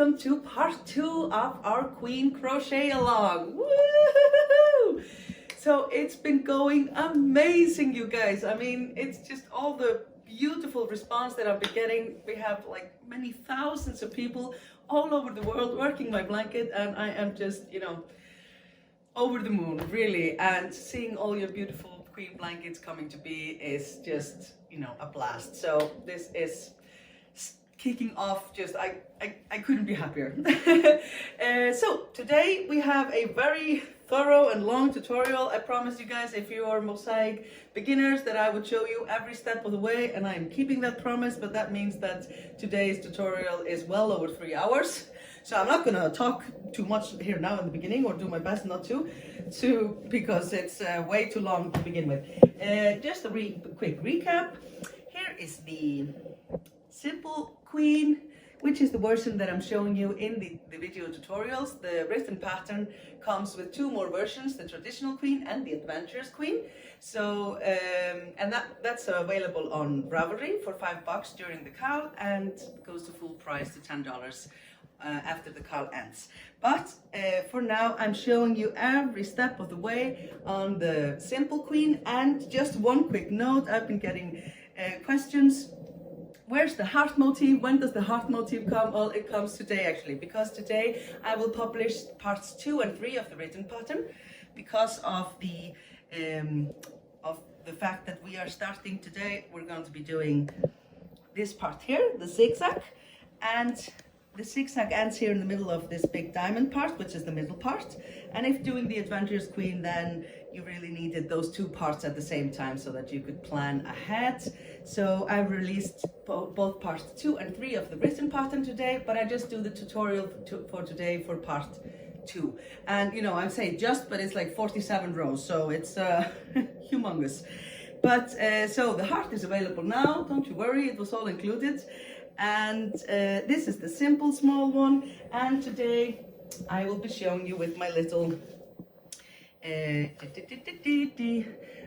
welcome to part 2 of our Queen Crochet Along. Woo! So it's been going amazing, you guys. I mean, it's just all the beautiful response that I've been getting. We have like many thousands of people all over the world working my blanket, and I am just, over the moon, really. And seeing all your beautiful queen blankets coming to be is just, a blast. So this is kicking off, just I couldn't be happier. So today we have a very thorough and long tutorial. I promised you guys, if you are Mosaic beginners, that I would show you every step of the way, and I am keeping that promise, but that means that today's tutorial is well over 3 hours. So I'm not gonna talk too much here now in the beginning, or do my best not to because it's way too long to begin with. Just a quick recap. Here is the simple queen, which is the version that I'm showing you in the video tutorials. The written pattern comes with 2 more versions, the traditional queen and the adventurous queen. So and that's available on Ravelry for $5 during the call, and goes to full price to $10 after the call ends. But for now, I'm showing you every step of the way on the simple queen. And just one quick note, I've been getting questions. Where's the heart motif? When does the heart motif come? Well, it comes today actually, because today I will publish parts 2 and 3 of the written pattern, because of the fact that we are starting today. We're going to be doing this part here, the zigzag, and the zigzag ends here in the middle of this big diamond part, which is the middle part. And if doing the adventurous queen, then you really needed those 2 parts at the same time so that you could plan ahead. So I've released both parts 2 and 3 of the written pattern today, but I just do the tutorial for today for part 2. And I'm saying just, but it's like 47 rows, so it's humongous. But so the heart is available now, don't you worry, it was all included. And this is the simple small one, and today I will be showing you with my little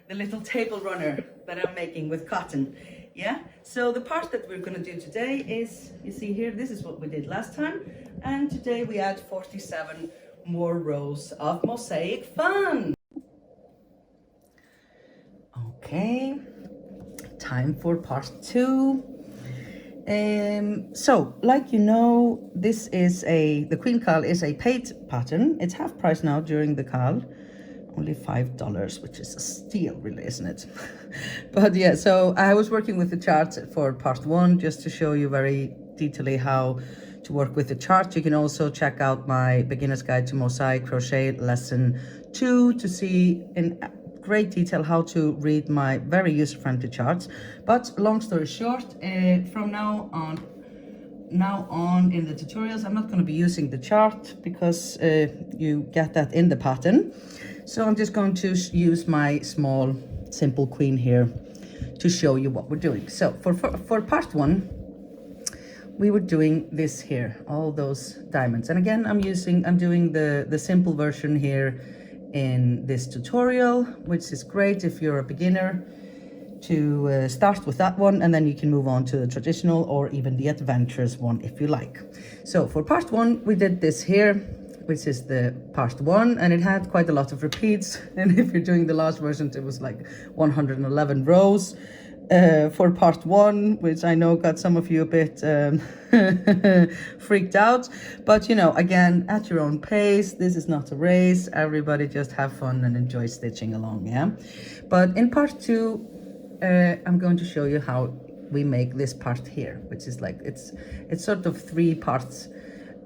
the little table runner that I'm making with cotton. Yeah, so the part that we're going to do today is, you see here, this is what we did last time, and today we add 47 more rows of mosaic fun. Okay, time for part 2. So, like this is the Queen Call is a paid pattern. It's half price now during the call, only $5, which is a steal, really, isn't it? But yeah, so I was working with the chart for part 1 just to show you very detailedly how to work with the chart. You can also check out my beginner's guide to Mosaic Crochet lesson 2 to see in great detail how to read my very user-friendly charts. But long story short, from now on in the tutorials, I'm not going to be using the chart because you get that in the pattern. So I'm just going to use my small simple queen here to show you what we're doing. So for part 1, we were doing this here, all those diamonds. And again, I'm doing the simple version here in this tutorial, which is great if you're a beginner to start with that one, and then you can move on to the traditional or even the adventurous one if you like. So for part 1, we did this here, which is the part 1, and it had quite a lot of repeats. And if you're doing the last version, it was like 111 rows for part 1, which I know got some of you a bit freaked out. But again, at your own pace. This is not a race. Everybody just have fun and enjoy stitching along, yeah? But in part 2, I'm going to show you how we make this part here, which is like, it's sort of 3 parts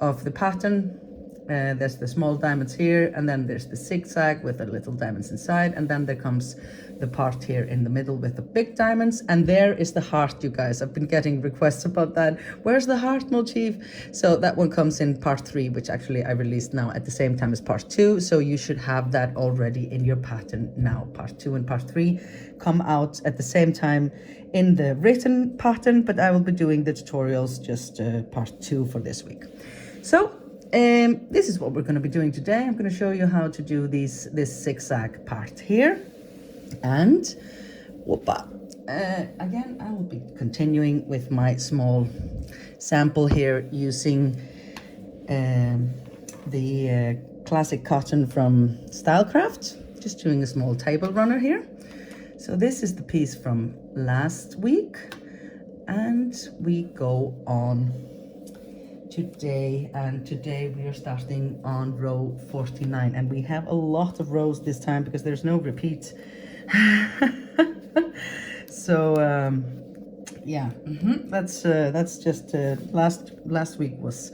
of the pattern. There's the small diamonds here, and then there's the zigzag with the little diamonds inside, and then there comes the part here in the middle with the big diamonds, and there is the heart, you guys. I've been getting requests about that. Where's the heart motif? So that one comes in part 3, which actually I released now at the same time as part 2, so you should have that already in your pattern now. Part 2 and part 3 come out at the same time in the written pattern, but I will be doing the tutorials just part 2 for this week. So this is what we're going to be doing today. I'm going to show you how to do this zigzag part here, and whoopa. Again, I will be continuing with my small sample here using classic cotton from Stylecraft, just doing a small table runner here. So this is the piece from last week, and we go on today, and today we are starting on row 49, and we have a lot of rows this time because there's no repeat. So yeah, that's just last week was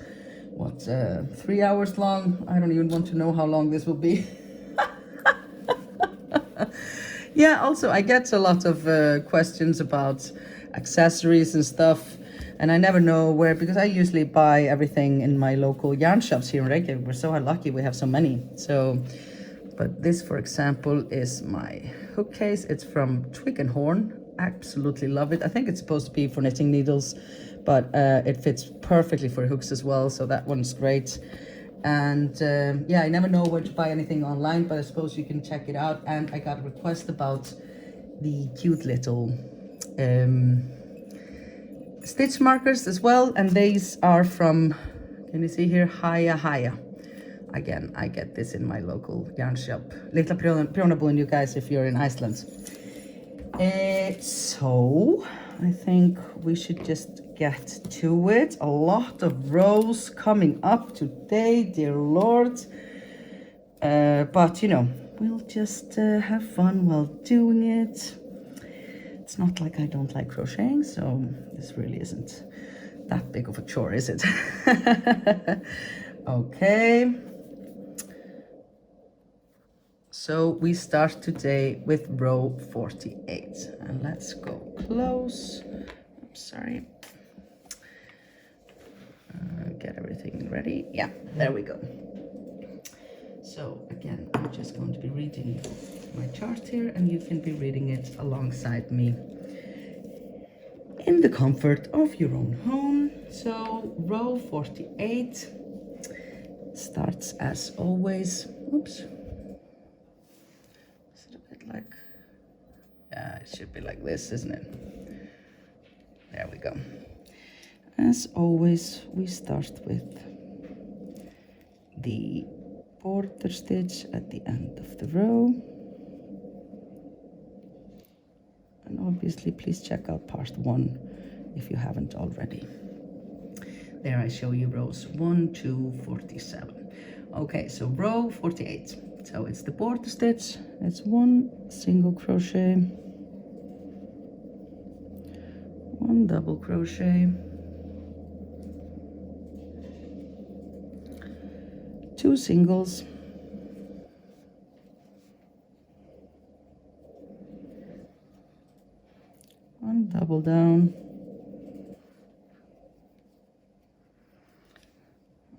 what, 3 hours long. I don't even want to know how long this will be. Yeah, also I get a lot of questions about accessories and stuff, and I never know where, because I usually buy everything in my local yarn shops here in Reykjavik. We're so lucky we have so many. So, but this, for example, is my hook case. It's from Twig and Horn. Absolutely love it. I think it's supposed to be for knitting needles, but it fits perfectly for hooks as well, so that one's great. And yeah, I never know where to buy anything online, but I suppose you can check it out. And I got a request about the cute little stitch markers as well, and these are from, can you see here, Haya. Again, I get this in my local yarn shop, Litla Prjónabúðin, you guys, if you're in Iceland. So I think we should just get to it. A lot of rows coming up today, dear Lord. But you know, we'll just have fun while doing it. It's not like I don't like crocheting, so this really isn't that big of a chore, is it? Okay. So we start today with row 48, and let's go close. Oops, sorry. Get everything ready. Yeah, there we go. So again, I'm just going to be reading my chart here, and you can be reading it alongside me in the comfort of your own home. So row 48 starts as always. Oops. Is it a bit like, yeah, it should be like this, isn't it? There we go. As always, we start with the border stitch at the end of the row. And obviously, please check out part 1 if you haven't already. There I show you rows 1 to 47. Okay, so row 48. So it's the border stitch. It's 1 single crochet, 1 double crochet, 2 singles, 1 double down,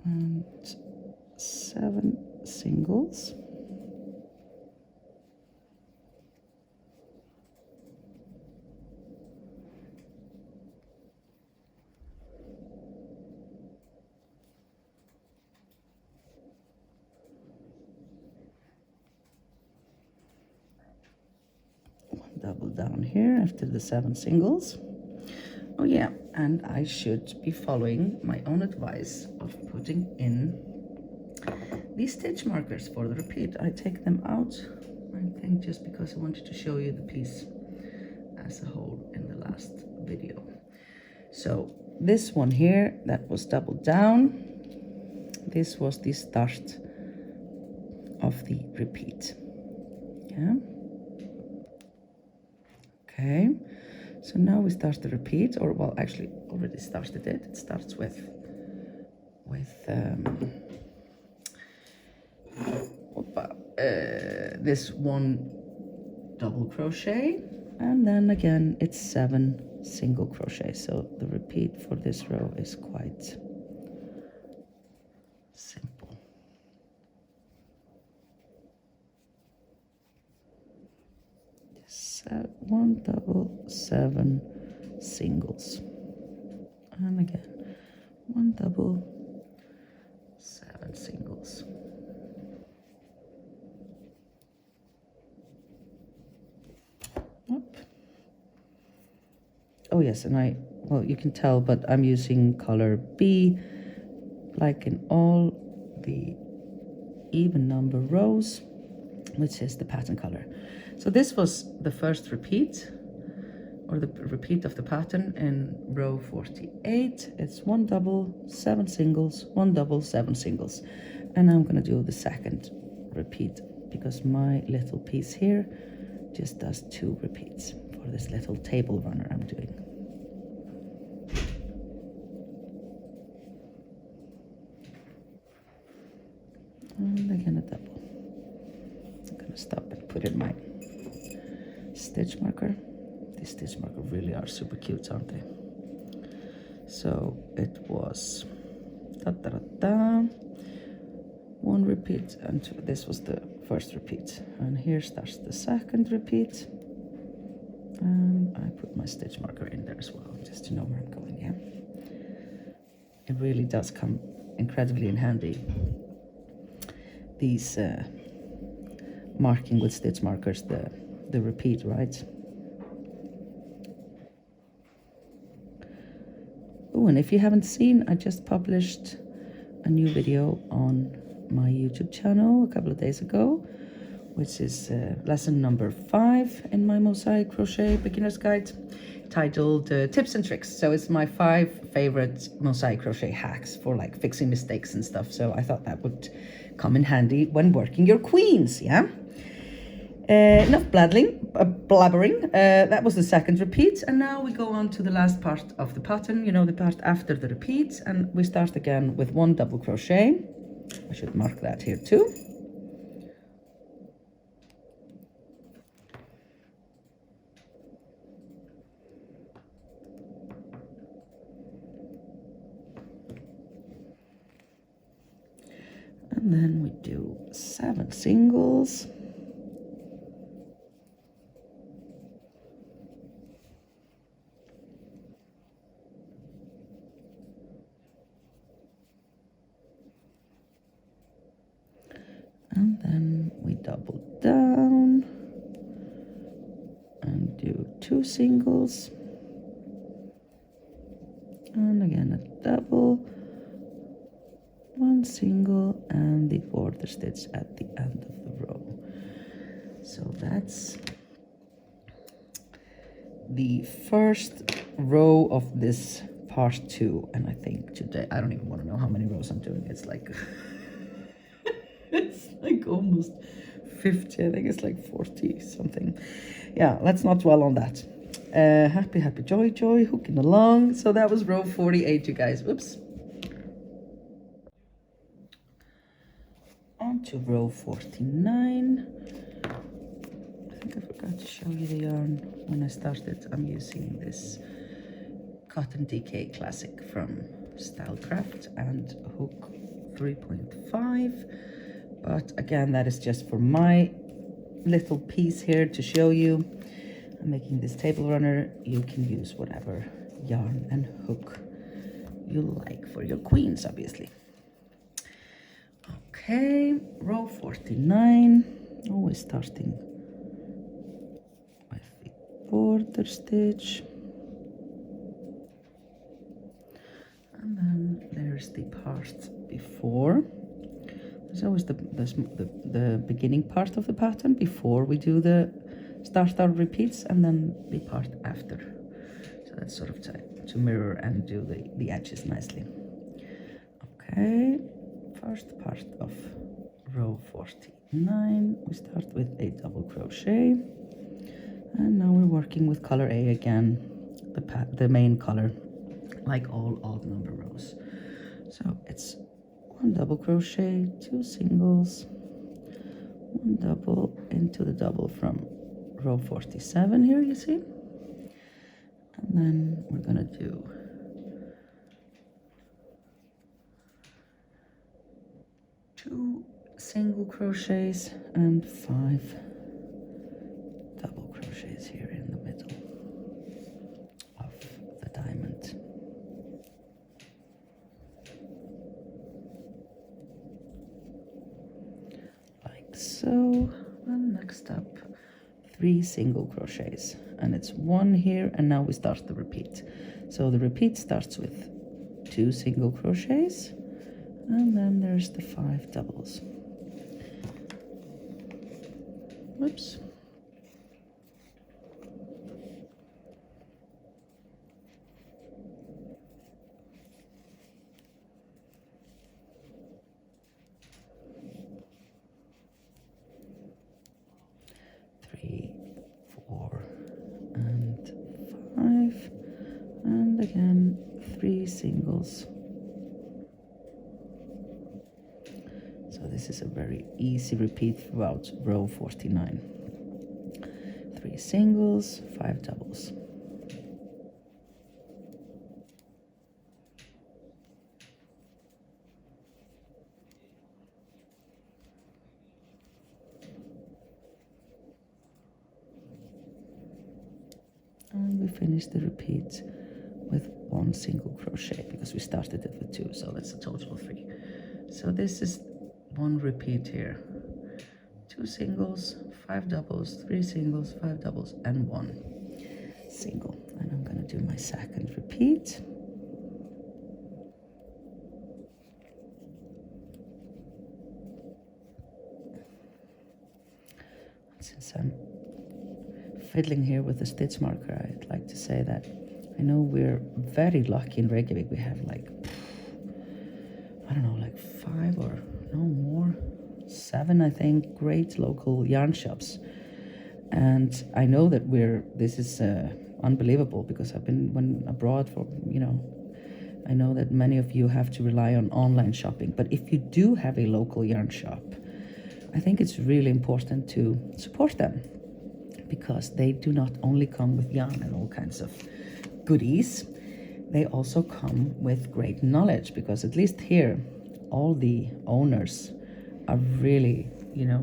and 7 singles, 1 double down here after the 7 singles. Oh yeah, and I should be following my own advice of putting in these stitch markers for the repeat. I take them out, I think, just because I wanted to show you the piece as a whole in the last video. So this one here, that was doubled down. This was the start of the repeat. Yeah. Okay. So now we start the repeat, or well, actually already started it. It starts with this 1 double crochet, and then again it's 7 single crochet. So the repeat for this row is quite simple. So 1 double, 7 singles, and again 1 double, 7 singles. Up. Oh yes, and well, you can tell, but I'm using color B like in all the even number rows, which is the pattern color. So this was the first repeat, or the repeat of the pattern in row 48. It's 1 double, 7 singles, 1 double, 7 singles. And I'm going to do the second repeat because my little piece here just does 2 repeats for this little table runner I'm doing. And again a double. I'm going to stop and put in my stitch marker. These stitch markers really are super cute, aren't they? So it was one repeat, and this was the first repeat. And here starts the second repeat. And I put my stitch marker in there as well, just to know where I'm going, yeah? It really does come incredibly in handy. These marking with stitch markers, the repeat, right? Oh, and if you haven't seen, I just published a new video on my YouTube channel a couple of days ago, which is lesson number 5 in my Mosaic Crochet Beginner's Guide, titled Tips and Tricks. So it's my 5 favorite Mosaic Crochet hacks for like fixing mistakes and stuff. So I thought that would come in handy when working your queens, yeah? Enough blabbering. That was the second repeat, and now we go on to the last part of the pattern, you know, the part after the repeat, and we start again with 1 double crochet. I should mark that here too. And then we do 7 singles. And then we double down and do 2 singles. And again a double, 1 single, and the border stitch at the end of the row. So that's the first row of this part 2. And I think today, I don't even want to know how many rows I'm doing. It's like it's like almost 50. I think it's like 40 something. Yeah, let's not dwell on that. Happy joy hooking along. So that was row 48, you guys. Whoops. On to row 49. I think I forgot to show you the yarn when I started. I'm using this Cotton DK Classic from Stylecraft and hook 3.5. But again, that is just for my little piece here to show you. I'm making this table runner. You can use whatever yarn and hook you like for your queens, obviously. Okay, row 49. Always starting with the border stitch. And then there's the part before. There's always the beginning part of the pattern before we do the start our repeats, and then the part after. So that's sort of to mirror and do the edges nicely. Okay, first part of row 49, we start with a double crochet, and now we're working with color A again, the main color, like all odd number rows. So it's 1 double crochet, 2 singles, 1 double into the double from row 47 here, you see. And then we're gonna do 2 single crochets and 5 double crochets here in the middle of the diamond. Like so. And next up, 3 single crochets, and it's 1 here, and now we start the repeat. So the repeat starts with 2 single crochets And then there's the 5 doubles. Whoops. Three, 4, and 5, and again 3 singles. So this is a very easy repeat throughout row 49. 3 singles, 5 doubles. And we finish the repeat with 1 single crochet because we started it with 2, so that's a total of 3. So this is 1 repeat here. 2 singles, 5 doubles, 3 singles, 5 doubles, and 1 single. And I'm going to do my second repeat. Since I'm fiddling here with the stitch marker, I'd like to say that I know we're very lucky in Reykjavik. We have like, I don't know, like 5 or no more, 7, I think, great local yarn shops. And I know that this is unbelievable because I've been abroad for, I know that many of you have to rely on online shopping. But if you do have a local yarn shop, I think it's really important to support them because they do not only come with yarn and all kinds of goodies, they also come with great knowledge because at least here, all the owners are really,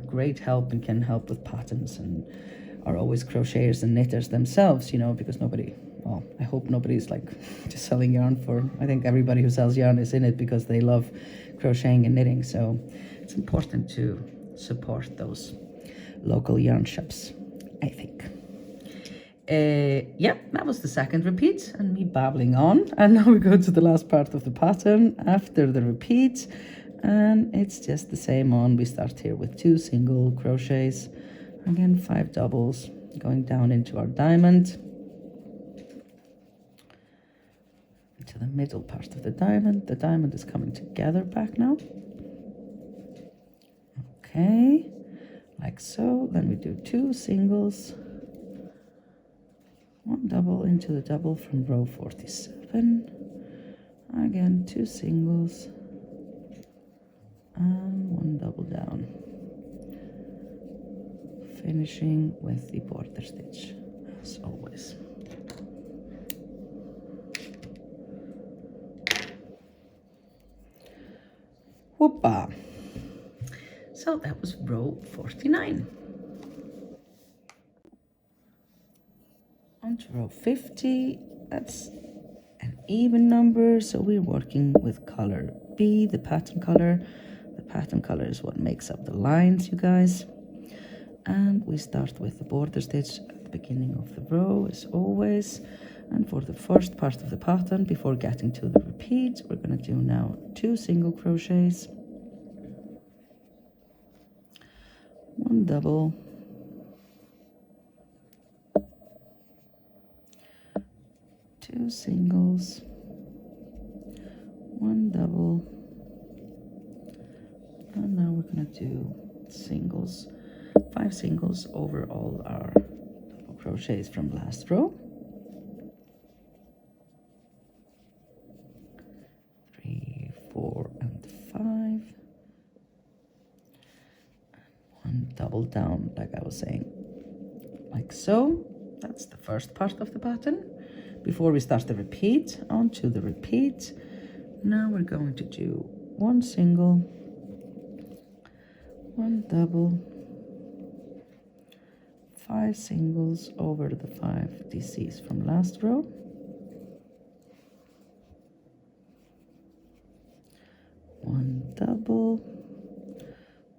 great help and can help with patterns and are always crocheters and knitters themselves, because I hope nobody's like just selling yarn I think everybody who sells yarn is in it because they love crocheting and knitting. So it's important to support those local yarn shops, I think. Yeah, that was the second repeat and me babbling on. And now we go to the last part of the pattern after the repeat. And it's just the same on. We start here with 2 single crochets, again 5 doubles, going down into our diamond, into the middle part of the diamond. The diamond is coming together back now. Okay, like so. Then we do 2 singles, 1 double into the double from row 47. Again, 2 singles and 1 double down. Finishing with the border stitch, as always. Whoopa! So that was row 49. On to row 50. That's an even number, so we're working with color B, the pattern color. The pattern color is what makes up the lines, you guys. And we start with the border stitch at the beginning of the row, as always. And for the first part of the pattern, before getting to the repeat, we're going to do now 2 single crochets, 1 double, 2 singles, 1 double, and now we're going to do singles, 5 singles over all our double crochets from last row. 3, 4, and 5. 1 double down, like I was saying, like so. That's the first part of the pattern. Before we start the repeat, onto the repeat. Now we're going to do 1 single, 1 double, 5 singles over the 5 DCs from last row. 1 double,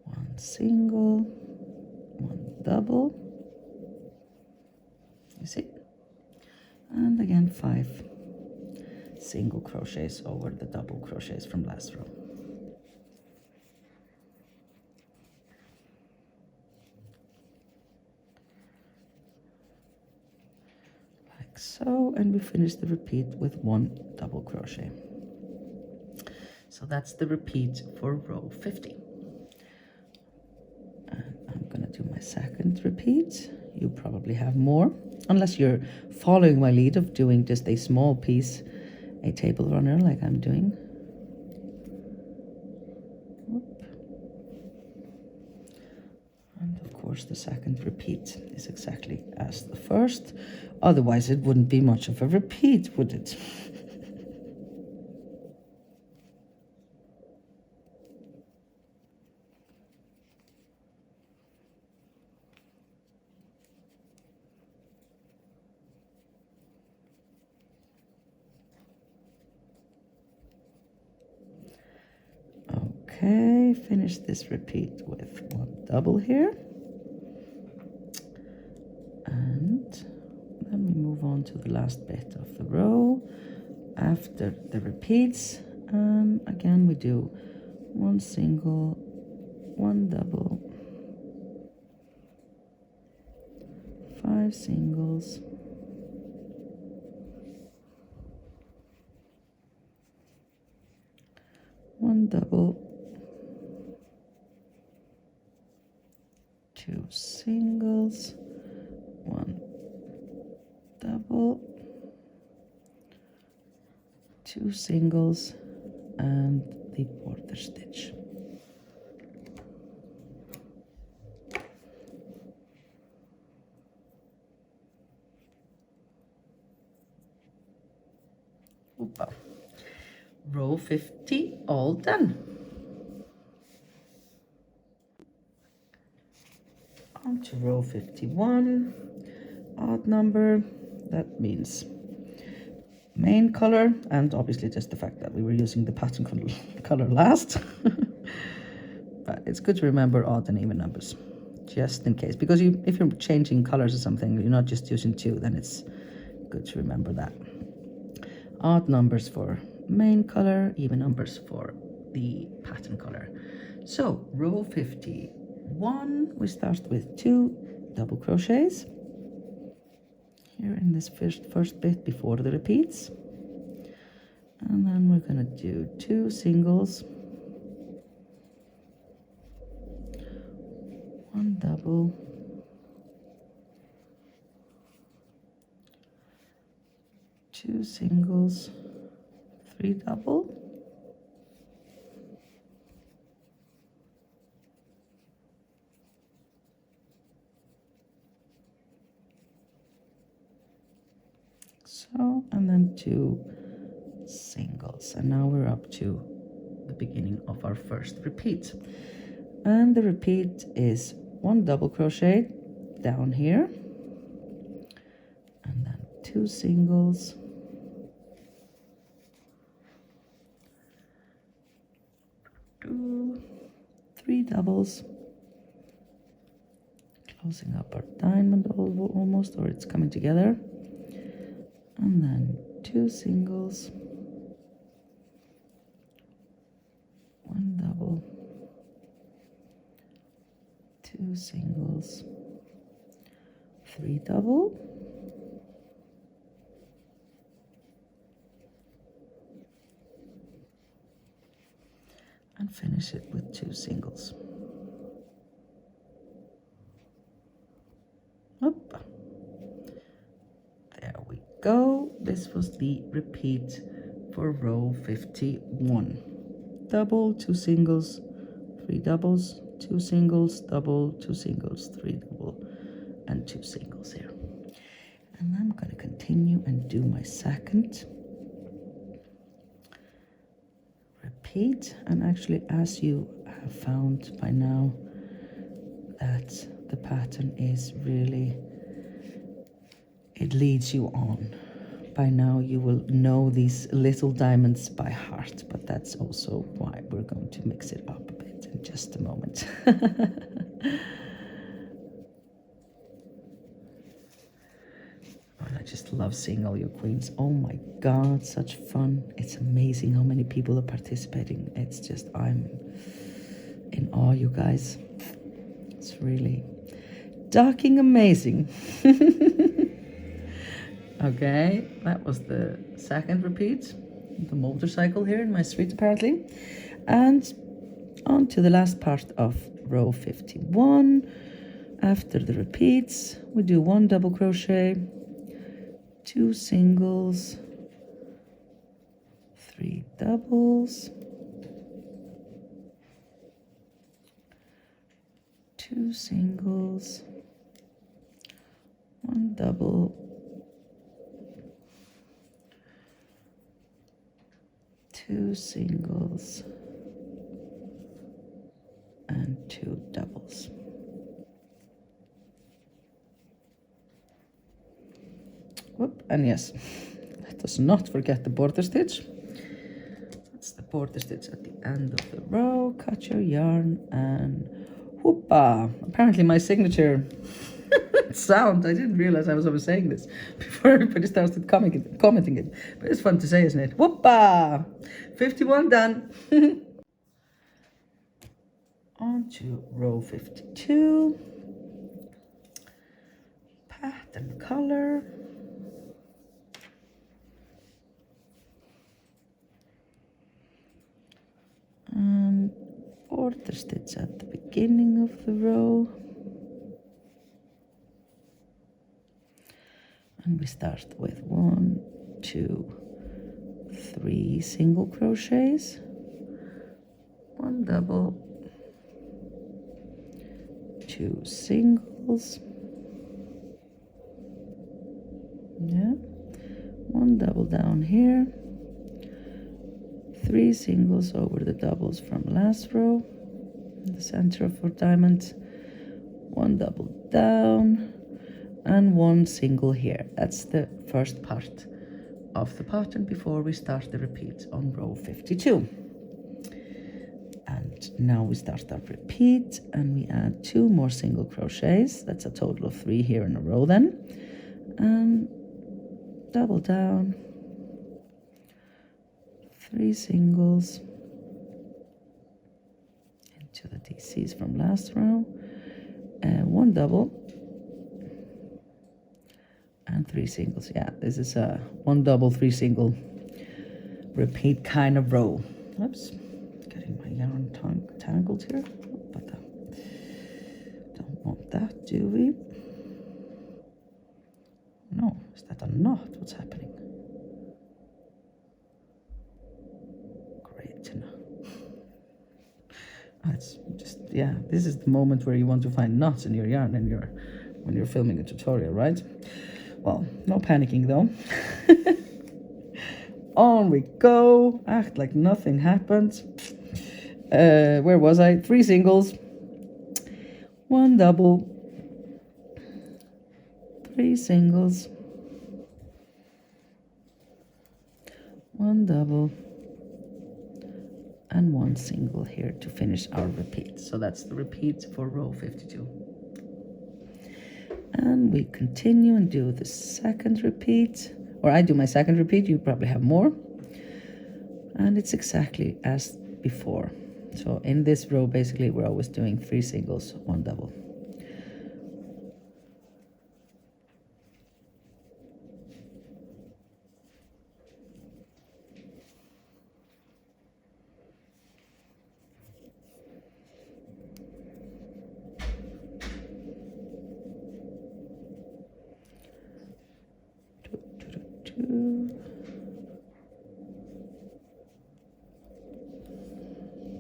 1 single, 1 double. You see? And again 5 single crochets over the double crochets from last row. like so, and we finish the repeat with 1 double crochet. So that's the repeat for row 50. And I'm gonna do my second repeat. You probably have more, unless you're following my lead of doing just a small piece, a table runner like I'm doing. Whoop. And of course the second repeat is exactly as the first. Otherwise it wouldn't be much of a repeat, would it? Okay, finish this repeat with 1 double here. And then we move on to the last bit of the row after the repeats. And again, we do 1 single, 1 double, 5 singles, 1 double, 2 singles, 1 double, 2 singles, and the border stitch. Oopa. Row 50 all done. On to row 51, odd number. That means main color, and obviously just the fact that we were using the pattern color last. But it's good to remember odd and even numbers, just in case, because if you're changing colors or something, you're not just using 2, then it's good to remember that. Odd numbers for main color, even numbers for the pattern color. So row 51, we start with 2 double crochets here in this first bit before the repeats, and then we're going to do 2 singles, 1 double, 2 singles, 3 double, so, and then 2 singles. And now we're up to the beginning of our first repeat, and the repeat is 1 double crochet down here, and then 2 singles, 2, 3 doubles, closing up our diamond almost, or it's coming together, and then 2 singles, 1 double, 2 singles, 3 double, and finish it with 2 singles. Up. There we go. This was the repeat for row 51. Double, 2 singles, 3 doubles, 2 singles, double, 2 singles, 3 double, and 2 singles here. And I'm going to continue and do my second repeat. And actually, as you have found by now, that the pattern is really, it leads you on. By now you will know these little diamonds by heart, but that's also why we're going to mix it up a bit in just a moment. I just love seeing all your queens. Oh my God, such fun. It's amazing how many people are participating. It's just, I'm in awe, you guys. It's really darking amazing. Okay, that was the second repeat, the motorcycle here in my street apparently. And on to the last part of row 51. After the repeats, we do 1 double crochet, 2 singles, 3 doubles, 2 singles, 1 double, 2 singles, and 2 doubles. Whoop, and yes, let us not forget the border stitch. That's the border stitch at the end of the row. Cut your yarn and whoopah. Apparently my signature sound, I didn't realize I was saying this before everybody started commenting it. But it's fun to say, isn't it? Whoopah! 51 done. On to row 52. Pattern color. And border stitch at the beginning of the row. And we start with 1, 2, 3 single crochets, 1 double, 2 singles, yeah, 1 double down here, 3 singles over the doubles from last row, in the center of our diamond, 1 double down, and 1 single here. That's the first part of the pattern before we start the repeat on row 52. And now we start our repeat and we add 2 more single crochets. That's a total of 3 here in a row then. And double down, 3 singles into the DCs from last row, and 1 double, and 3 singles. Yeah, this is a 1 double, 3 single repeat kind of row. Oops, getting my yarn tangled here, but don't want that, do we? No, is that a knot? What's happening? Great to know. It's just, yeah, this is the moment where you want to find knots in your yarn when you're filming a tutorial, right? Well, no panicking though. On we go. Act like nothing happened. Where was I? 3 singles, 1 double, 3 singles, 1 double, and 1 single here to finish our repeat. So that's the repeat for row 52. And we continue and do the second repeat, or I do my second repeat, you probably have more. And it's exactly as before. So in this row, basically, we're always doing 3 singles, 1 double.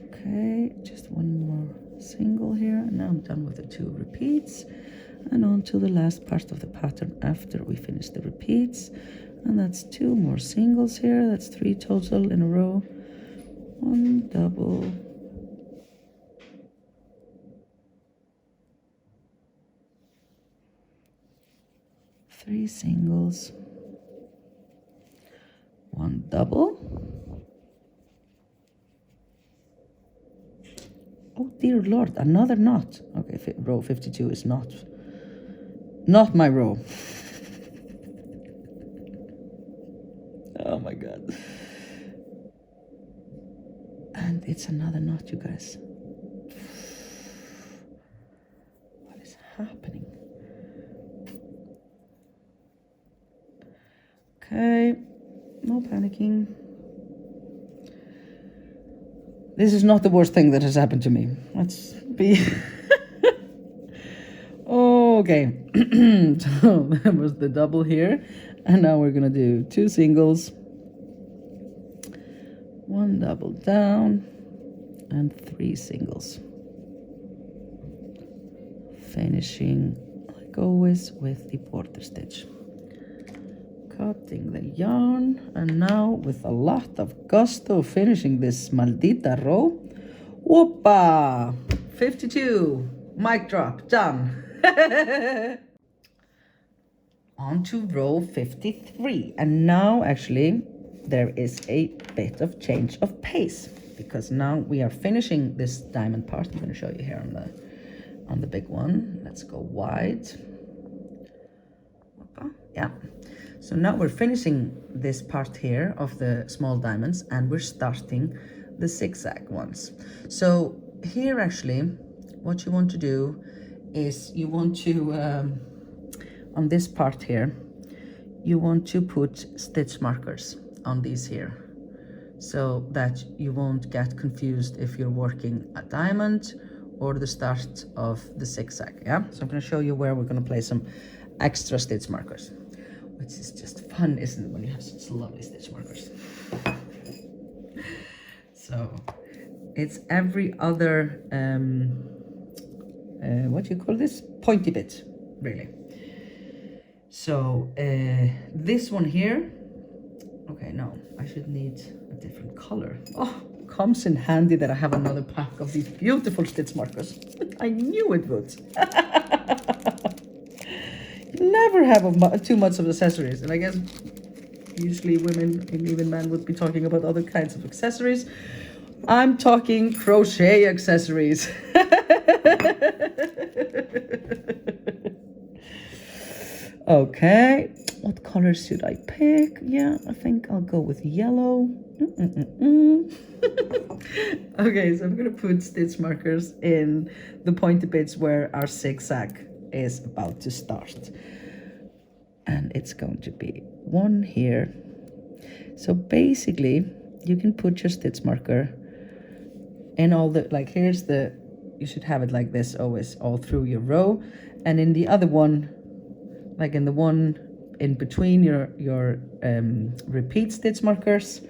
Okay, just 1 more single here, and now I'm done with the 2 repeats, and on to the last part of the pattern after we finish the repeats, and that's 2 more singles here. That's 3 total in a row. 1 double, 3 singles, 1 double. Oh dear Lord, another knot. Okay, row 52 is not my row. Oh my God. And it's another knot, you guys. What is happening? Okay, no panicking. This is not the worst thing that has happened to me. Let's be... Okay, so that was the double here. And now we're gonna do 2 singles, 1 double down, and 3 singles. Finishing, like always, with the border stitch. Cutting the yarn, and now with a lot of gusto finishing this maldita row. Whoopa! 52, mic drop, done. On to row 53, and now actually there is a bit of change of pace, because now we are finishing this diamond part. I'm going to show you here on the big one. Let's go wide. Yeah, so now we're finishing this part here of the small diamonds, and we're starting the zigzag ones. So here actually what you want to do is you want to on this part here, you want to put stitch markers on these here, so that you won't get confused if you're working a diamond or the start of the zigzag. Yeah, so I'm going to show you where we're going to place some extra stitch markers, which is just fun, isn't it, when you have such lovely stitch markers. So it's every other what do you call this, pointy bit, really. So this one here, okay, no, I should need a different color. Oh, comes in handy that I have another pack of these beautiful stitch markers. I knew it would. You never have too much of accessories, and I guess usually women and even men would be talking about other kinds of accessories. I'm talking crochet accessories. Okay, what colors should I pick? Yeah, I think I'll go with yellow. Okay, so I'm gonna put stitch markers in the pointy bits where our zigzag is about to start. And it's going to be one here. So basically, you can put your stitch marker in all the, like here's the, you should have it like this always, all through your row. And in the other one, like in the one in between your repeat stitch markers,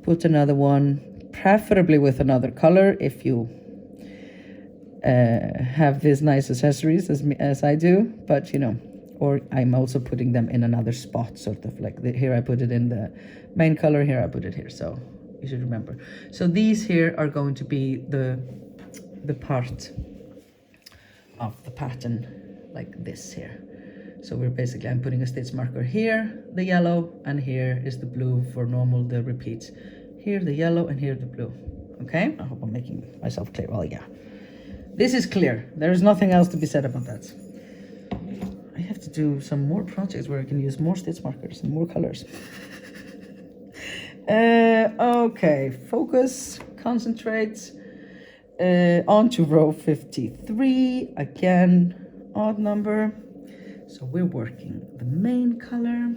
put another one, preferably with another color if you have these nice accessories as I do, but you know, or I'm also putting them in another spot, sort of like here I put it in the main color, here I put it here, so you should remember. So these here are going to be the part of the pattern like this here. So we're basically, I'm putting a stitch marker here, the yellow, and here is the blue for normal, the repeats. Here the yellow and here the blue. Okay, I hope I'm making myself clear. Well, yeah, this is clear. There is nothing else to be said about that. I have to do some more projects where I can use more stitch markers and more colors. Okay, focus, concentrate. On to row 53, again, odd number. So we're working the main color,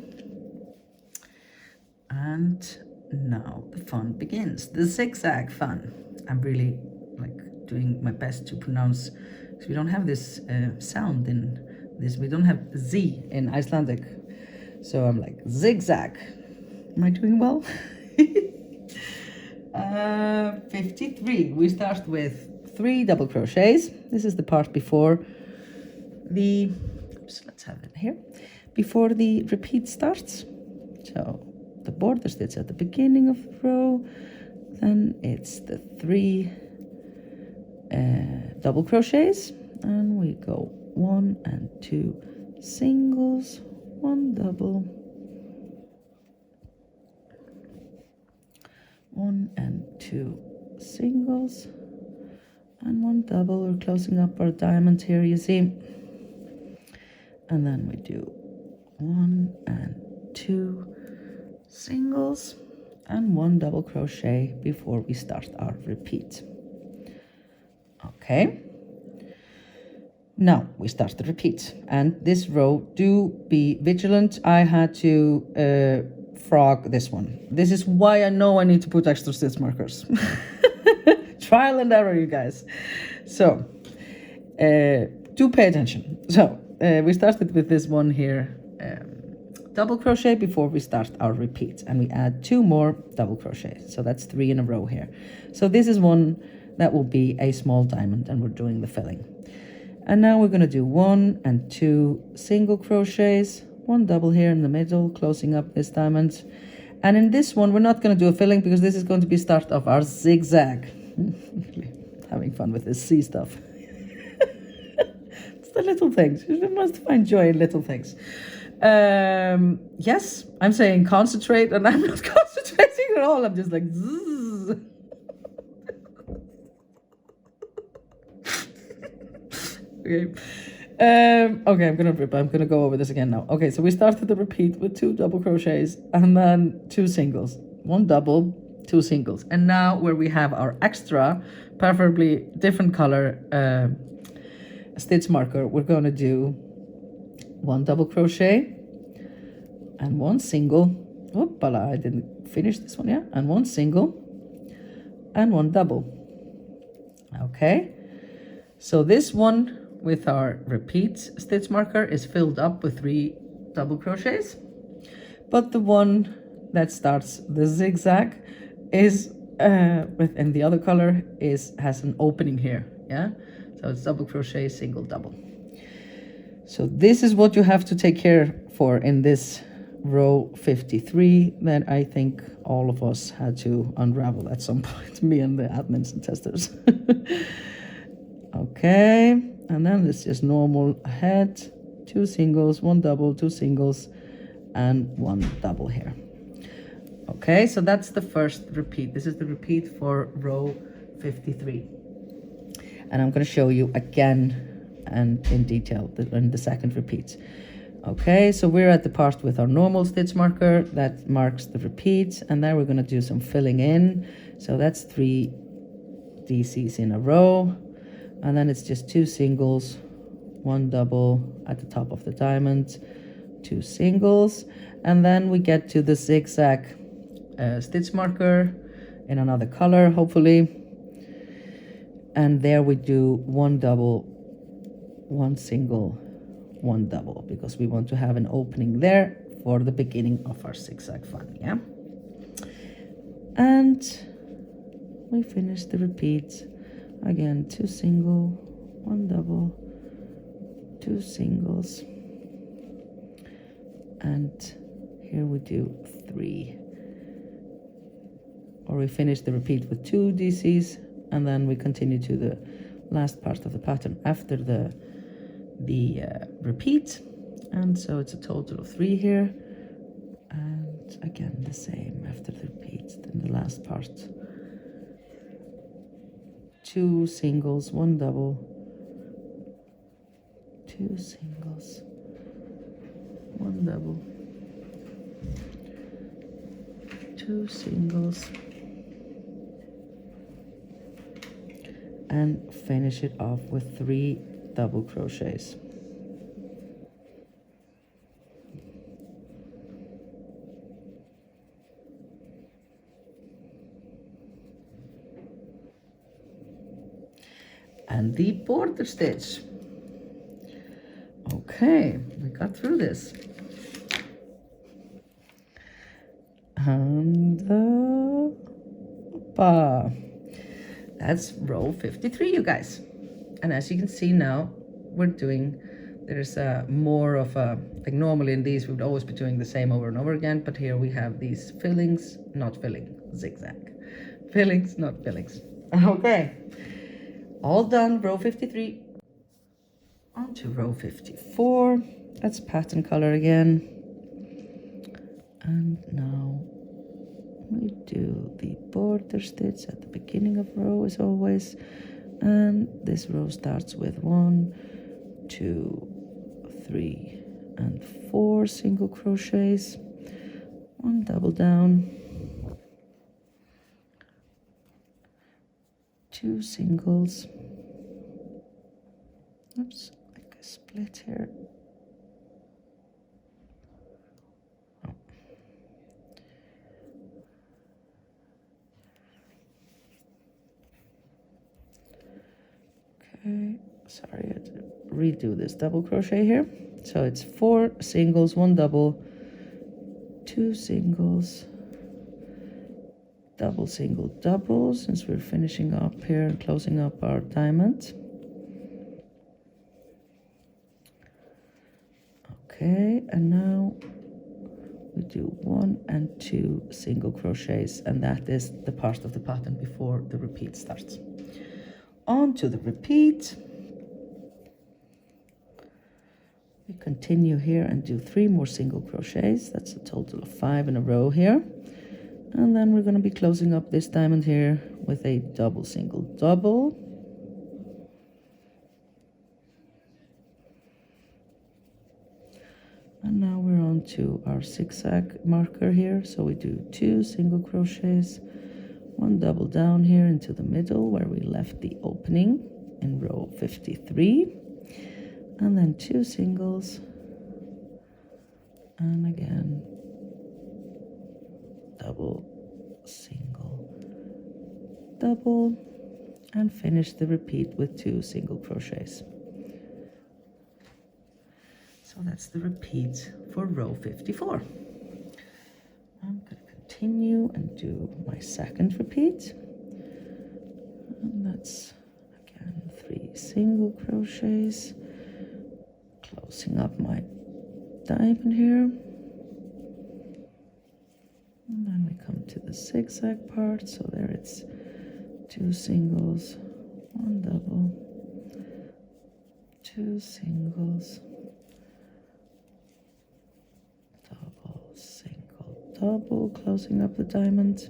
and now the fun begins, the zigzag fun. I'm really like doing my best to pronounce, because we don't have this sound in this, we don't have Z in Icelandic. So I'm like, zigzag. Am I doing well? 53, we start with 3 double crochets. This is the part before the, oops, let's have it here, before the repeat starts. So the border stitch at the beginning of the row, then it's the 3 double crochets, and we go 1 and 2 singles, 1 double, 1 and 2 singles, and 1 double. We're closing up our diamond here, you see. And then we do 1 and 2 singles and 1 double crochet before we start our repeat. Okay. Now we start the repeat, and this row, do be vigilant. I had to frog this one. This is why I know I need to put extra stitch markers. Trial and error, you guys. So do pay attention. So we started with this one here, double crochet before we start our repeat, and we add 2 more double crochets. So that's 3 in a row here. So this is one that will be a small diamond, and we're doing the filling. And now we're going to do 1 and 2 single crochets, 1 double here in the middle, closing up this diamond. And in this one, we're not going to do a filling because this is going to be start of our zigzag. Having fun with this C stuff. It's the little things. You must find joy in little things. Yes, I'm saying concentrate, and I'm not concentrating at all. I'm just like zzz. Okay. Okay, I'm gonna go over this again now. Okay, so we started the repeat with 2 double crochets and then 2 singles, 1 double, 2 singles. And now where we have our extra, preferably different color stitch marker, we're going to do 1 double crochet and 1 single. Oopala, I didn't finish this one, yeah? And 1 single and 1 double. Okay, so this one with our repeat stitch marker is filled up with 3 double crochets, but the one that starts the zigzag is within the other color has an opening here, yeah? So it's double crochet, single, double. So this is what you have to take care for in this row 53 that I think all of us had to unravel at some point, me and the admins and testers. Okay, and then it's just normal ahead, 2 singles, 1 double, 2 singles, and 1 double here. Okay, so that's the first repeat. This is the repeat for row 53. And I'm going to show you again and in detail in the second repeat. Okay, so we're at the part with our normal stitch marker that marks the repeat, and then we're going to do some filling in. So that's 3 DCs in a row, and then it's just 2 singles, 1 double at the top of the diamond, 2 singles, and then we get to the zigzag stitch marker in another color, hopefully. And there we do 1 double, 1 single, 1 double, because we want to have an opening there for the beginning of our zigzag fun, yeah? And we finish the repeat. Again, 2 single, 1 double, 2 singles. And here we do 3. Or we finish the repeat with 2 DCs, and then we continue to the last part of the pattern after the repeat. And so it's a total of 3 here. And again, the same after the repeat in the last part. 2 singles, 1 double, 2 singles, 1 double, 2 singles, and finish it off with 3 double crochets. And the border stitch. Okay, we got through this. And that's row 53, you guys. And as you can see now, there's more of a, like normally in these we would always be doing the same over and over again, but here we have these fillings, not filling, zigzag. Fillings, not fillings. Okay. All done, row 53. On to row 54. That's pattern color again. And now we do the border stitch at the beginning of row as always. And this row starts with 1, 2, 3, and 4 single crochets. 1 double down. 2 singles. Oops, I split here. Oh. Okay, sorry, I had to redo this double crochet here. So it's 4 singles, 1 double, 2 singles, double, single, double, since we're finishing up here and closing up our diamond. Okay, and now we do 1 and 2 single crochets, and that is the part of the pattern before the repeat starts. On to the repeat. We continue here and do 3 more single crochets. That's a total of 5 in a row here. And then we're going to be closing up this diamond here with a double, single, double. And now we're on to our zigzag marker here. So we do 2 single crochets, 1 double down here into the middle where we left the opening in row 53. And then 2 singles, and again double, single, double, and finish the repeat with 2 single crochets. So that's the repeat for row 54. I'm going to continue and do my second repeat, and that's again 3 single crochets, closing up my diamond here, and then we come to the zigzag part. So there it's 2 singles, 1 double, 2 singles, double, single, double, closing up the diamond,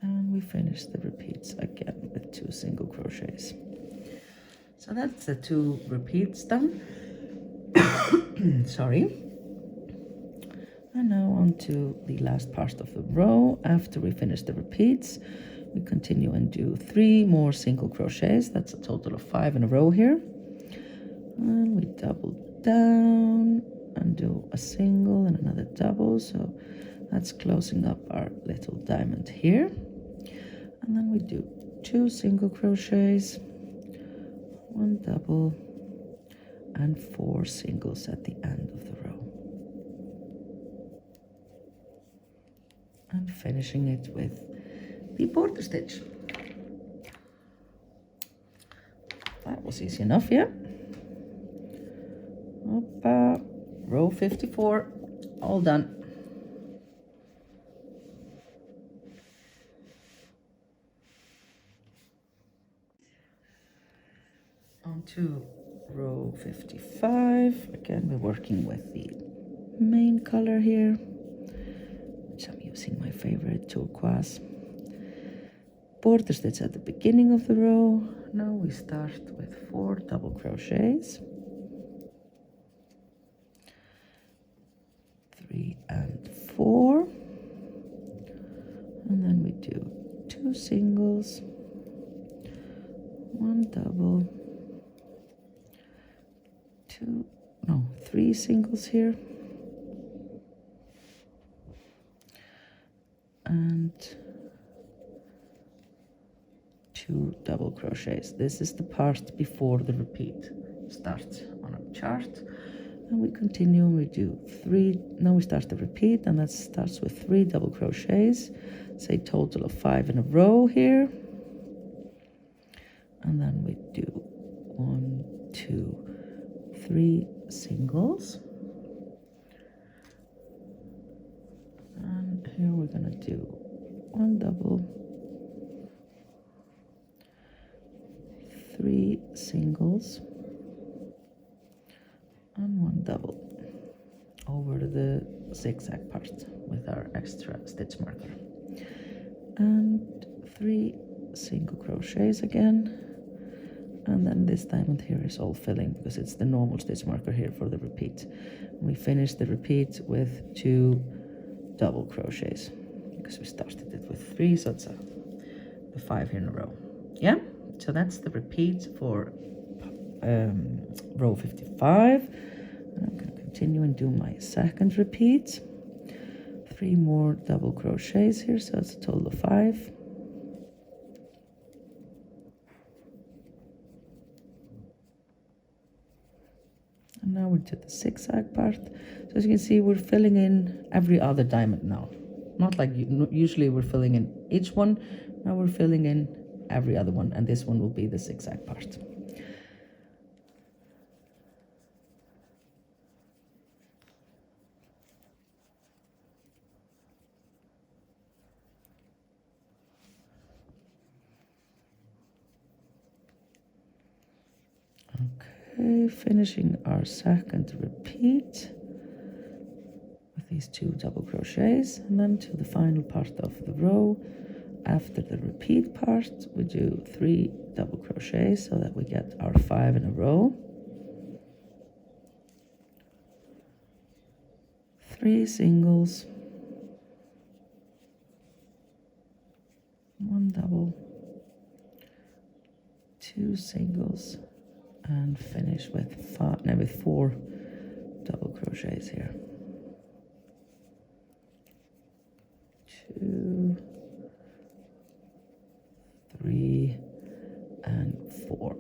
and we finish the repeats again with 2 single crochets. So that's the 2 repeats done. Sorry. And now on to the last part of the row. After we finish the repeats, we continue and do 3 more single crochets. That's a total of 5 in a row here. And we double down and do a single and another double. So that's closing up our little diamond here. And then we do 2 single crochets, 1 double, and 4 singles at the end of the row. And finishing it with the border stitch. That was easy enough, yeah? Hoppa. Row 54, all done. On to row 55. Again, we're working with the main color here, which I'm using my favorite turquoise. Border stitch at the beginning of the row. Now we start with 4 double crochets, 3 and 4, and then we do 2 singles, 1 double, 3 singles here, and 2 double crochets. This is the part before the repeat starts on our chart. And we continue and we do 3. Now we start the repeat, and that starts with 3 double crochets. It's a total of 5 in a row here. And then we do 1, 2, 3 singles, and here we're going to do 1 double, 3 singles, and 1 double over the zigzag part with our extra stitch marker, and 3 single crochets again. And then this diamond here is all filling because it's the normal stitch marker here for the repeat. We finish the repeat with 2 double crochets because we started it with 3, so it's the 5 here in a row. Yeah, so that's the repeat for row 55. And I'm going to continue and do my second repeat. 3 more double crochets here, so it's a total of 5. And now we're to the zigzag part. So as you can see, we're filling in every other diamond now. Not like usually we're filling in each one. Now we're filling in every other one, and this one will be the zigzag part. Okay, finishing our second repeat with these 2 double crochets, and then to the final part of the row. After the repeat part, we do 3 double crochets so that we get our 5 in a row. 3 singles, 1 double, 2 singles, and finish with 4 double crochets here. 2, 3, and 4.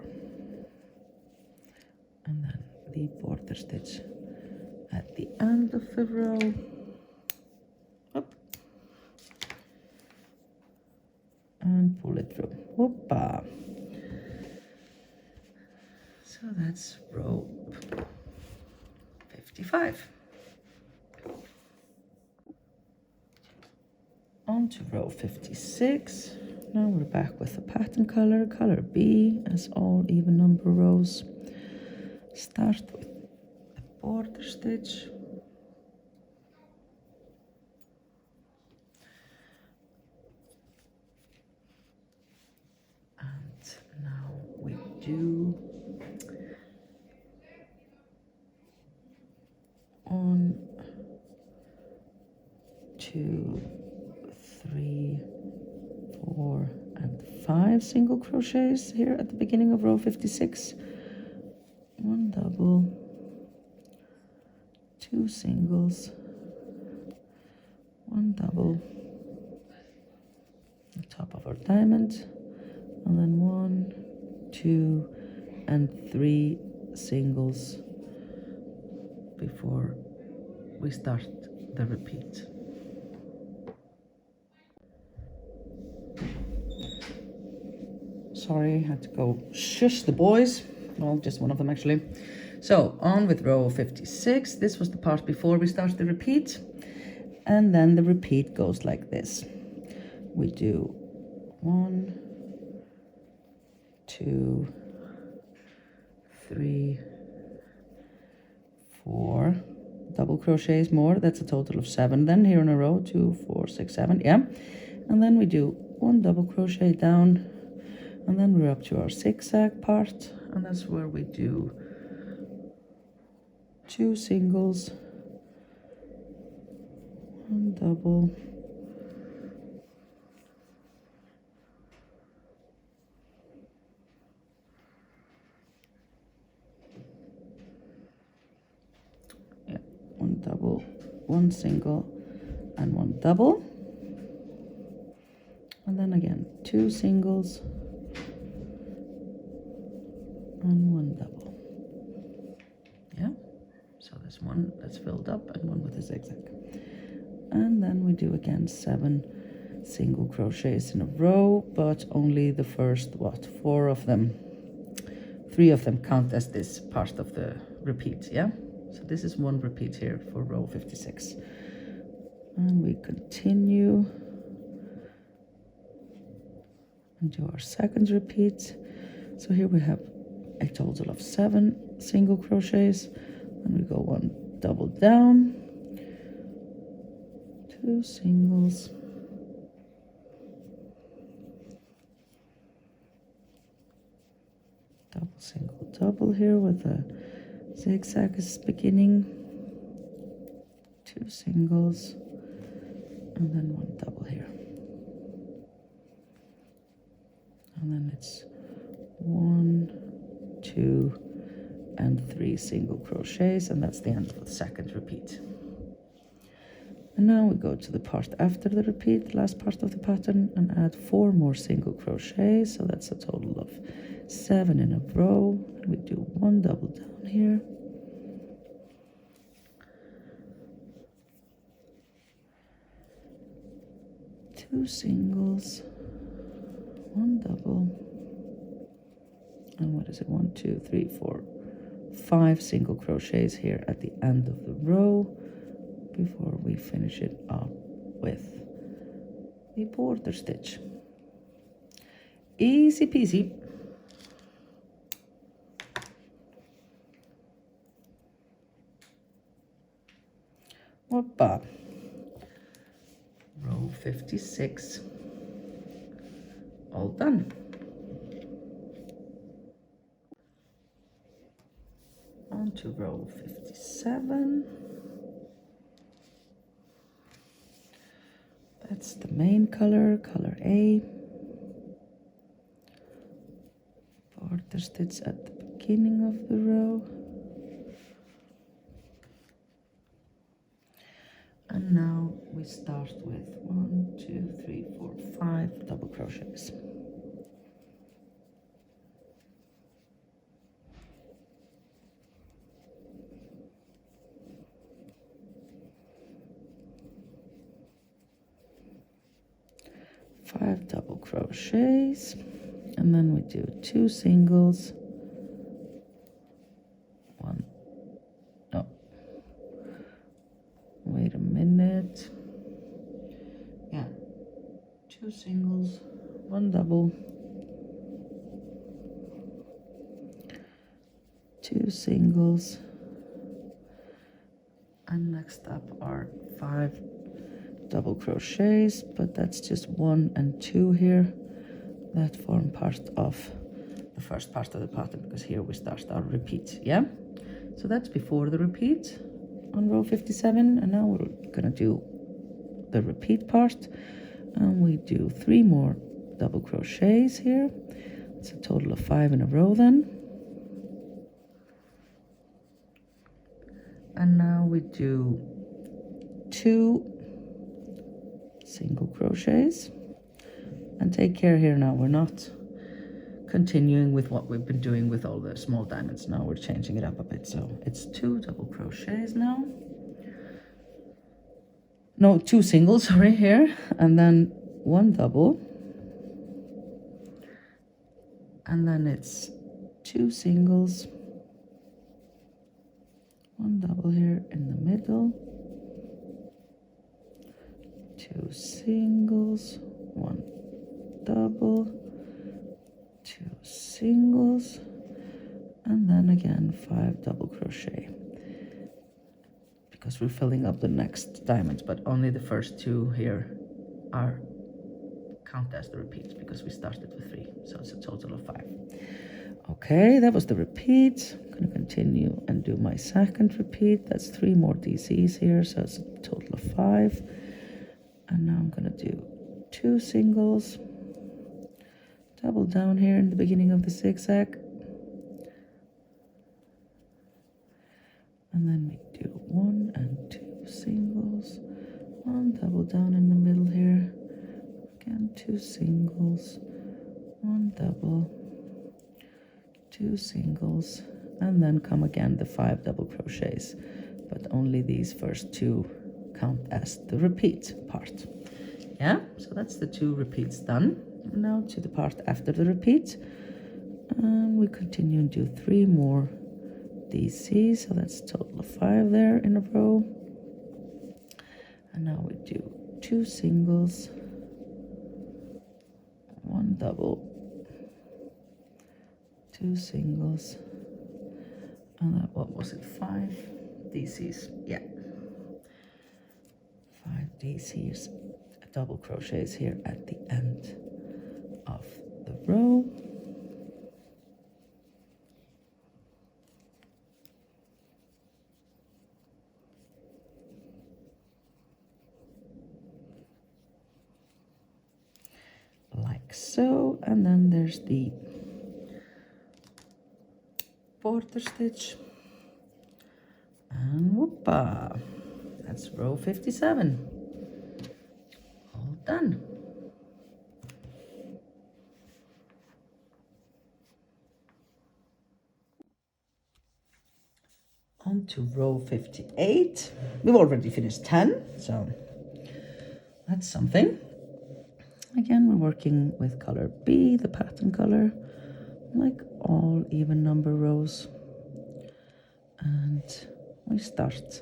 And then the border stitch at the end of the row. Up. And pull it through. Whoopa. So that's row 55. On to row 56. Now we're back with the pattern color, color B, as all even number rows. Start with the border stitch. And now we do 1, 2, 3, 4, and 5 single crochets here at the beginning of row 56. 1 double, 2 singles, 1 double on top of our diamond, and then 1, 2, and 3 singles before we start the repeat. Sorry, I had to go shush the boys. Well, just one of them actually. So on with row 56. This was the part before we start the repeat. And then the repeat goes like this. We do 1, 2, 3, 4 double crochets more. That's a total of 7 then here in a row. 2, 4, 6, 7. Yeah. And then we do 1 double crochet down. And then we're up to our zigzag part, and that's where we do 2 singles, 1 double, yeah, 1 double, 1 single, and 1 double, and then again 2 singles and 1 double. Yeah, so there's 1 that's filled up and 1 with a zigzag. And then we do again 7 single crochets in a row, but only the first 4 of them, 3 of them count as this part of the repeat. Yeah, so this is 1 repeat here for row 56, and we continue and do our second repeat. So here we have a total of 7 single crochets, and we go 1 double down, 2 singles, double single double here with a zigzag is beginning, 2 singles, and then 1 double here, and then it's 1, 2, and 3 single crochets, and that's the end of the second repeat. And now we go to the part after the repeat, the last part of the pattern, and add 4 more single crochets, so that's a total of 7 in a row. And we do 1 double down here, two singles, 1 double, and what is it, 1, 2, 3, 4, 5 single crochets here at the end of the row before we finish it up with the border stitch. Easy peasy. Whoppa. Row 56, all done. On to row 57. That's the main color, color A. Border stitch at the beginning of the row. And now we start with 1, 2, 3, 4, 5 double crochets. Five double crochets, and then we do 2 singles, 1, no, wait a minute, yeah, 2 singles, 1 double, 2 singles, and next up are 5 double crochets, but that's just 1 and 2 here that form part of the first part of the pattern, because here we start our repeat. Yeah, so that's before the repeat on row 57, and now we're gonna do the repeat part, and we do 3 more double crochets here. It's a total of 5 in a row then, and now we do 2 single crochets, and take care here now, we're not continuing with what we've been doing with all the small diamonds. Now we're changing it up a bit, so it's 2 double crochets now, no, 2 singles, sorry, here, and then 1 double, and then it's 2 singles, 1 double here in the middle, 2 singles, 1 double, 2 singles, and then again 5 double crochet, because we're filling up the next diamonds, but only the first 2 here are count as the repeats because we started with 3, so it's a total of 5. Okay, that was the repeat. I'm going to continue and do my second repeat. That's 3 more DCs here, so it's a total of 5. And now I'm going to do 2 singles, double down here in the beginning of the zigzag, and then we do 1 and 2 singles, 1 double down in the middle here, again 2 singles, 1 double, 2 singles, and then come again the 5 double crochets, but only these first 2 count as the repeat part. Yeah, so that's the 2 repeats done. Now to the part after the repeat, and we continue and do 3 more DCs, so that's a total of 5 there in a row. And now we do 2 singles, 1 double, 2 singles, and that, what was it, 5 DCs, yeah, 5 DCs, double crochets here at the end of the row. Like so, and then there's the border stitch, and whoopa, that's row 57, all done. On to row 58. We've already finished 10, so that's something. Again, we're working with color B, the pattern color, like all even number rows. And we start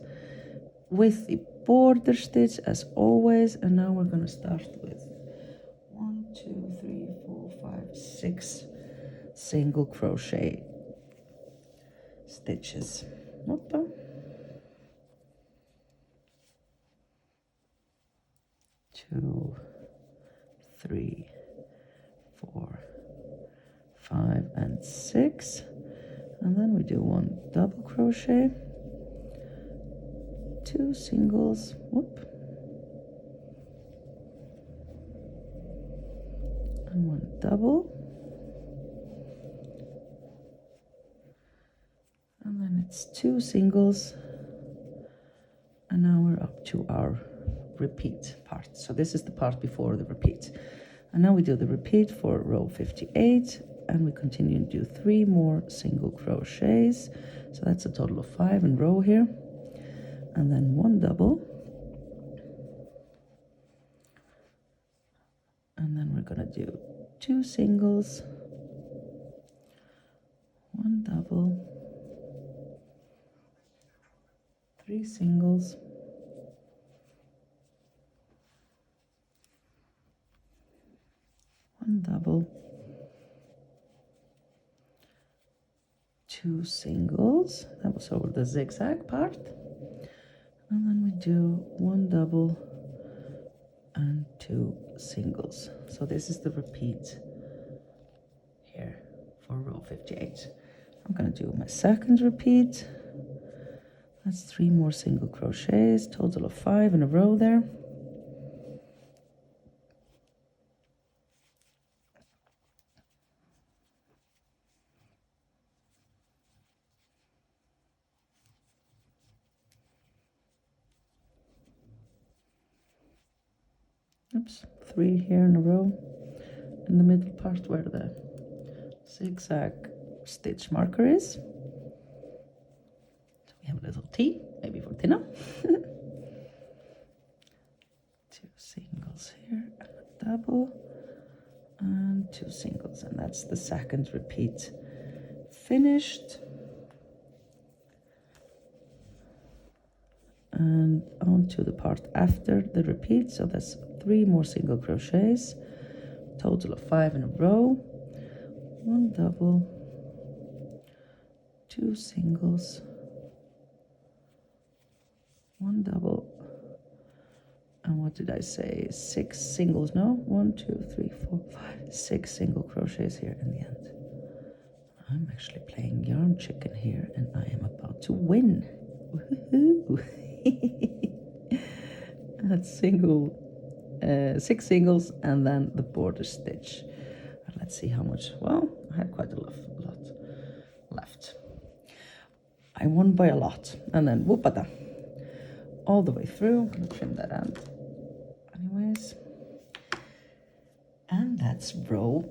with the border stitch as always, and now we're going to start with 1, 2, 3, 4, 5, 6 single crochet stitches. Hoppa. 2, 3, 4, 5, and 6, and then we do 1 double crochet, 2 singles, whoop, and 1 double, and then it's 2 singles, and now we're up to our repeat part. So this is the part before the repeat, and now we do the repeat for row 58, and we continue and do 3 more single crochets, so that's a total of 5 in row here, and then 1 double, and then we're going to do 2 singles, 1 double, 3 singles, 1 double, 2 singles, that was over the zigzag part, and then we do 1 double and 2 singles. So this is the repeat here for row 58. I'm going to do my second repeat. That's 3 more single crochets, total of 5 in a row there. Oops, 3 here in a row, in the middle part where the zigzag stitch marker is. So we have a little T, maybe for Tina. 2 singles here, and a double, and 2 singles, and that's the second repeat finished. And on to the part after the repeat, so that's 3 more single crochets, total of 5 in a row, 1 double, 2 singles, 1 double, and what did I say, 6 singles, no, 1, 2, 3, 4, 5, 6 single crochets here in the end. I'm actually playing yarn chicken here, and I am about to win. Woohoo! That's 6 singles, and then the border stitch. And let's see how much. Well, I had quite a lot left. I won by a lot, and then whoopata, all the way through. I'm gonna trim that end anyways, and that's row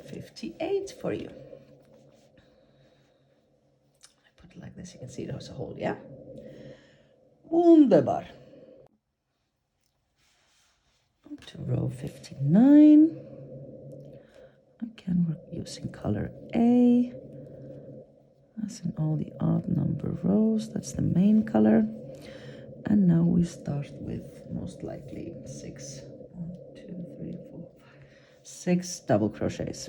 58 for you. I put it like this, you can see there's a hole, yeah? Wunderbar. To row 59. Again, we're using color A, as in all the odd number rows. That's the main color. And now we start with most likely 6. 1, 2, 3, 4, 5, 6 double crochets.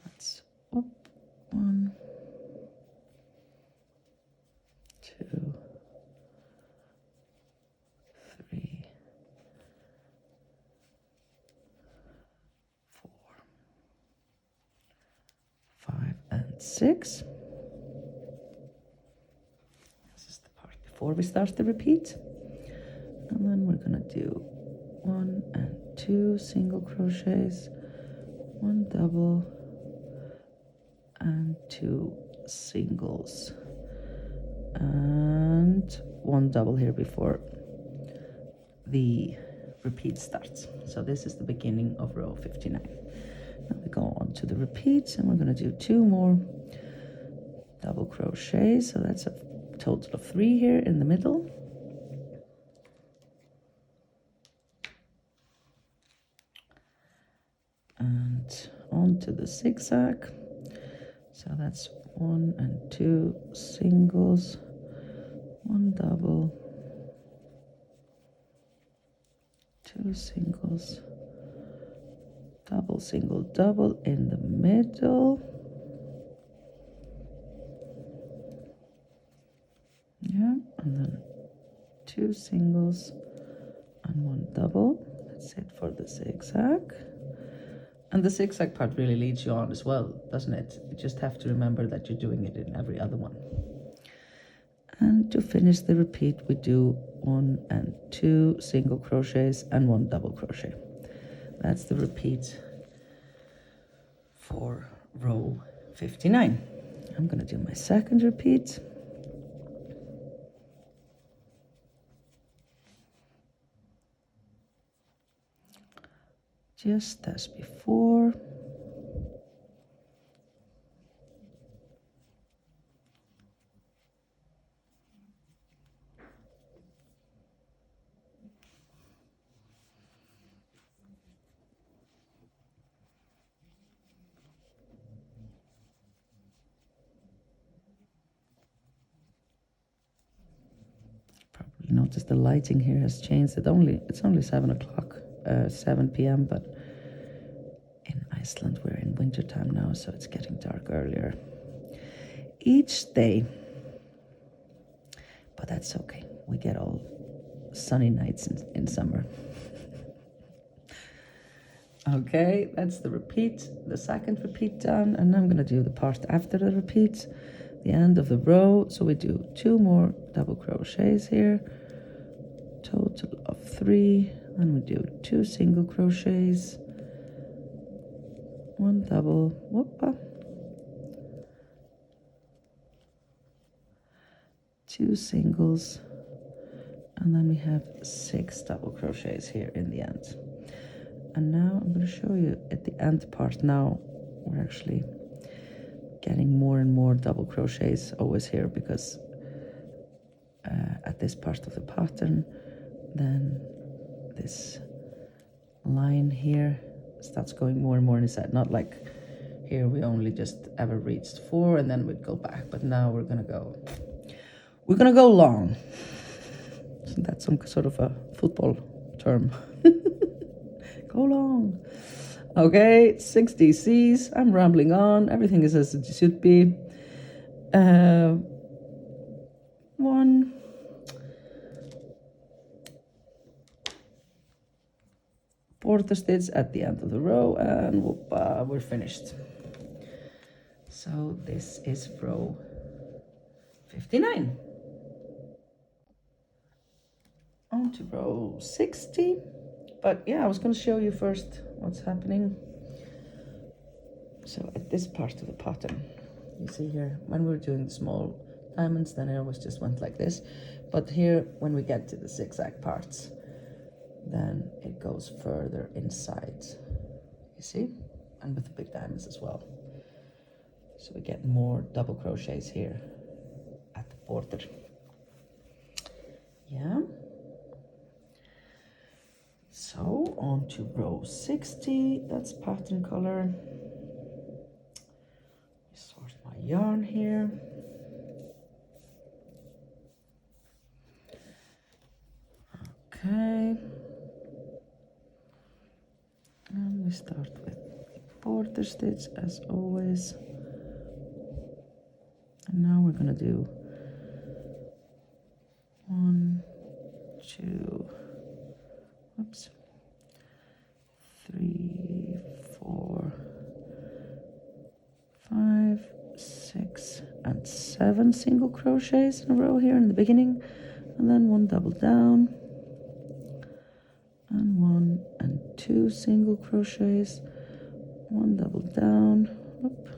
That's up, 1, 2, 3, 4, 5, and 6. This is the part before we start the repeat. And then we're gonna do 1 and 2 single crochets, 1 double, and 2 singles and 1 double here before the repeat starts. So this is the beginning of row 59. Now we go on to the repeats, and we're going to do 2 more double crochets, so that's a total of 3 here in the middle. And on to the zigzag, so that's 1 and 2 singles, 1 double, 2 singles, double, single, double in the middle. Yeah, and then 2 singles and 1 double. That's it for the zigzag. And the zigzag part really leads you on as well, doesn't it? You just have to remember that you're doing it in every other one. And to finish the repeat, we do 1 and 2 single crochets and 1 double crochet. That's the repeat for row 59. I'm going to do my second repeat. Just as before. Probably noticed the lighting here has changed. It's only 7 o'clock, 7 p.m., but in Iceland we're in wintertime now, so it's getting dark earlier each day. But that's okay. We get all sunny nights in summer. Okay, that's the repeat, the second repeat done, and I'm going to do the part after the repeat, the end of the row. So we do 2 more double crochets here, total of 3, and we do 2 single crochets, 1 double, whoopa, 2 singles, and then we have 6 double crochets here in the end. And now I'm going to show you at the end part. Now we're actually getting more and more double crochets always here, because at this part of the pattern, then this line here starts going more and more inside. Not like here we only just ever reached 4 and then we'd go back, but now we're gonna go long. So that's some sort of a football term. Go long. Okay, 6 DCs. I'm rambling on. Everything is as it should be. 1, border stitch at the end of the row, and whoop, we're finished. So this is row 59. On to row 60. But yeah, I was going to show you first what's happening. So at this part of the pattern, you see here, when we were doing the small diamonds, then it always just went like this. But here, when we get to the zigzag parts, then it goes further inside, you see? And with the big diamonds as well. So we get more double crochets here at the border. Yeah. So on to row 60, that's pattern color. Sort my yarn here. Okay. And we start with border stitch as always. And now we're gonna do 1, 2, oops, 3, 4, 5, 6, and 7 single crochets in a row here in the beginning, and then 1 double down, and 1 and 2 single crochets, 1 double down, whoop,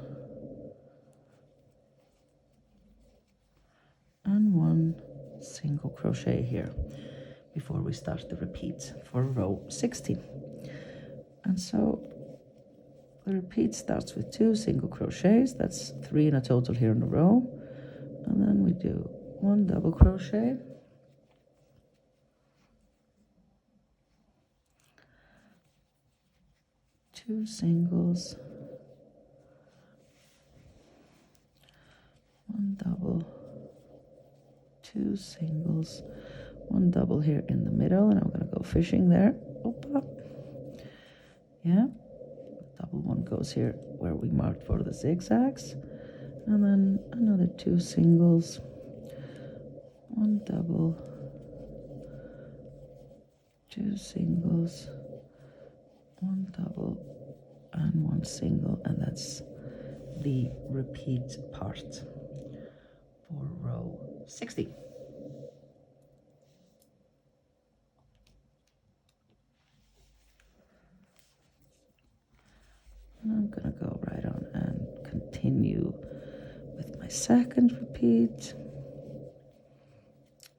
single crochet here before we start the repeat for row 60. And so the repeat starts with 2 single crochets. That's 3 in a total here in a row. And then we do 1 double crochet, 2 singles, 1 double, 2 singles, 1 double here in the middle, and I'm going to go fishing there. Opa. Yeah, double one goes here where we marked for the zigzags, and then another 2 singles, 1 double, 2 singles, 1 double, and 1 single, and that's the repeat part for row 60. And I'm gonna go right on and continue with my second repeat.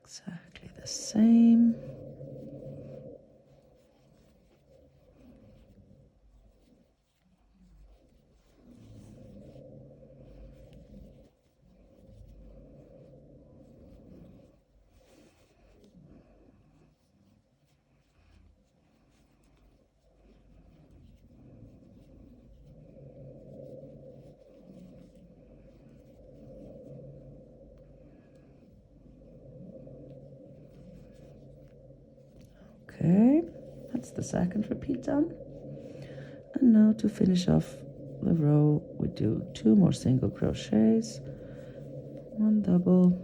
Exactly the same. Okay, that's the second repeat done. And now to finish off the row, we do 2 more single crochets, 1 double,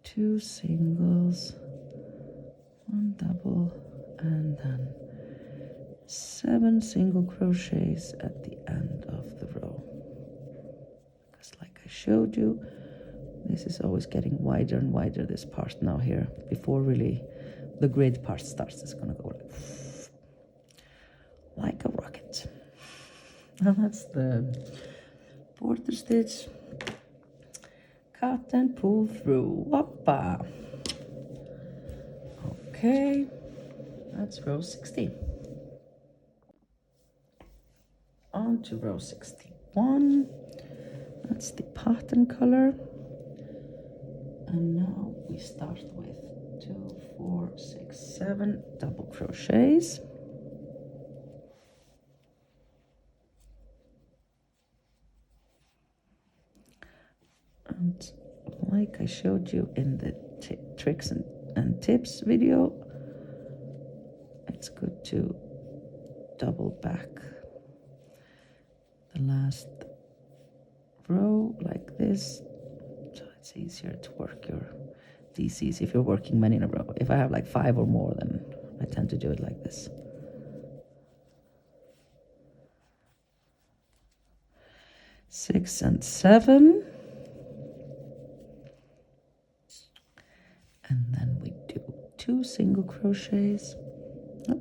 2 singles, 1 double, and then 7 single crochets at the end of the row. Because like I showed you, this is always getting wider and wider, this part now here, before really the grid part starts. It's gonna go like a rocket. And that's the border stitch. Cut and pull through. Whoppa. Okay, that's row 60. On to row 61. That's the pattern color. And now we start with 2, 4, 6, 7 double crochets. And like I showed you in the tricks and tips video, it's good to double back the last row like this, so it's easier to work your DCs if you're working many in a row. If I have like 5 or more, then I tend to do it like this. 6 and 7. And then we do 2 single crochets. And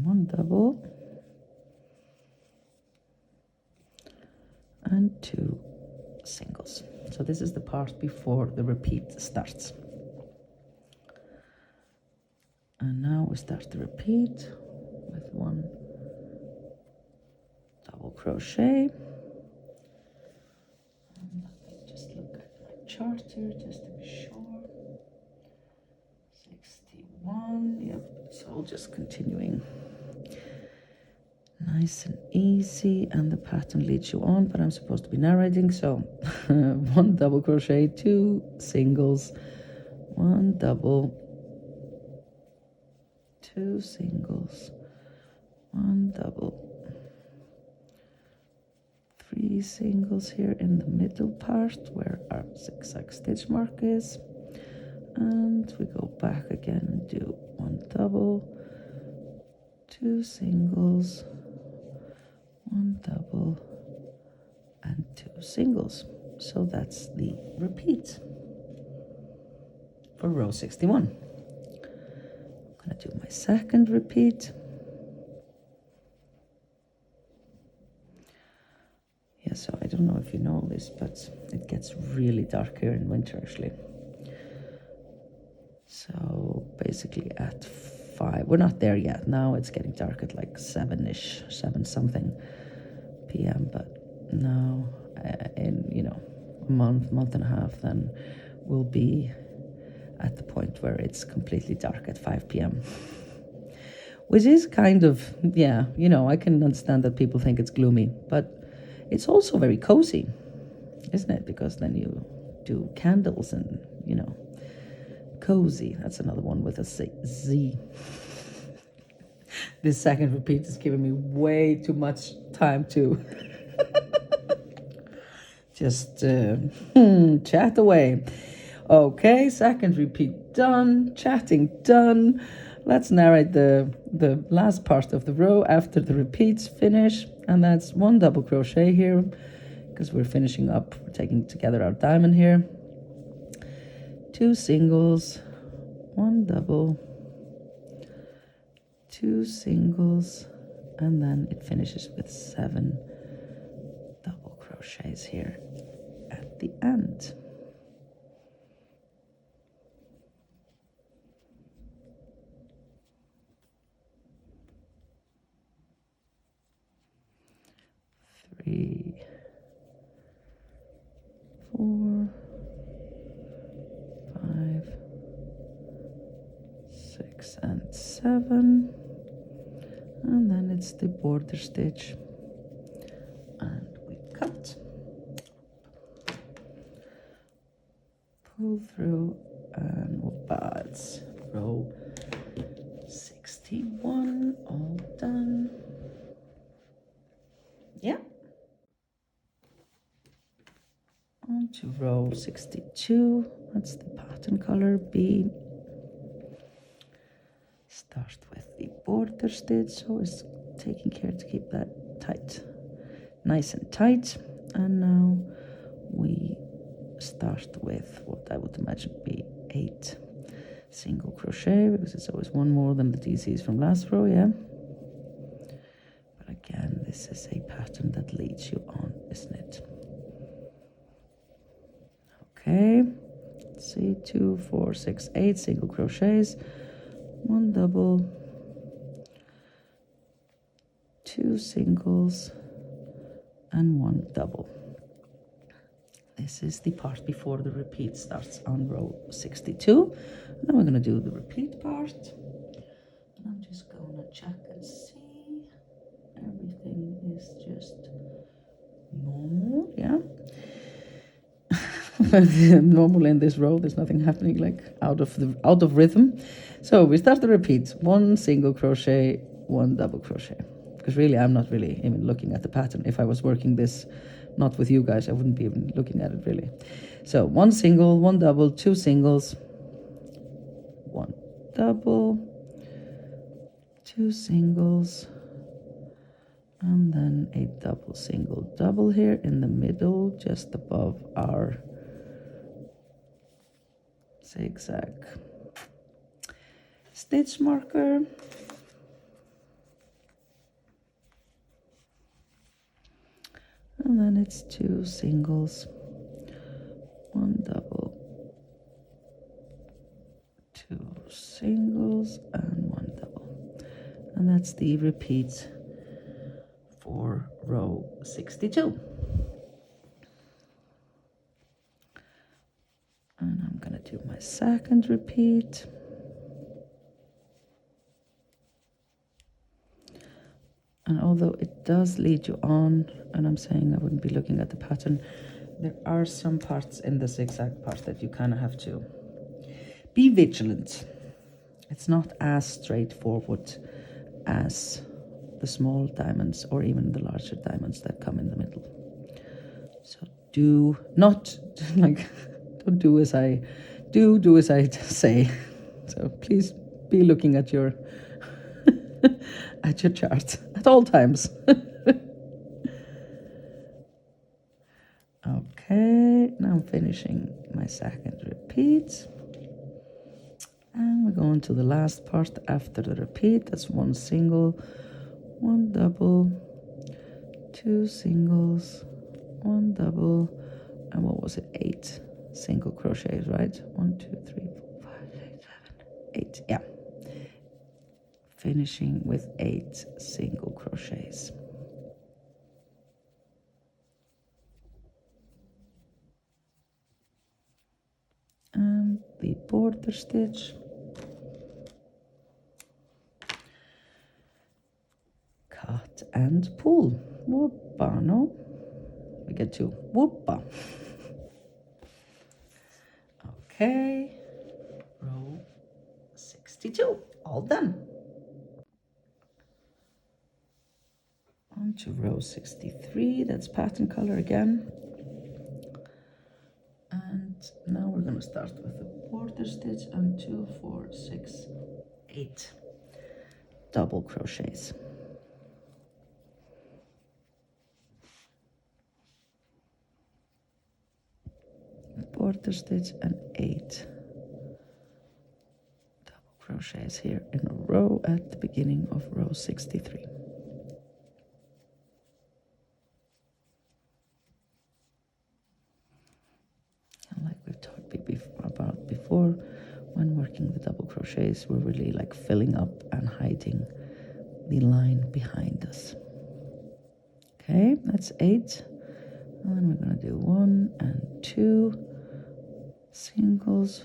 1 double. And 2 singles. So this is the part before the repeat starts. And now we start the repeat with 1 double crochet. And let me just look at my chart here just to be sure. 61, yep, it's all just continuing. Nice and easy, and the pattern leads you on, but I'm supposed to be narrating, so 1 double crochet, 2 singles, 1 double, 2 singles, 1 double, 3 singles here in the middle part where our zigzag stitch mark is, and we go back again and do 1 double, 2 singles, 1 double, and 2 singles. So that's the repeat for row 61. I'm gonna do my second repeat. Yeah, so I don't know if you know this, but it gets really dark here in winter actually. So basically at 5, we're not there yet. Now it's getting dark at like 7-ish, 7 something p.m. But now in, you know, a month and a half, then we'll be at the point where it's completely dark at 5 p.m. Which is kind of, yeah, you know, I can understand that people think it's gloomy, but it's also very cozy, isn't it? Because then you do candles and, you know, cozy. That's another one with a Z. This second repeat is giving me way too much time to just chat away. Okay, second repeat done, chatting done. Let's narrate the last part of the row after the repeats finish, and that's 1 double crochet here because we're finishing up, we're taking together our diamond here. 2 singles, 1 double, 2 singles, and then it finishes with 7 double crochets here at the end. Three, 4, 5, 6, and 7, and then it's the border stitch, and we cut, pull through, and whoopah, it's row 61 all done. Yeah. On to row 62. That's the pattern color B. Start with the border stitch, always taking care to keep that tight, nice and tight. And now we start with what I would imagine to be 8 single crochet, because it's always one more than the DCs from last row, yeah. But again, this is a pattern that leads you on, isn't it? Okay, let's see, 2, 4, 6, 8 single crochets, 1 double, 2 singles, and 1 double. This is the part before the repeat starts on row 62. Now we're going to do the repeat part. And I'm just going to check and see. Everything is just normal, yeah. Normal in this row, there's nothing happening like out of rhythm. So we start the repeat, 1 single crochet, 1 double crochet. Because really, I'm not really even looking at the pattern. If I was working this not with you guys, I wouldn't be even looking at it really. So 1 single, 1 double, 2 singles, 1 double, 2 singles, and then a double single double here in the middle, just above our zigzag stitch marker. And then it's 2 singles, 1 double, 2 singles, and 1 double. And that's the repeat for row 62. And I'm going to do my second repeat. And although it does lead you on, and I'm saying I wouldn't be looking at the pattern, there are some parts in the zigzag part that you kind of have to be vigilant. It's not as straightforward as the small diamonds or even the larger diamonds that come in the middle. So do not, like, don't do as I do as I say. So please be looking at your at your chart at all times. Okay, now I'm finishing my second repeat. And we're going to the last part after the repeat. That's 1 single, 1 double, 2 singles, one double, and what was it, 8 single crochets, right? 1 2 3 4 5 6 7 8, yeah, finishing with 8 single crochets. And the border stitch, cut and pull. Whoopa, no, we get to whoopa. Okay, row 62, all done. On to row 63, that's pattern color again. And now we're going to start with the border stitch and 2 4 6 8 double crochets. Border stitch and 8 double crochets here in a row at the beginning of row 63. And like we've talked about before, when working the double crochets, we're really like filling up and hiding the line behind us. Okay, that's 8. And then we're going to do 1 and 2 singles,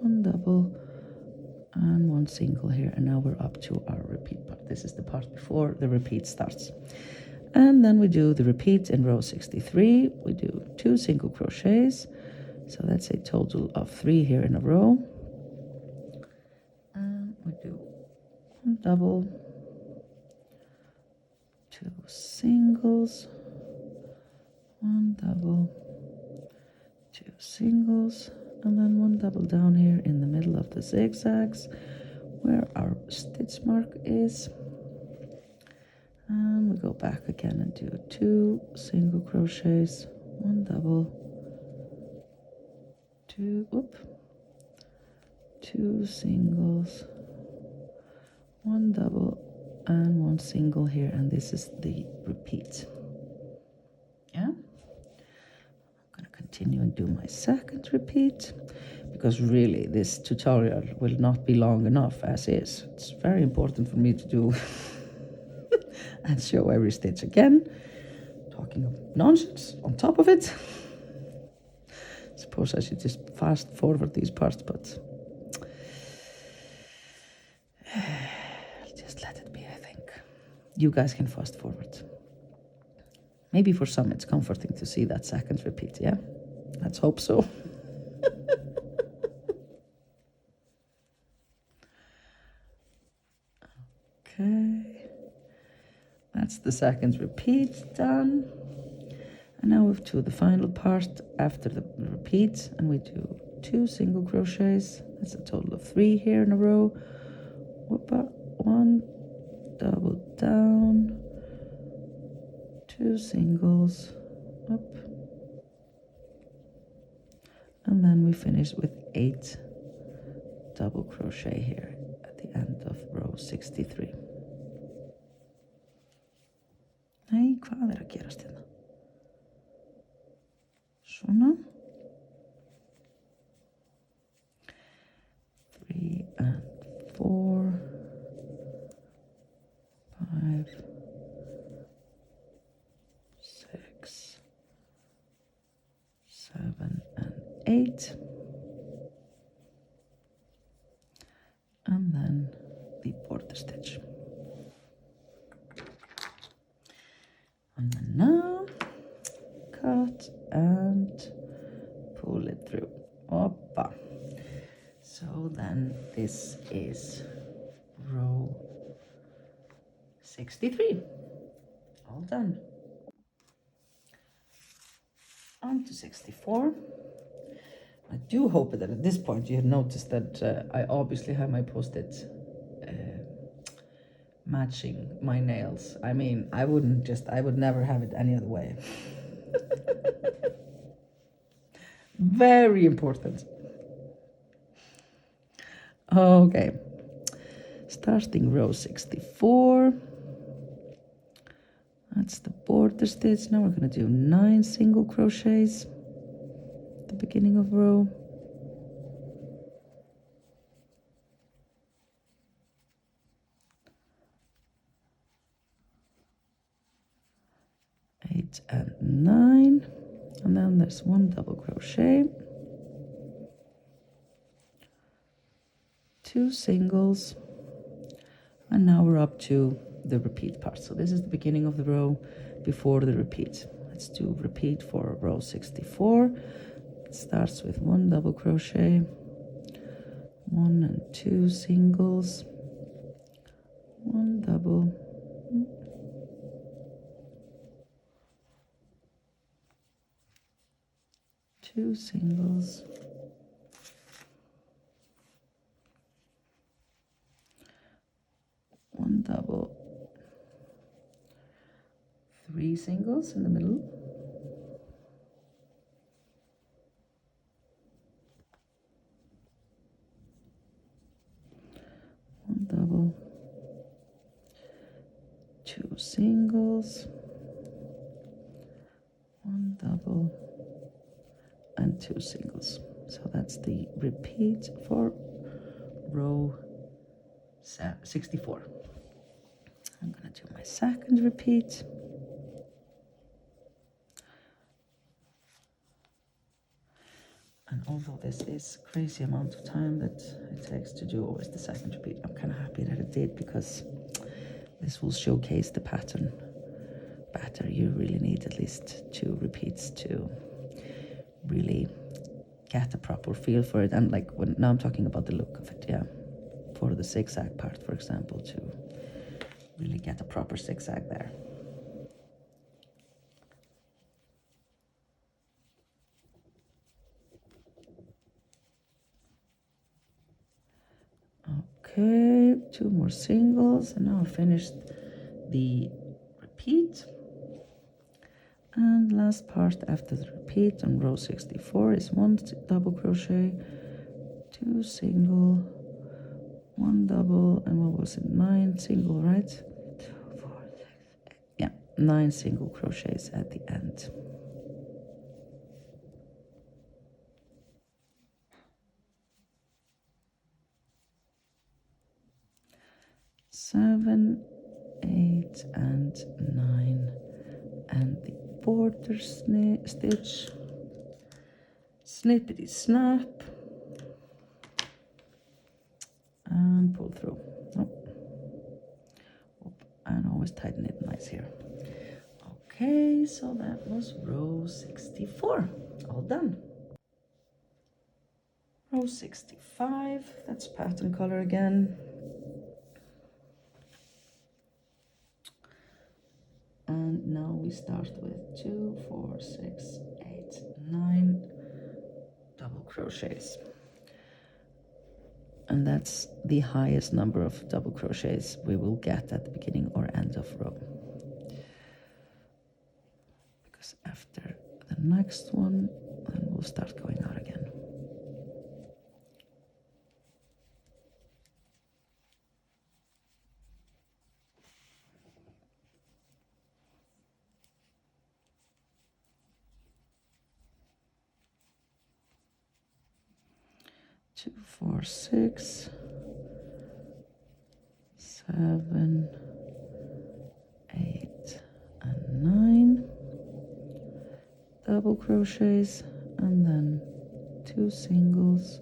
1 double, and 1 single here. And now we're up to our repeat part. This is the part before the repeat starts. And then we do the repeat in row 63. We do 2 single crochets. So that's a total of 3 here in a row. And we do 1 double, 2 singles, 1 double, 2 singles, and then 1 double down here in the middle of the zigzags where our stitch mark is. And we go back again and do 2 single crochets, 1 double, 2 singles, 1 double, and 1 single here, and this is the repeat. Yeah, I'm going to continue and do my second repeat, because really this tutorial will not be long enough as is. It's very important for me to do and show every stitch again. Talking of nonsense on top of it. Suppose I should just fast forward these parts, but I'll just let it be, I think. You guys can fast forward. Maybe for some it's comforting to see that second repeat, yeah? Let's hope so. Okay. That's the second repeat done. And now we've to the final part after the repeat, and we do 2 single crochets. That's a total of 3 here in a row. 1 double down, 2 singles, up, and then we finish with 8 double crochet here at the end of row 63. Nei, hvað að gerast hérna? Svona. 3 and 4, 5, 6, 7 and 8, and then the border stitch. And then now cut and pull it through. Oppa. So then this is row 63. All done. On to 64. I do hope that at this point you have noticed that I obviously have my post-it matching my nails. I mean, I would never have it any other way. Very important. Okay, starting row 64. That's the border stitch. Now we're going to do 9 single crochets at the beginning of row. Eight and 9, and then there's 1 double crochet, 2 singles, and now we're up to the repeat part. So this is the beginning of the row before the repeat. Let's do repeat for row 64. It starts with 1 double crochet, 1 and 2 singles, 1 double, 2 singles, 1 double, 3 singles in the middle, 1 double, 2 singles, 1 double, and 2 singles. So that's the repeat for row 64. I'm going to do my second repeat. And although this is a crazy amount of time that it takes to do always the second repeat, I'm kind of happy that it did, because this will showcase the pattern better. You really need at least 2 repeats to really get a proper feel for it. And like now I'm talking about the look of it, yeah. For the zigzag part, for example, to really get a proper zigzag there. Okay, 2 more singles, and now I've finished the repeat. And last part after the repeat on row 64 is 1 double crochet, 2 single, 1 double, and what was it, 9 single, right? 2, 4, 6, 8. Yeah, 9 single crochets at the end. Seven, 8, and 9, and the border stitch, snippety snap, and pull through. And always tighten it nice here. Okay, so that was row 64, all done. Row 65, that's pattern color again. And now we start with 2, 4, 6, 8, 9 double crochets. And that's the highest number of double crochets we will get at the beginning or end of row. Because after the next one, then we'll start going out again. Two, 4, 6, 7, 8, and 9 double crochets, and then 2 singles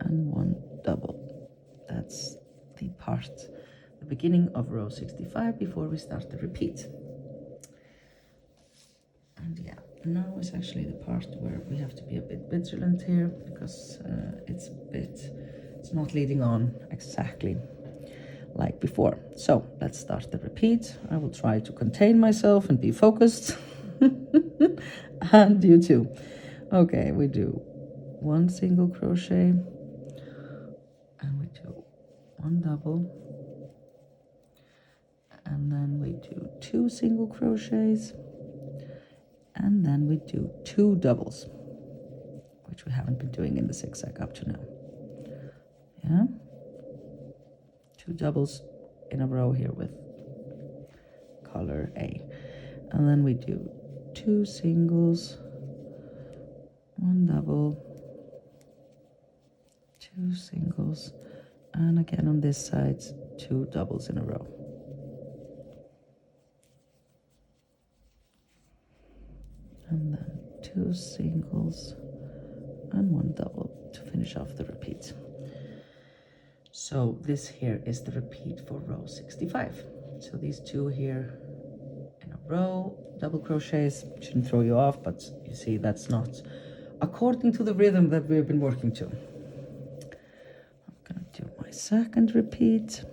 and 1 double. That's the part, the beginning of row 65 before we start the repeat. And yeah, now is actually the part where we have to be a bit vigilant here, because it's not leading on exactly like before. So let's start the repeat. I will try to contain myself and be focused. And you too. Okay, we do 1 single crochet, and we do 1 double, and then we do 2 single crochets, and then we do 2 doubles, which we haven't been doing in the zigzag up to now. Yeah, 2 doubles in a row here with color A. and then we do 2 singles, 1 double, 2 singles, and again on this side 2 doubles in a row. And then 2 singles and 1 double to finish off the repeat. So this here is the repeat for row 65. So these 2 here in a row, double crochets, shouldn't throw you off, but you see that's not according to the rhythm that we've been working to. I'm gonna do my second repeat.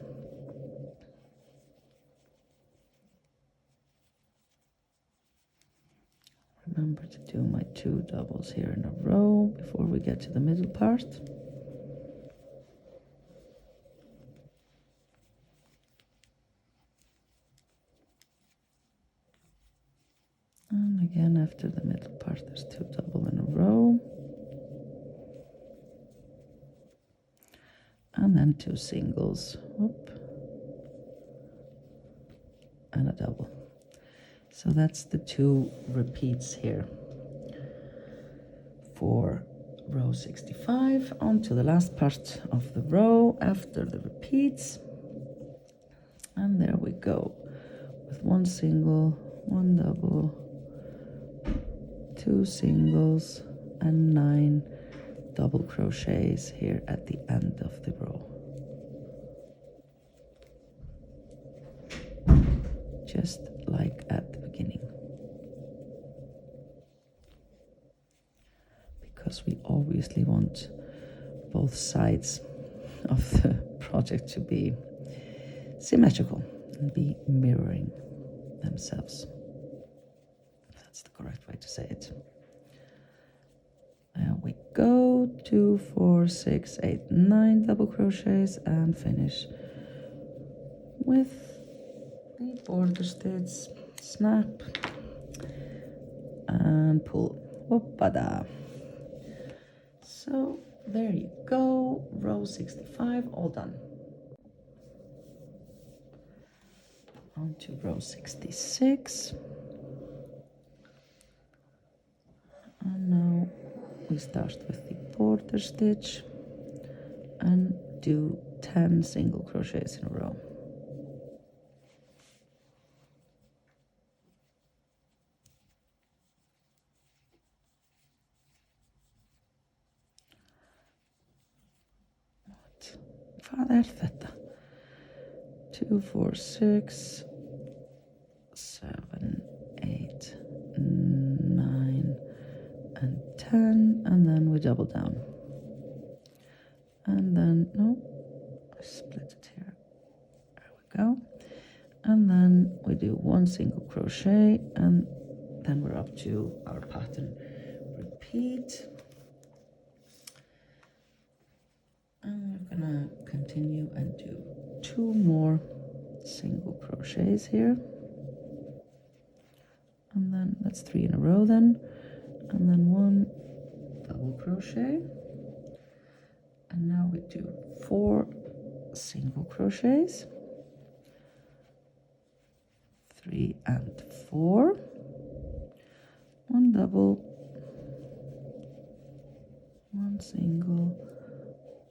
Remember to do my 2 doubles here in a row before we get to the middle part. And again, after the middle part, there's 2 double in a row. And then 2 singles, whoop, and a double. So that's the 2 repeats here for row 65. On to the last part of the row after the repeats. And there we go, with 1 single, 1 double, 2 singles, and 9 double crochets here at the end of the row. Just like at the beginning. Because we obviously want both sides of the project to be symmetrical and be mirroring themselves. That's the correct way to say it. There we go, 2, 4, 6, 8, 9 double crochets, and finish with the border stitch, snap, and pull. Whoop-a-da. So there you go, row 65, all done. On to row 66. And now we start with the border stitch and do 10 single crochets in a row. Hvað þetta? 2, 4, 6, 7, 8, 9, and 10, and then we double down. And then, no, I split it here. There we go. And then we do 1 single crochet, and then we're up to our pattern repeat. And we're gonna continue and do 2 more single crochets here. And then that's 3 in a row then. And then 1 double crochet. And now we do 4 single crochets. 3 and 4. 1 double. 1 single.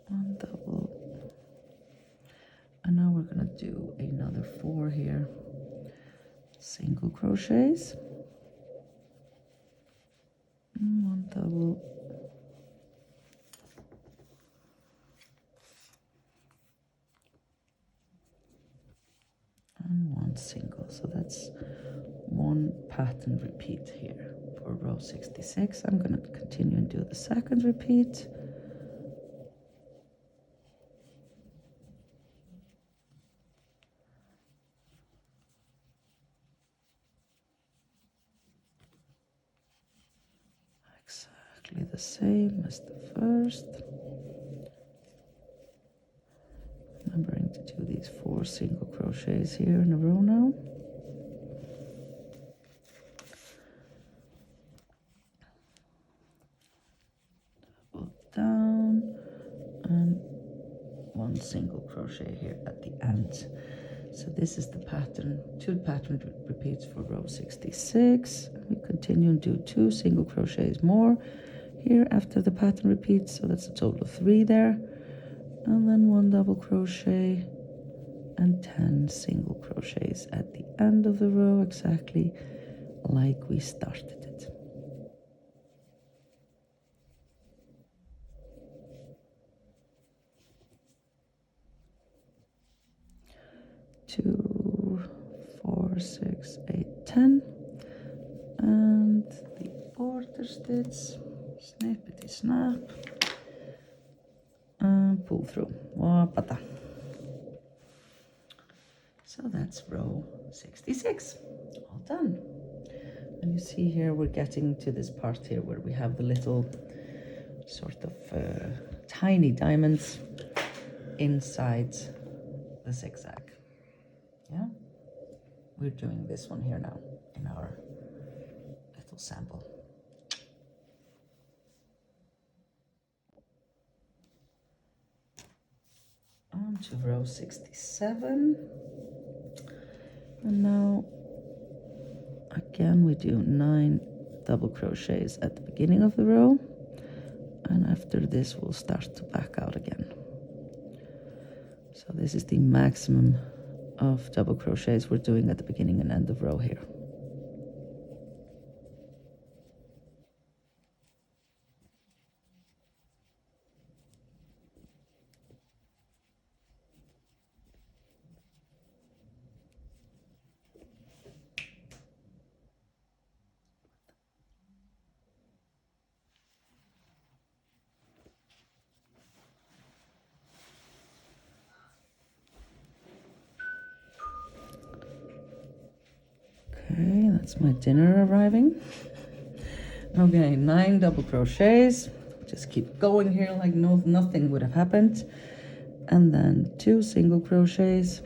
1 double. And now we're going to do another 4 here. Single crochets. 1 double. And 1 single. So that's 1 pattern repeat here for row 66. I'm going to continue and do the second repeat. Exactly the same as the first. Remembering to do these 4 single crochets here in a row now. Double down and 1 single crochet here at the end. So this is the pattern, 2 pattern repeats for row 66. We continue and do 2 single crochets more here after the pattern repeats, so that's a total of 3 there, and then 1 double crochet and 10 single crochets at the end of the row, exactly like we started it. Two, 4, 6, 8, 10, and the border stitch, snippety snap, and pull through. Wapata. So that's row 66, all done. And you see here we're getting to this part here where we have the little sort of tiny diamonds inside the zigzag. Yeah, we're doing this one here now in our little sample. On to row 67, and now again we do 9 double crochets at the beginning of the row, and after this we'll start to back out again. So this is the maximum of double crochets we're doing at the beginning and end of row here. Okay, that's my dinner arriving. Okay, 9 double crochets. Just keep going here like nothing would have happened. And then 2 single crochets.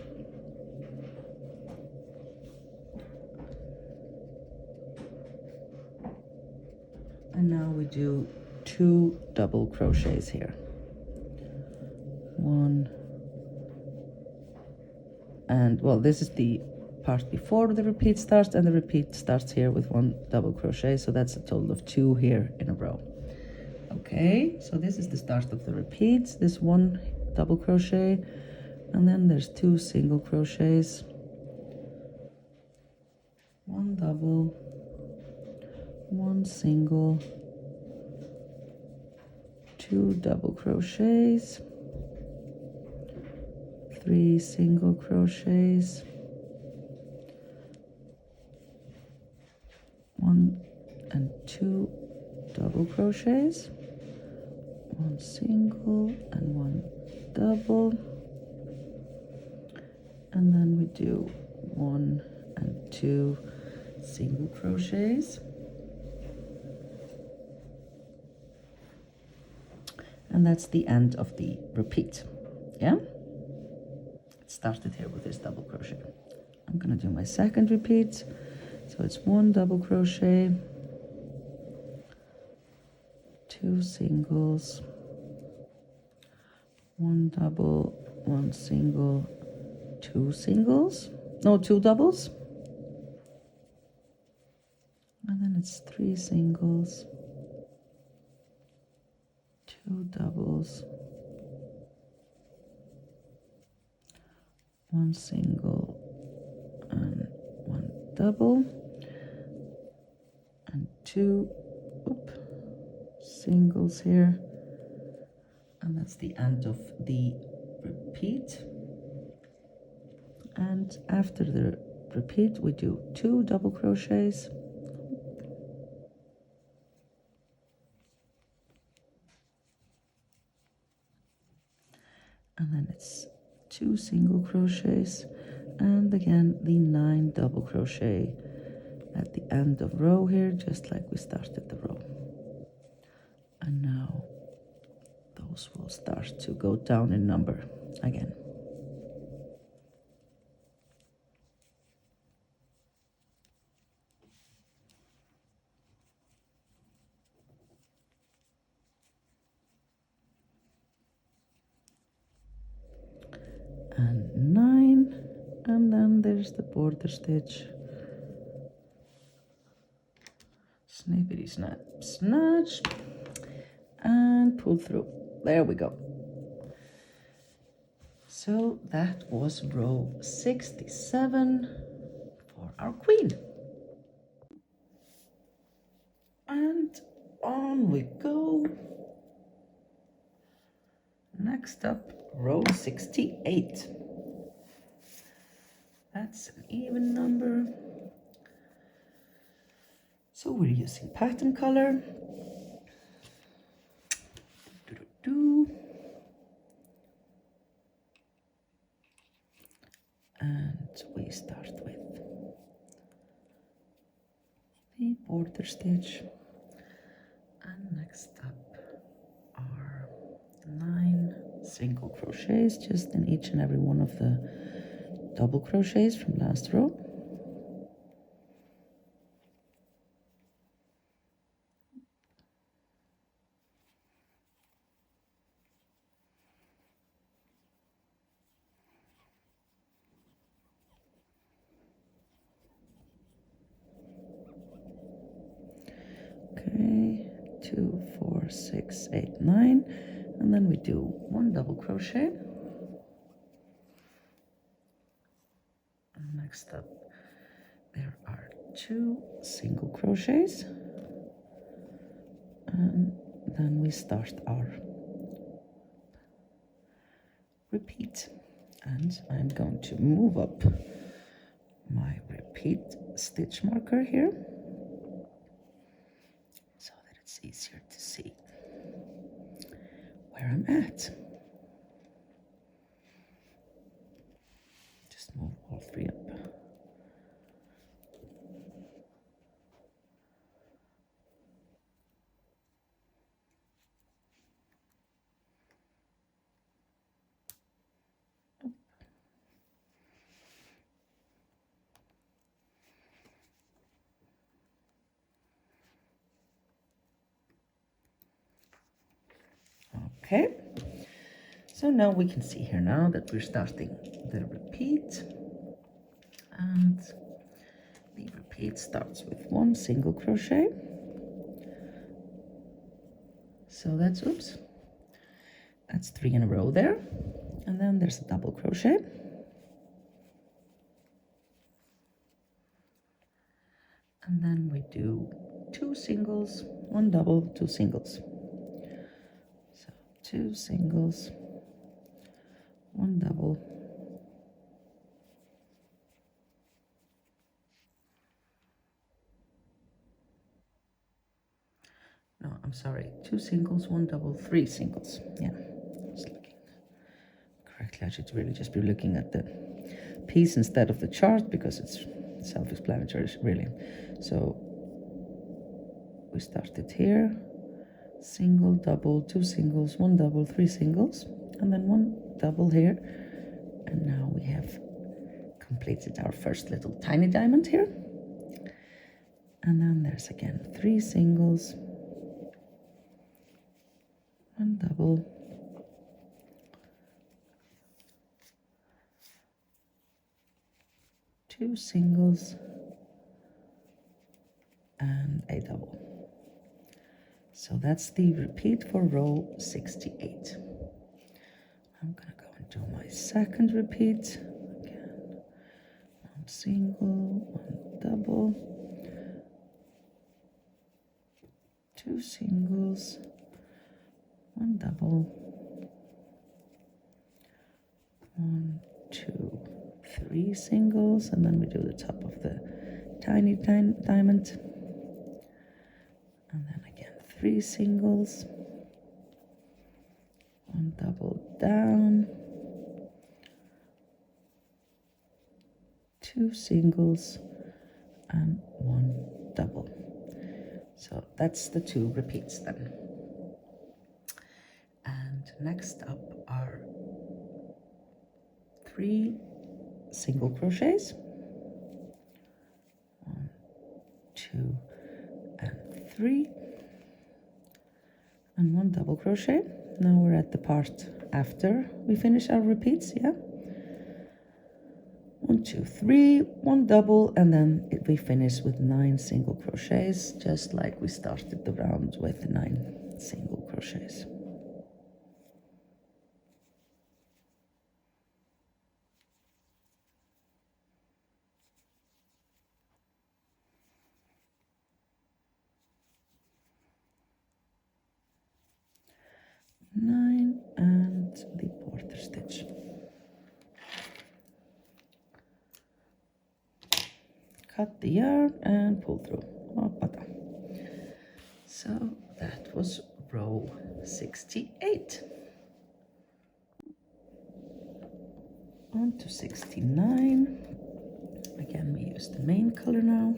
And now we do 2 double crochets here. 1, and well, this is the part before the repeat starts, and the repeat starts here with 1 double crochet, so that's a total of 2 here in a row. Okay, so this is the start of the repeats, this 1 double crochet, and then there's 2 single crochets, 1 double, 1 single, 2 double crochets, 3 single crochets, 1 and 2 double crochets, 1 single and 1 double, and then we do 1 and 2 single crochets, and that's the end of the repeat. Yeah, it started here with this double crochet. I'm gonna do my second repeat, so it's 1 double crochet, 2 singles, 1 double, 1 single, 2 singles, no, 2 doubles, and then it's 3 singles, 2 doubles, 1 single and 1 double, and 2 singles here, and that's the end of the repeat. And after the repeat we do 2 double crochets, and then it's 2 single crochets, and again the 9 double crochet at the end of row here, just like we started the row. And now those will start to go down in number again. And 9, and There's the border stitch. Snippity snap, snatch, and pull through. There we go. So that was row 67 for our queen. And on we go. Next up, row 68. That's an even number. So we're using pattern color. And we start with the border stitch. And next up are 9 single crochets, just in each and every one of the double crochets from last row. Okay, 2, 4, 6, 8, 9, and then we do 1 double crochet. And next up, there are 2 single crochets, and then we start our repeat. And I'm going to move up my repeat stitch marker here so that it's easier to see where I'm at. Just move all 3 up. Okay, so now we can see here now that we're starting the repeat, and the repeat starts with 1 single crochet. So that's, oops, that's 3 in a row there, and then there's a double crochet, and then we do 2 singles, 1 double, 2 singles. 2 singles, 1 double, no, I'm sorry, 2 singles, 1 double, 3 singles. Yeah, just looking correctly. I should really just be looking at the piece instead of the chart because it's self-explanatory, really. So we started here. Single, double, 2 singles, 1 double, 3 singles, and then 1 double here. And now we have completed our first little tiny diamond here. And then there's again 3 singles, 1 double, 2 singles, and a double. So that's the repeat for row 68. I'm gonna go and do my second repeat. Again, 1 single, 1 double, 2 singles, 1 double, 1, 2, 3 singles, and then we do the top of the tiny diamond. And then again 3 singles, 1 double down, 2 singles, and 1 double. So that's the 2 repeats then. And next up are 3 single crochets, 1, 2, and 3, and 1 double crochet. Now we're at the part after we finish our repeats, yeah? 1, 2, 3, 1 double, and then we finish with 9 single crochets, just like we started the round with 9 single crochets. Nine and the border stitch. Cut the yarn and pull through. So that was row 68. On to 69. Again, we use the main color now.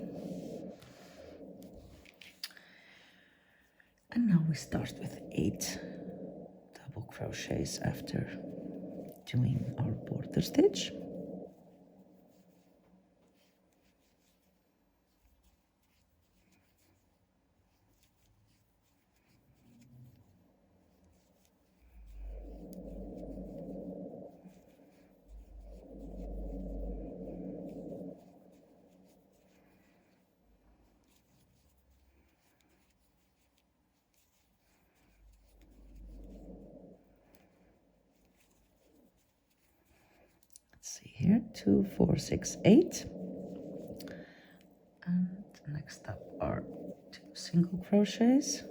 And now we start with 8 double crochets after doing our border stitch. See here, 2, 4, 6, 8, and next up are 2 single crochets,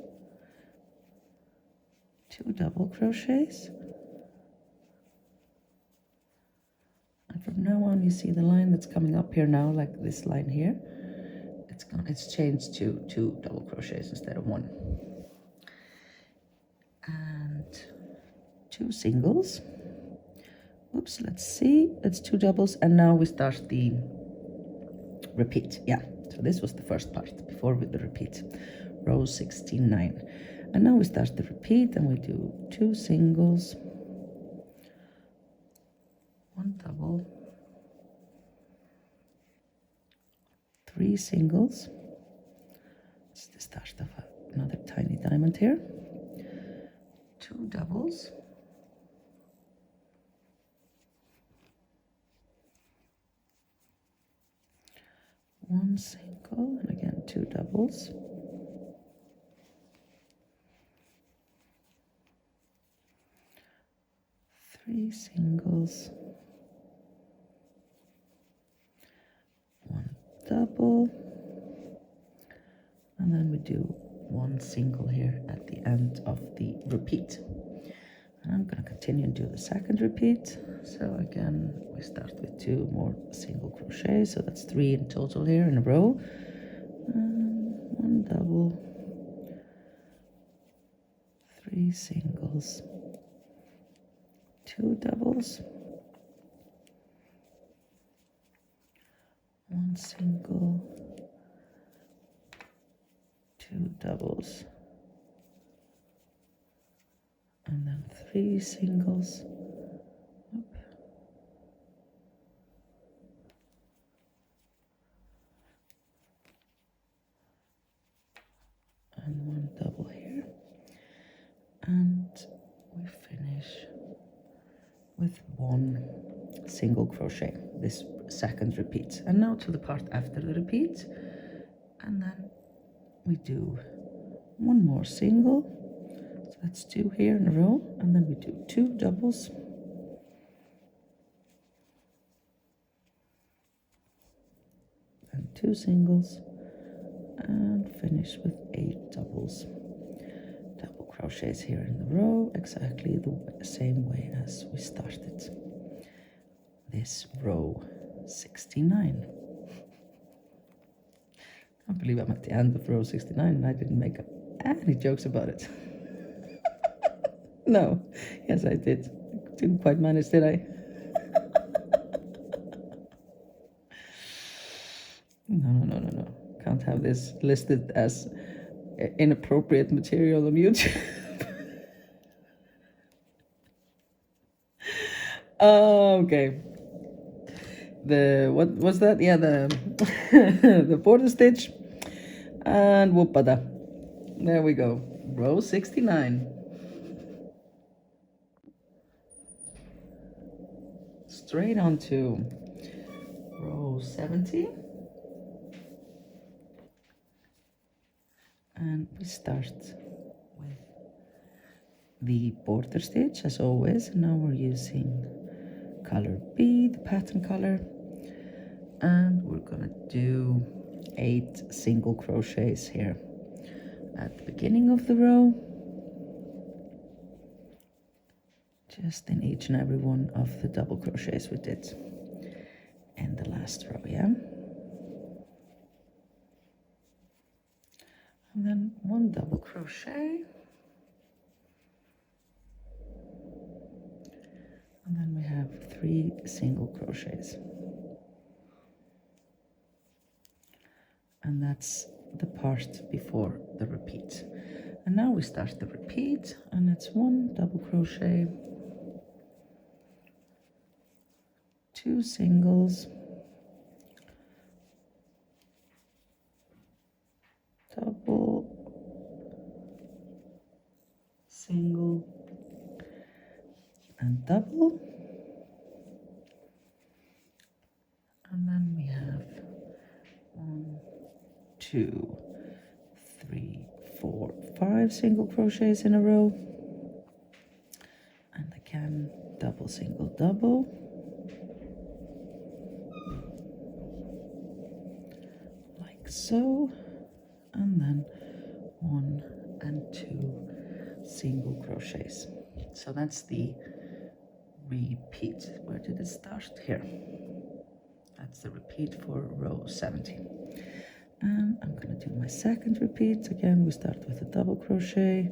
2 double crochets, and from now on you see the line that's coming up here now, like this line here, it's changed to 2 double crochets instead of 1, and 2 singles. Oops, let's see, it's 2 doubles, and now we start the repeat. Yeah, so this was the first part before with the repeat, row 69, and now we start the repeat, and we do 2 singles, 1 double, 3 singles. It's the start of another tiny diamond here, 2 doubles, 1 single, and again 2 doubles, 3 singles, 1 double, and then we do 1 single here at the end of the repeat. And I'm going to continue and do the second repeat. So again, we start with 2 more single crochets, so that's 3 in total here in a row. And 1 double, 3 singles, 2 doubles, 1 single, 2 doubles, and then 3 singles. And 1 double here, and we finish with 1 single crochet, this second repeat. And now to the part after the repeat, and then we do 1 more single, so that's 2 here in a row, and then we do 2 doubles, and 2 singles, and finish with 8 doubles, double crochets here in the row, exactly the same way as we started this row 69. I can't believe I'm at the end of row 69 and I didn't make any jokes about it. No, yes I did. Didn't quite manage, did I? No. Can't have this listed as inappropriate material on YouTube. Okay. What was that? Yeah, the border stitch, and whoopada. There we go. Row 69. Straight onto row 70. And we start with the border stitch as always. And now we're using color B, the pattern color. And we're gonna do 8 single crochets here at the beginning of the row. Just in each and every one of the double crochets we did in the last row, yeah? And then 1 double crochet. And then we have 3 single crochets. And that's the part before the repeat. And now we start the repeat, and it's 1 double crochet, 2 singles, double, single, and double. And then we have 1, 2, 3, 4, 5 single crochets in a row. And again, double, single, double. Like so. And then 1 and 2 single crochets. So that's the repeat. Where did it start? Here. That's the repeat for row 70. And I'm going to do my second repeat. Again, we start with a double crochet,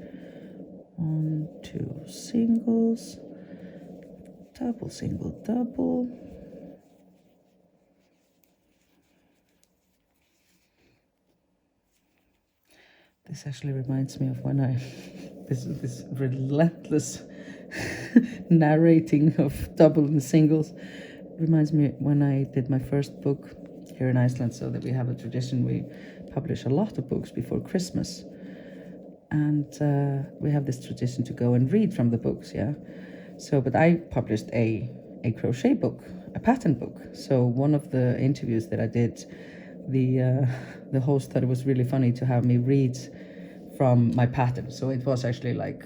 1, 2 singles, double, single, double. This actually reminds me of when I, this relentless narrating of double and singles reminds me when I did my first book here in Iceland, so that we have a tradition, we publish a lot of books before Christmas. And we have this tradition to go and read from the books, yeah? So, but I published a crochet book, a pattern book. So one of the interviews that I did, the host thought it was really funny to have me read from my pattern. So it was actually like,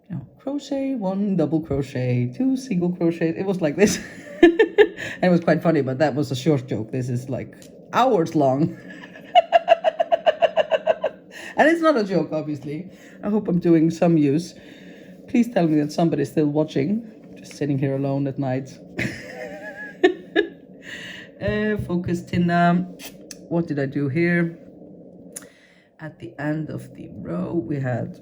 you know, crochet, 1 double crochet, 2 single crochet. It was like this. And it was quite funny, but that was a short joke. This is like hours long. And it's not a joke, obviously. I hope I'm doing some use. Please tell me that somebody's still watching. Just sitting here alone at night. Focus, Tina. What did I do here? At the end of the row, we had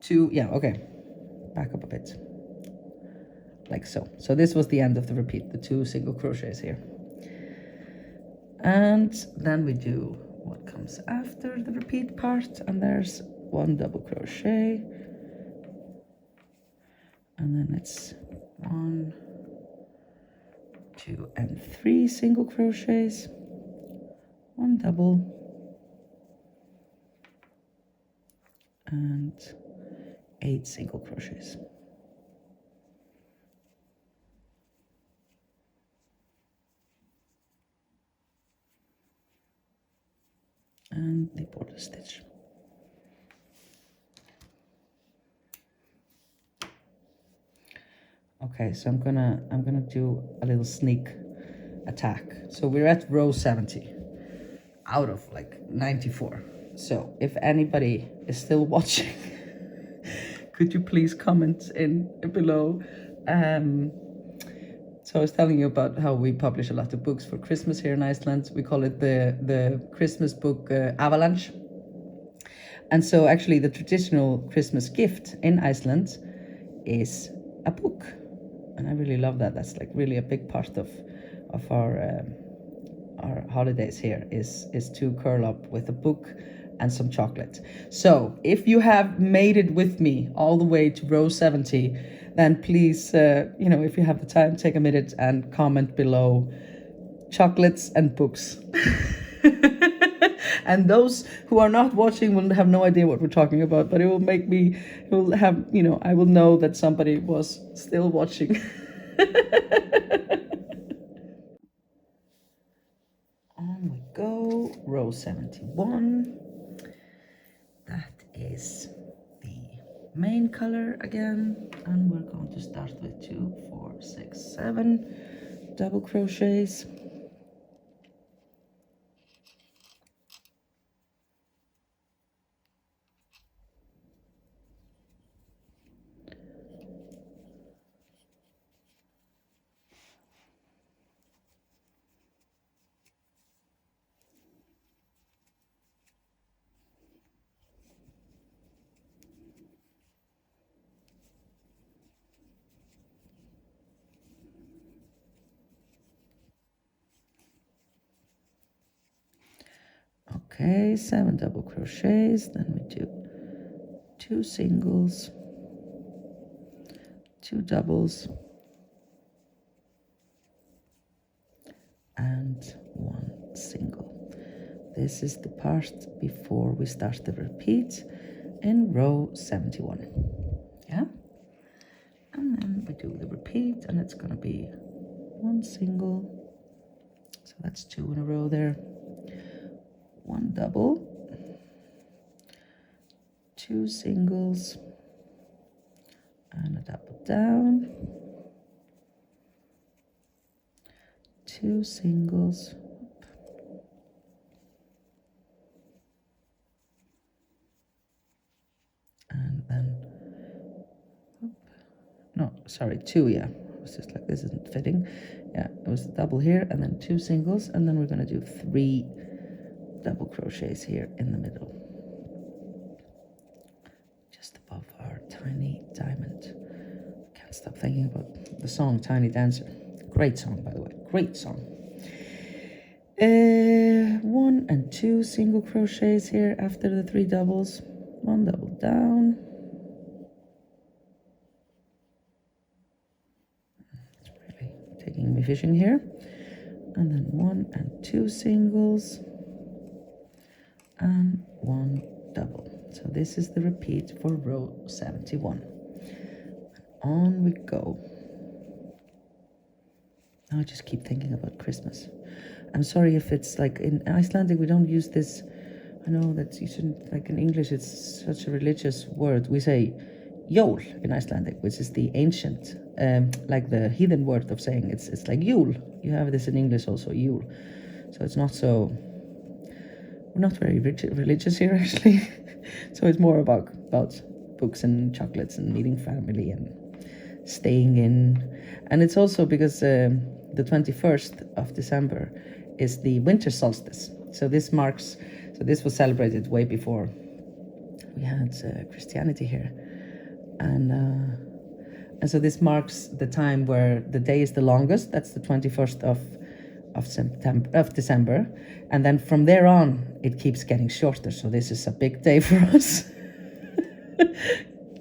2, yeah, okay. Back up a bit. Like so. So this was the end of the repeat, the 2 single crochets here. And then we do what comes after the repeat part, and there's 1 double crochet. And then it's 1, 2, and 3 single crochets, 1 double, and 8 single crochets. And the border stitch. Okay, so I'm gonna do a little sneak attack. So we're at row 70 out of like 94. So if anybody is still watching, could you please comment in below? So I was telling you about how we publish a lot of books for Christmas here in Iceland. We call it the Christmas book avalanche. And so actually the traditional Christmas gift in Iceland is a book. And I really love that. That's like really a big part of our holidays here is to curl up with a book and some chocolate. So if you have made it with me all the way to row 70, then please, if you have the time, take a minute and comment below chocolates and books. And those who are not watching will have no idea what we're talking about, but it will make me, it will have, I will know that somebody was still watching. go, row 71. That is the main color again, and we're going to start with 2, 4, 6, 7 double crochets. Okay, 7 double crochets, then we do 2 singles, 2 doubles, and 1 single. This is the part before we start the repeat in row 71. Yeah? And then we do the repeat, and it's going to be 1 single. So that's 2 in a row there. 1 double, 2 singles, and a double down, 2 singles, and then, no, sorry, 2, yeah, it was just like, this isn't fitting. Yeah, it was a double here, and then 2 singles, and then we're going to do 3 double crochets here in the middle, just above our tiny diamond. Can't stop thinking about the song Tiny Dancer. Great song, by the way, great song. 1 and 2 single crochets here after the 3 doubles, 1 double down, it's really taking me fishing here, and then 1 and 2 singles, and 1 double. So this is the repeat for row 71. On we go. Now I just keep thinking about Christmas. I'm sorry if it's like in Icelandic we don't use this. I know that you shouldn't, like in English it's such a religious word. We say jól in Icelandic, which is the ancient, like the heathen word of saying it's like Yule. You have this in English also, Yule. So it's not so, we're not very religious here actually. So it's more about books and chocolates and meeting family and staying in. And it's also because the 21st of December is the winter solstice. So this was celebrated way before we had Christianity here. And so this marks the time where the day is the longest. That's the 21st of December. And then from there on, it keeps getting shorter. So this is a big day for us.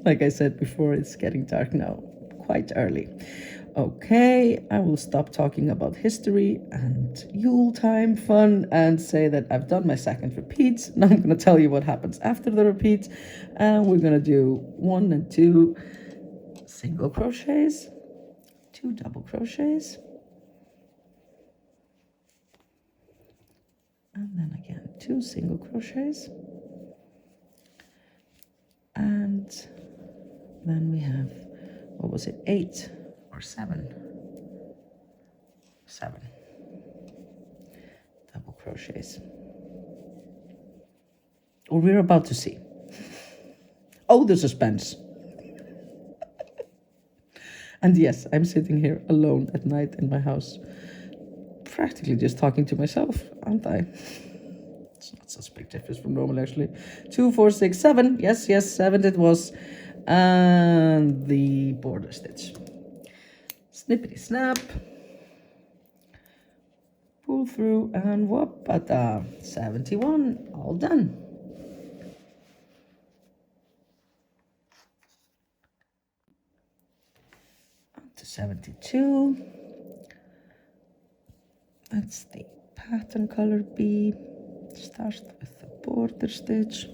Like I said before, it's getting dark now, quite early. Okay, I will stop talking about history and Yule time fun and say that I've done my second repeat. Now I'm going to tell you what happens after the repeat. And we're going to do 1 and 2 single crochets, 2 double crochets, and then again 2 single crochets, and then we have, what was it, 8 or 7 double crochets, or we're about to see. Oh, the suspense. And yes, I'm sitting here alone at night in my house, practically just talking to myself, aren't I? It's not such a big difference from normal, actually. 2, 4, 6, 7. Yes, 7 it was. And the border stitch. Snippety snap. Pull through and whoop-a-da. 71, all done. On to 72. That's the pattern color B. Start with the border stitch.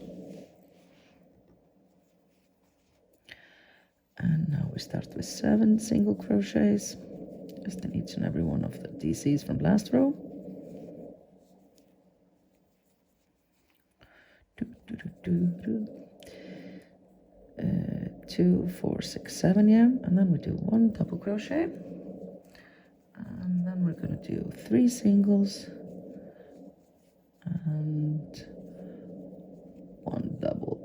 And now we start with 7 single crochets, just in each and every one of the DCs from last row. 2, 4, 6, 7, yeah, and then we do 1 double crochet, and then we're going to do 3 singles and 1 double,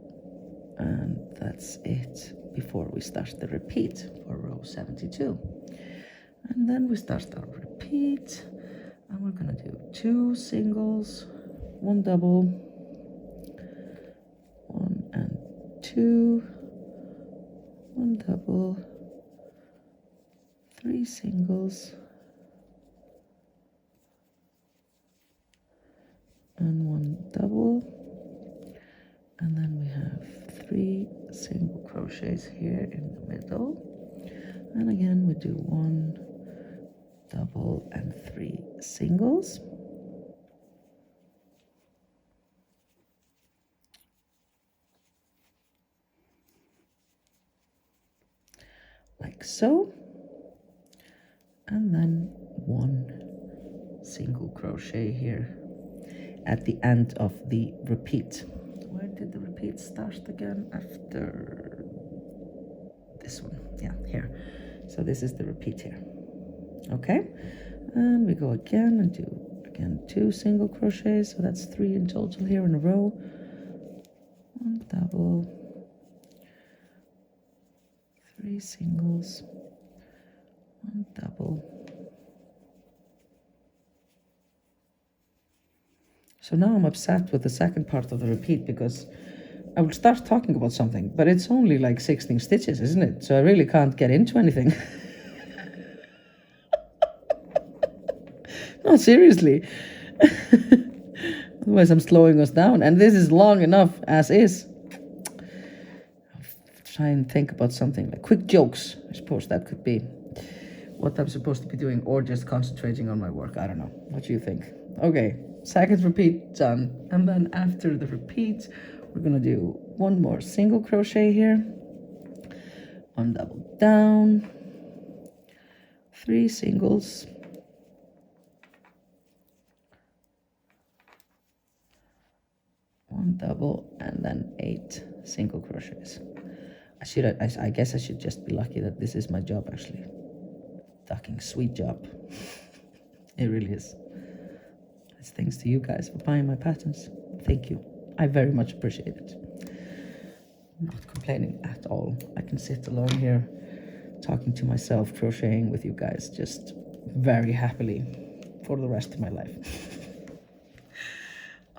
and that's it before we start the repeat for row 72. And then we start our repeat, and we're going to do 2 singles, 1 double, 1 and 2, 1 double, 3 singles, and 1 double, and then we have 3 single crochets here in the middle, and again we do 1 double and 3 singles, like so, and then 1 single crochet here at the end of the repeat. Where did the repeat start again? After this one, yeah, here. So this is the repeat here. Okay, and we go again and do again 2 single crochets, so that's 3 in total here in a row. 1 double, 3 singles, 1 double. So now I'm upset with the second part of the repeat because I will start talking about something, but it's only like 16 stitches, isn't it? So I really can't get into anything. No, seriously. Otherwise I'm slowing us down, and this is long enough as is. I'll try and think about something like quick jokes. I suppose that could be what I'm supposed to be doing, or just concentrating on my work. I don't know. What do you think? Okay, second repeat done. And then after the repeat, we're gonna do 1 more single crochet here, 1 double down, 3 singles, 1 double, and then 8 single crochets. I guess I should just be lucky that this is my job, actually. Fucking sweet job. It really is. It's thanks to you guys for buying my patterns. Thank you. I very much appreciate it. I'm not complaining at all. I can sit alone here talking to myself, crocheting with you guys, just very happily for the rest of my life.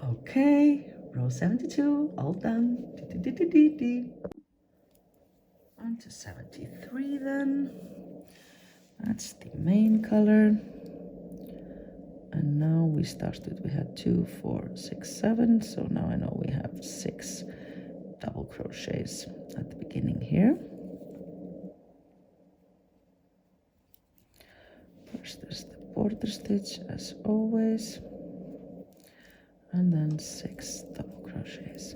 Okay, row 72, all done. On to 73 then. That's the main color. And now we started, we had 2, 4, 6, 7. So now I know we have 6 double crochets at the beginning here. First there's the border stitch as always. And then 6 double crochets.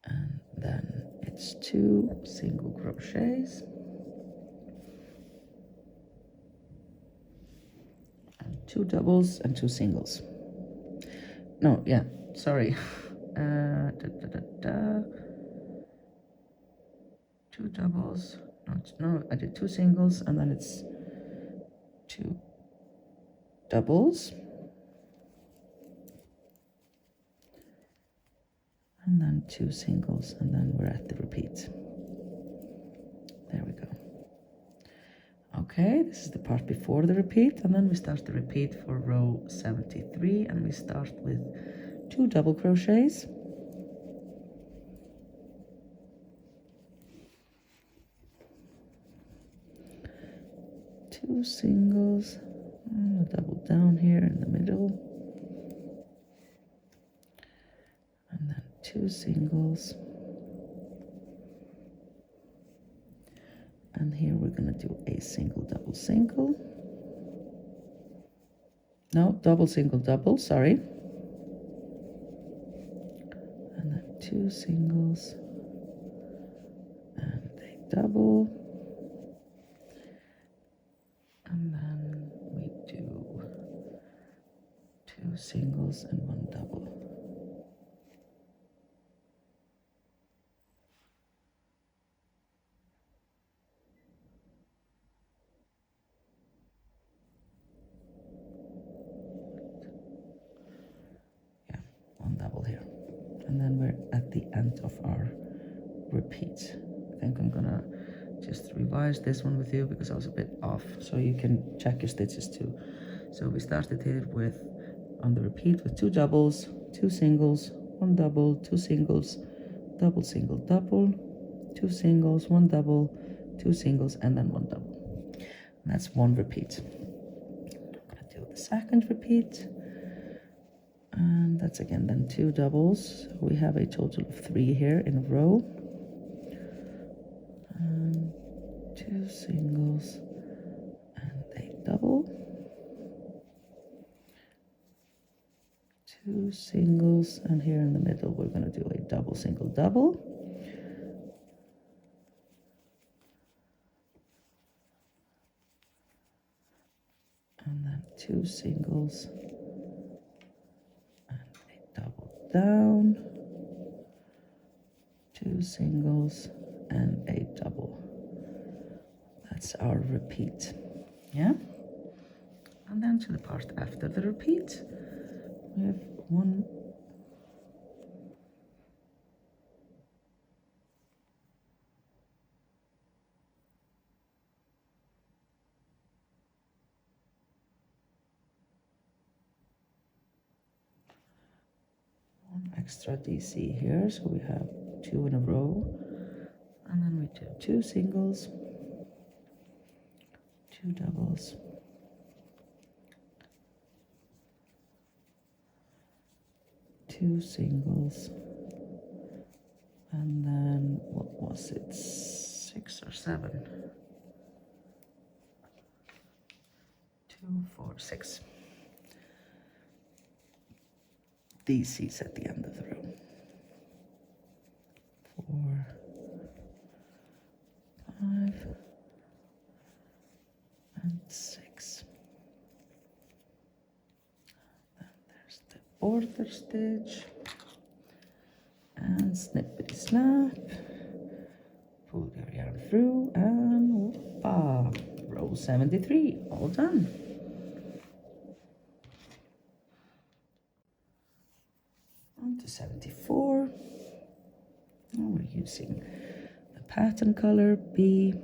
And then it's 2 single crochets and 2 doubles and 2 singles. No, yeah, sorry. 2 doubles. No, I did 2 singles, and then it's 2 doubles. And then 2 singles, and then we're at the repeat. There we go. Okay, this is the part before the repeat, and then we start the repeat for row 73, and we start with 2 double crochets. Two singles, and a double down here in the middle, and then 2 singles, and here we're going to do a single double single, no, double single double, sorry, 2 singles and a double, and then we do 2 singles and 1 double. Yeah, 1 double here. And then we're at the end of our repeat. I think I'm gonna just revise this one with you because I was a bit off, so you can check your stitches too. So we started here with, on the repeat, with 2 doubles, 2 singles, 1 double, 2 singles, double, single, double, 2 singles, 1 double, 2 singles, and then 1 double. And that's 1 repeat. I'm gonna do the second repeat, and that's again then 2 doubles. So we have a total of 3 here in a row, and 2 singles and a double, 2 singles, and here in the middle we're going to do a double, single, double, and then 2 singles and a double down, 2 singles and a double. That's our repeat. Yeah, and then to the part after the repeat, we have 1 extra DC here, so we have 2 in a row, and then we do 2 singles, 2 doubles, 2 singles, and then what was it, 6 or 7? 2, 4, 6 DCs at the end of the row. 4, 5, and 6. Then there's the border stitch, and snippety snap, pull your yarn through, and whoopah, row 73, all done. On to 74. Now we're using the pattern color B,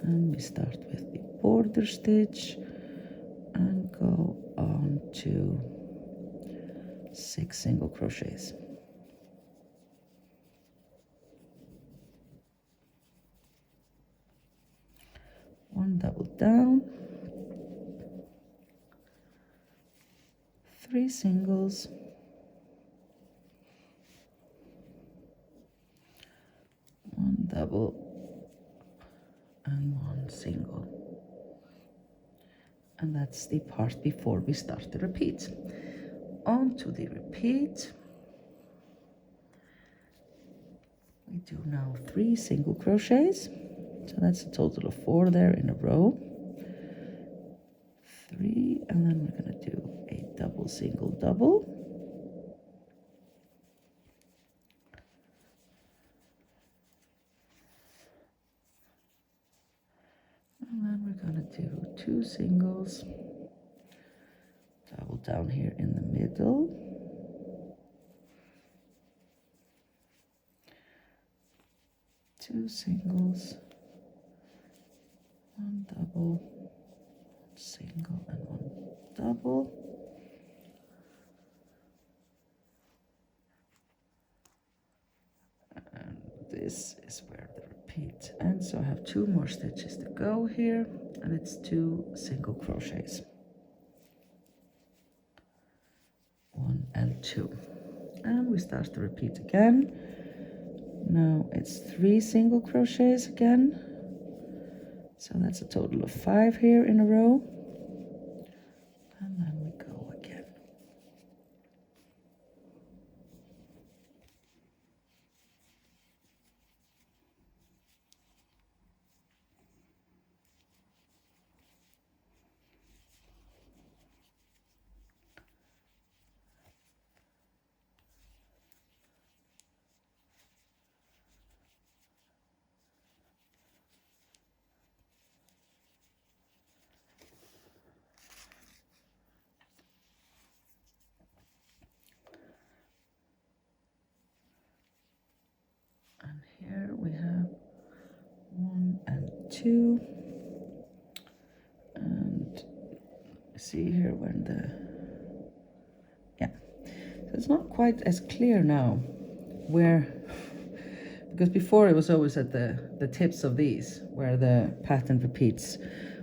and we start with the border stitch and go on to 6 single crochets. 1 double down, 3 singles, 1 double, and 1 single. And that's the part before we start the repeat. On to the repeat. We do now 3 single crochets, so that's a total of 4 there in a row. 3, and then we're going to do a double, single, double, and then we're going to do 2 singles, double down here in the middle, 2 singles, 1 double, single, and 1 double, and this is where the repeat ends. So I have 2 more stitches to go here, and it's 2 single crochets, 1 and 2, and we start the repeat again. Now it's 3 single crochets again, so that's a total of 5 here in a row, and then we go again. And here we have 1 and 2. And see here when yeah. So it's not quite as clear now where, because before it was always at the tips of these where the pattern repeats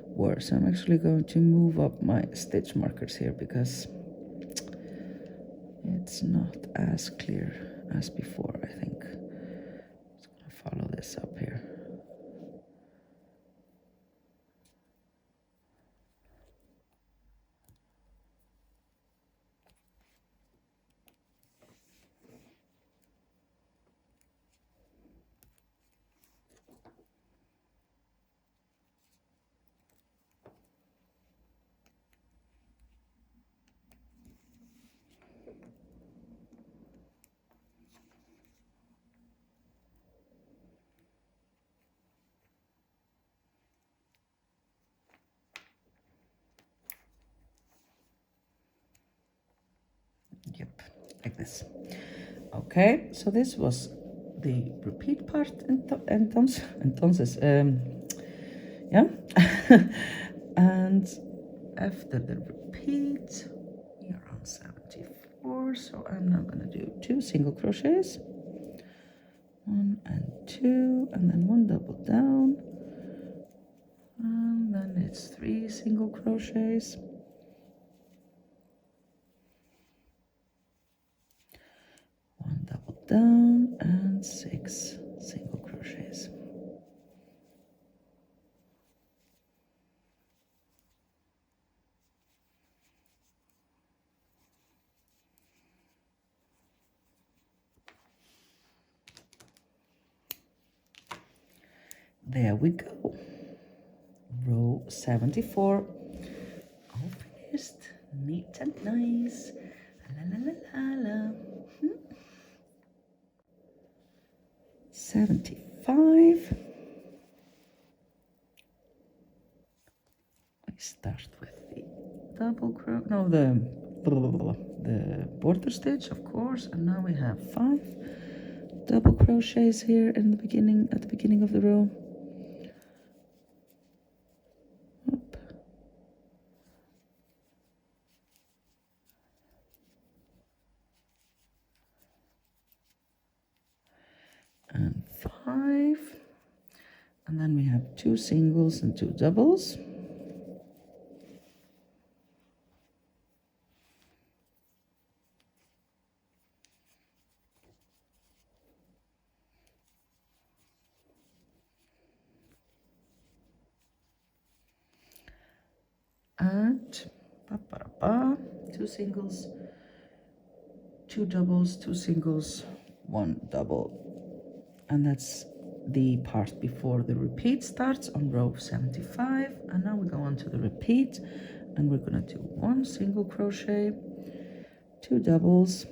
were. So I'm actually going to move up my stitch markers here because it's not as clear as before, I think. Just gonna follow this up here. Yep, like this. Okay, so this was the repeat part, entonces, yeah. And after the repeat, we are on 74, so I'm now gonna do 2 single crochets, 1 and 2, and then 1 double down, and then it's 3 single crochets, 1 double down, and 6 single crochets. There we go. Row 74. All finished. Neat and nice. La la la la la. 75. We start with the double crochet, no, the border stitch, of course, and now we have 5 double crochets here in the beginning, at the beginning of the row. Up. And 5, and then we have 2 singles and 2 doubles. And 2 singles, 2 doubles, 2 singles, 1 double. And that's the part before the repeat starts on row 75. And now we go on to the repeat, and we're going to do 1 single crochet, 2 doubles,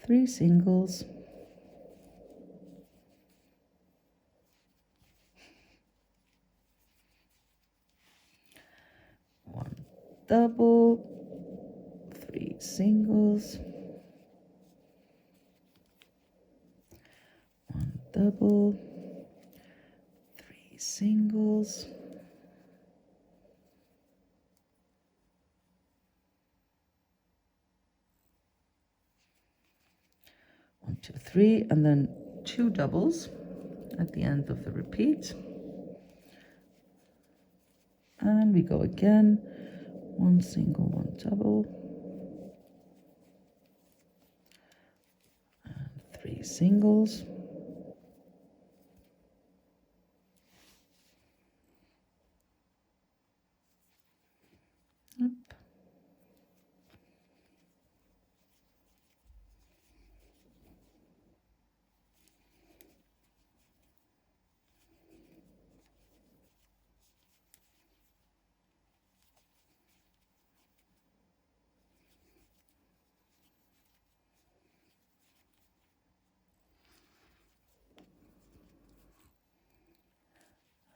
3 singles, 1 double, 3 singles, 1 double, 3 singles, 1, 2, 3, and then 2 doubles at the end of the repeat. And we go again, 1 single, 1 double, and 3 singles, up,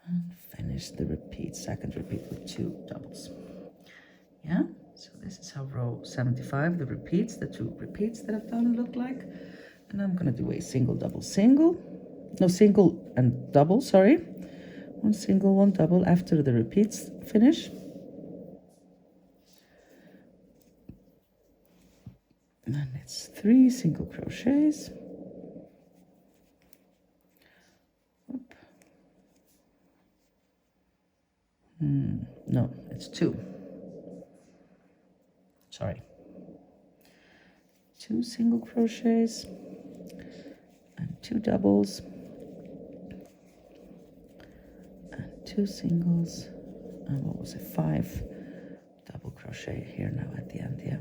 and finish the repeat, second repeat with 2 doubles. Yeah, So this is how row 75, the repeats, the 2 repeats that I've done look like. And I'm gonna do a single, double, single. No, single and double, sorry. 1 single, 1 double after the repeats finish. And then it's 3 single crochets. Oop. No, it's 2. Sorry. 2 single crochets and 2 doubles and 2 singles, and what was it, 5 double crochet here now at the end. Yeah,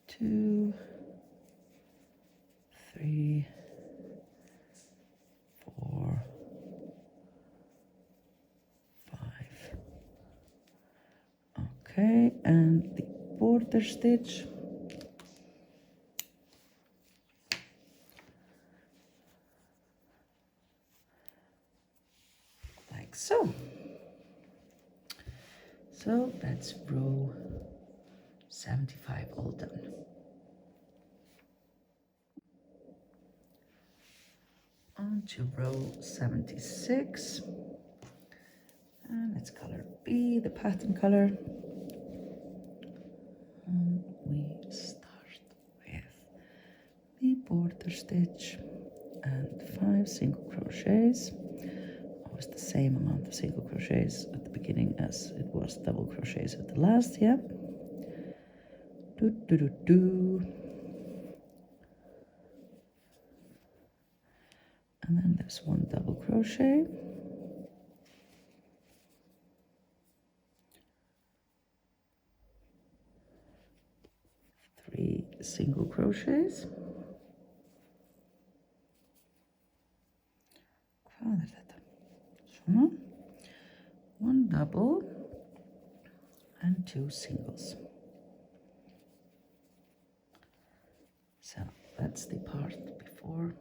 2, 3, 4, 5. Okay, and the border stitch. Like so. So that's row 75 all done. On to row 76. And let's color B, the pattern color. And we start with the border stitch and 5 single crochets. Always the same amount of single crochets at the beginning as it was double crochets at the last, yeah. Do, do, do, do. And then there's 1 double crochet. 3 single crochets. Sono 1 double and 2 singles. So that's the part before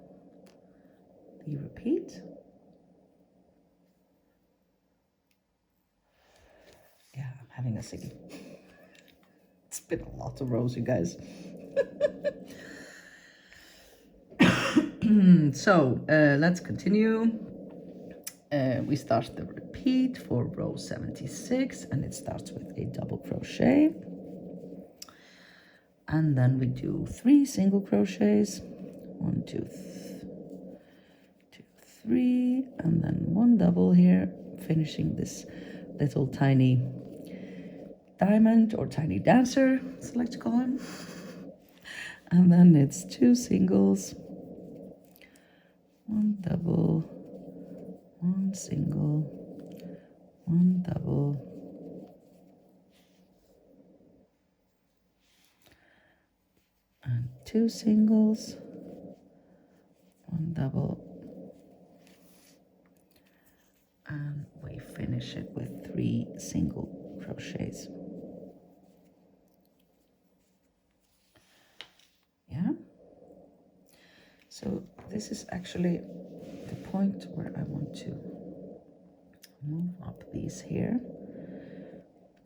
the repeat. Yeah, I'm having a sickie. It's been a lot of rows, you guys. So let's continue. We start the repeat for row 76, and it starts with a double crochet. And then we do 3 single crochets. 1, 2, 3, and then 1 double here, finishing this little tiny diamond or tiny dancer, as I like to call him. And then it's 2 singles, 1 double, 1 single, 1 double, and 2 singles, 1 double, and we finish it with 3 single crochets. Yeah. So this is actually the point where I want to move up these here.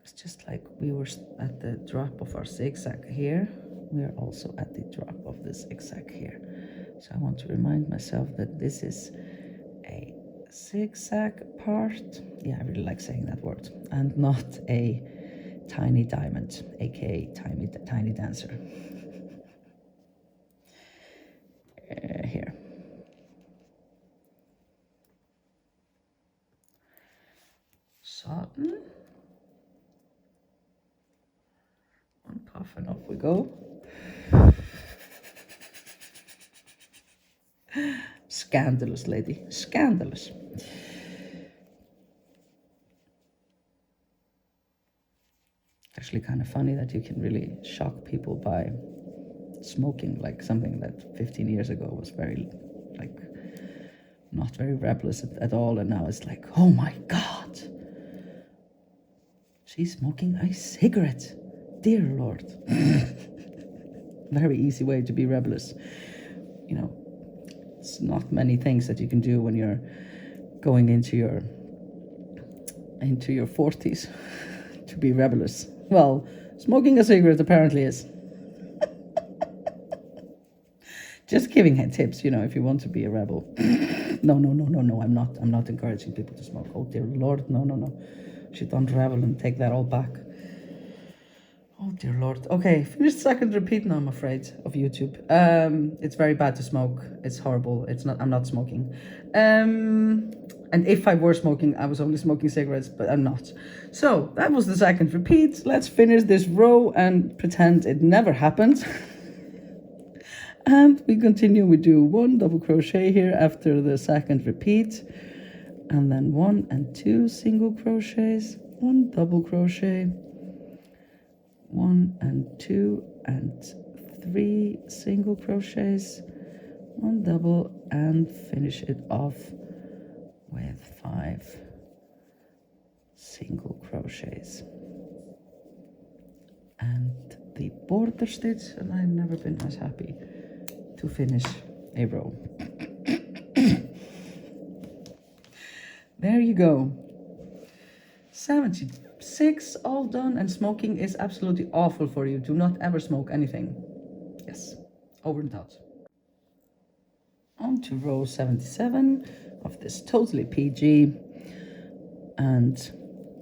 It's just like we were at the drop of our zigzag here, we are also at the drop of the zigzag here. So I want to remind myself that this is a zigzag part. Yeah, I really like saying that word. And not a tiny diamond, aka tiny dancer. Here. Satin. 1 puff and off we go. Scandalous, lady, scandalous. Actually kind of funny that you can really shock people by smoking, like something that 15 years ago was very, like, not very rebellious at all, and now it's like, oh my God, she's smoking a cigarette, dear Lord. Very easy way to be rebellious, you know. It's not many things that you can do when you're going into your 40s to be rebellious. Well, smoking a cigarette apparently is. Just giving tips, you know, if you want to be a rebel. No, I'm not encouraging people to smoke. Oh dear Lord, no. Should unravel and take that all back. Oh dear Lord. Okay, finished second repeat now, I'm afraid, of YouTube. It's very bad to smoke. It's horrible. I'm not smoking. And if I were smoking, I was only smoking cigarettes, but I'm not. So that was the second repeat. Let's finish this row and pretend it never happened. And we continue. We do 1 double crochet here after the second repeat, and then 1 and 2 single crochets, 1 double crochet, 1 and 2 and 3 single crochets, 1 double, and finish it off with 5 single crochets. And the border stitch, and I've never been as happy to finish a row. There you go. 76 all done, and smoking is absolutely awful for you. Do not ever smoke anything. Yes, over and out. On to row 77 of this totally PG and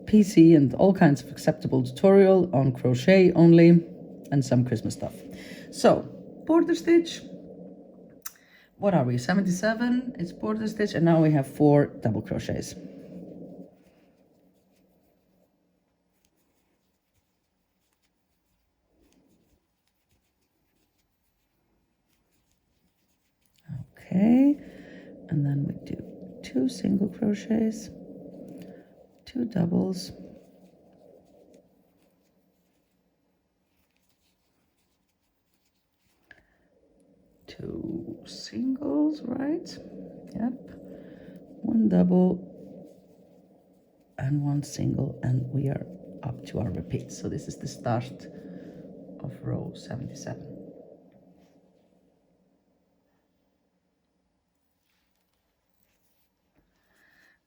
PC and all kinds of acceptable tutorial on crochet only and some Christmas stuff. So, border stitch. What are we? 77, it's border stitch, and now we have 4 double crochets. Okay, and then we do 2 single crochets, 2 doubles, 2 singles, right? Yep. 1 double and 1 single, and we are up to our repeat. So this is the start of row 77.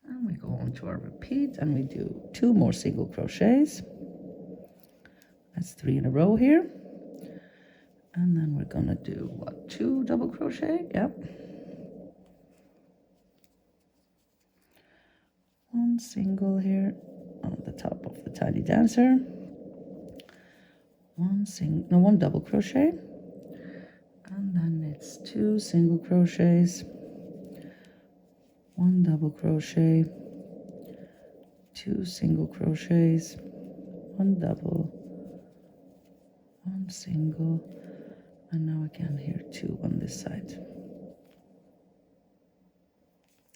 And we go on to our repeat, and we do 2 more single crochets. That's 3 in a row here. And then we're gonna do, what, 2 double crochet? Yep. 1 single here on the top of the tiny dancer. 1 double crochet. And then it's 2 single crochets, 1 double crochet, 2 single crochets, 1 double, 1 single, and now again here 2 on this side.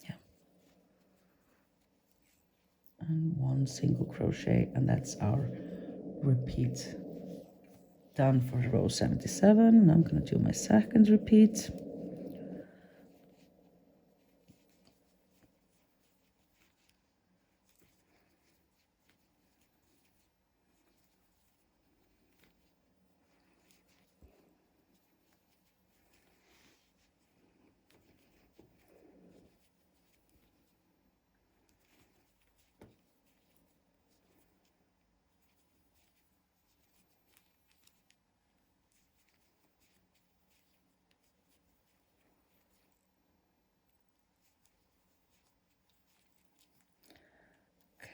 Yeah. And 1 single crochet, and that's our repeat done for row 77. Now I'm going to do my second repeat.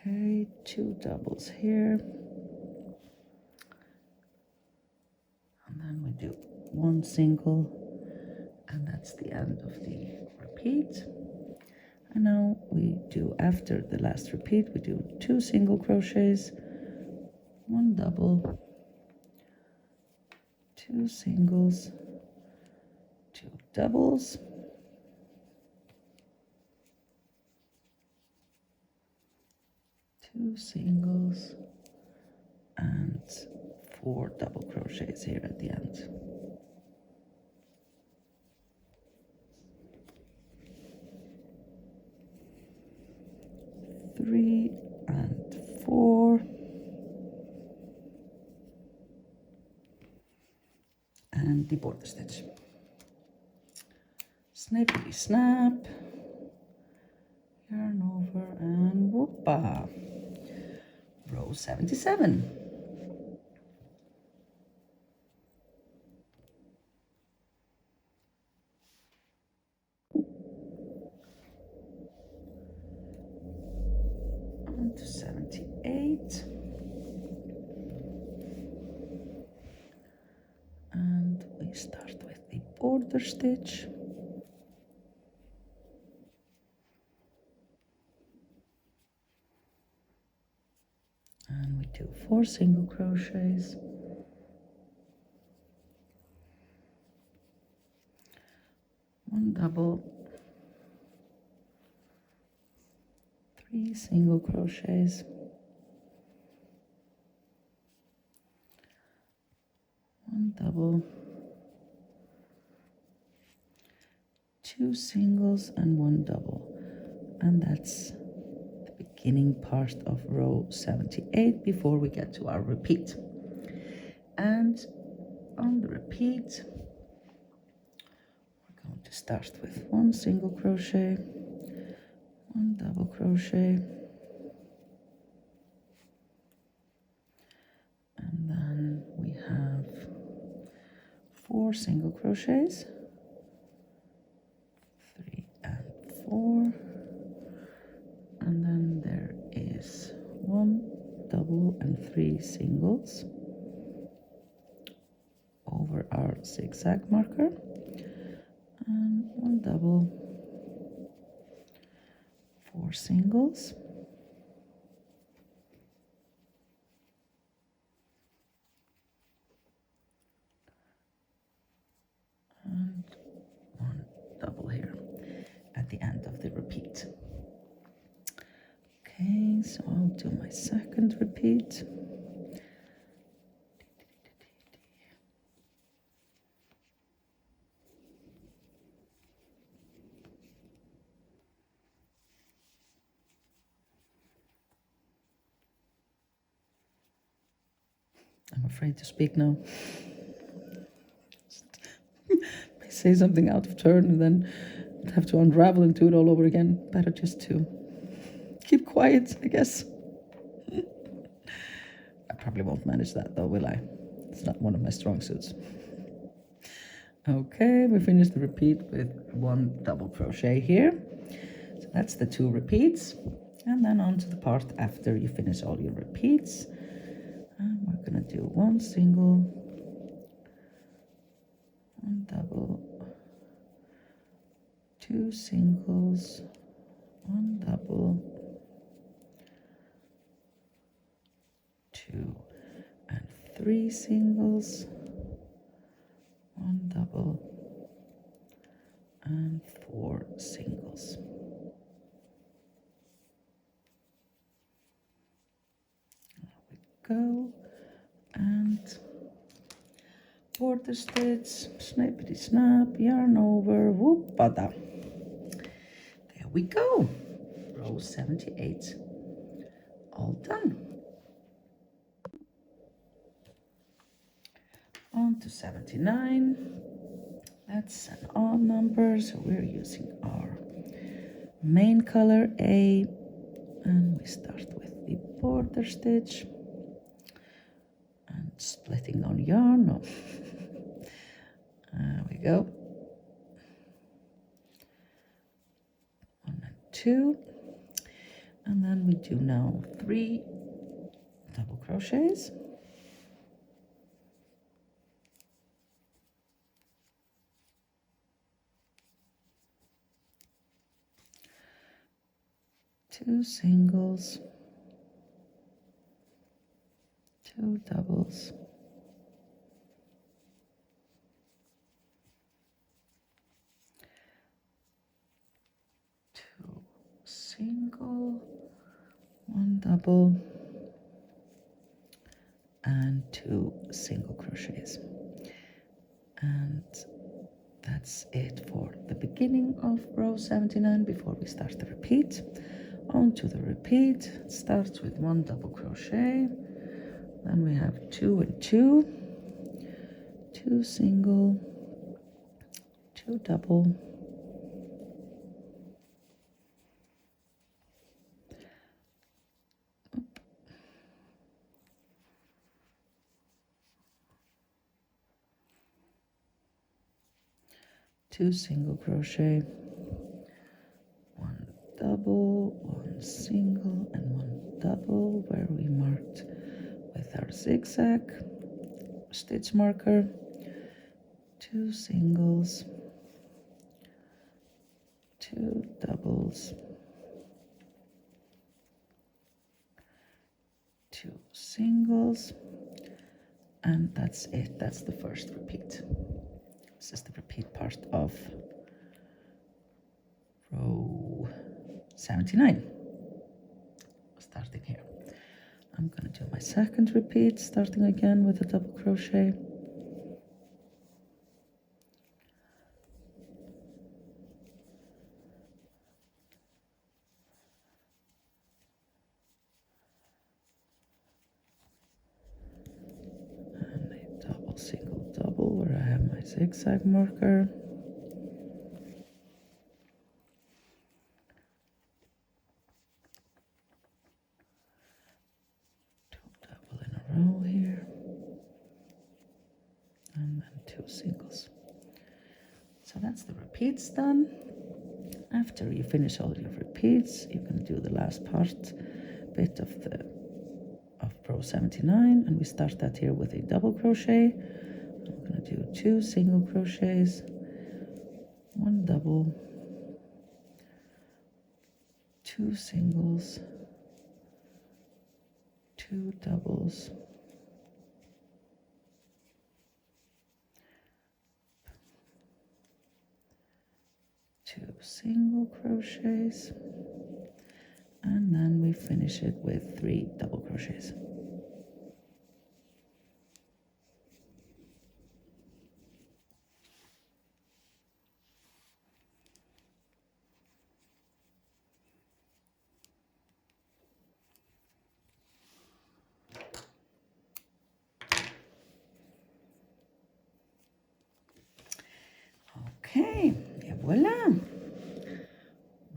Okay, 2 doubles here. And then we do 1 single, and that's the end of the repeat. And now we do, after the last repeat, we do 2 single crochets, 1 double, 2 singles, 2 doubles, 2 singles, and 4 double crochets here at the end. Three and 4, and the border stitch. Snippity snap, yarn over, and whoopa. Row row 77. On to 78. And we start with the border stitch. And we do 4 single crochets. One double, 3 single crochets, one double, 2 singles and 1 double, and that's the beginning part of row 78 before we get to our repeat. And on the repeat, we're going to start with 1 single crochet, 1 double crochet, and then we have 4 single crochets, 3 and 4, and then there is 1 double and 3 singles over our zigzag marker, and 1 double, 4 singles, and 1 double here at the end of the repeat. Okay, so I'll do my second repeat. I'm afraid to speak now. I say something out of turn and then I'd have to unravel and do it all over again. Better just to keep quiet, I guess. I probably won't manage that though, will I? It's not one of my strong suits. Okay, we finished the repeat with 1 double crochet here. So that's the 2 repeats. And then on to the part after you finish all your repeats. And we're gonna do 1 single, 1 double, 2 singles, 1 double, 2 and 3 singles, 1 double, and 4 singles. There we go. And border stitch, snippety snap, yarn over, whoop-a-da. There we go. Row 78, all done. On to 79. That's an odd number, so we're using our main color A, and we start with the border stitch and splitting on yarn. No. There we go. 1 and 2, and then we do now 3 double crochets, 2 singles, 2 doubles, 2 single, 1 double, and 2 single crochets. And that's it for the beginning of row 79 before we start the repeat. On to the repeat. It starts with 1 double crochet, then we have 2 and 2, 2 single, 2 double, 1 2 single crochet, 1 double, 1 single, and 1 double where we marked with our zigzag stitch marker, 2 singles, 2 doubles, 2 singles, and that's it. That's the first repeat. This is the repeat part of row 79. Starting here. I'm going to do my second repeat, starting again with a double crochet. And a double, single, double where I have my zigzag marker. Row here, and then 2 singles. So that's the repeats done. After you finish all your repeats, you can do the last bit of row 79, and we start that here with a double crochet. I'm going to do 2 single crochets, 1 double, 2 singles, 2 doubles, 2 single crochets, and then we finish it with 3 double crochets. Okay, et voila,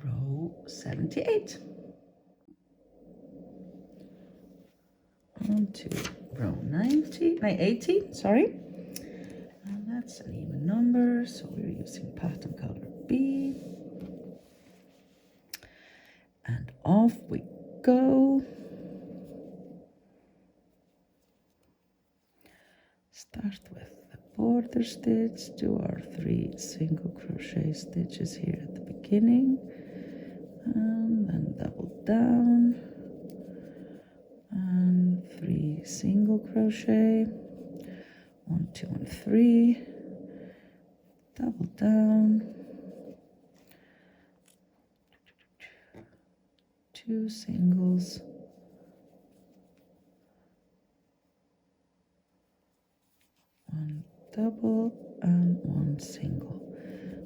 row 78. On to row 80, sorry. And that's an even number, so we're using pattern color B. And off we go. Start with the border stitch, do our 3 single crochet stitches here at the beginning, and then double down, and 3 single crochet, 1, 2, and 3, double down, 2 singles, 1 double, and 1 single.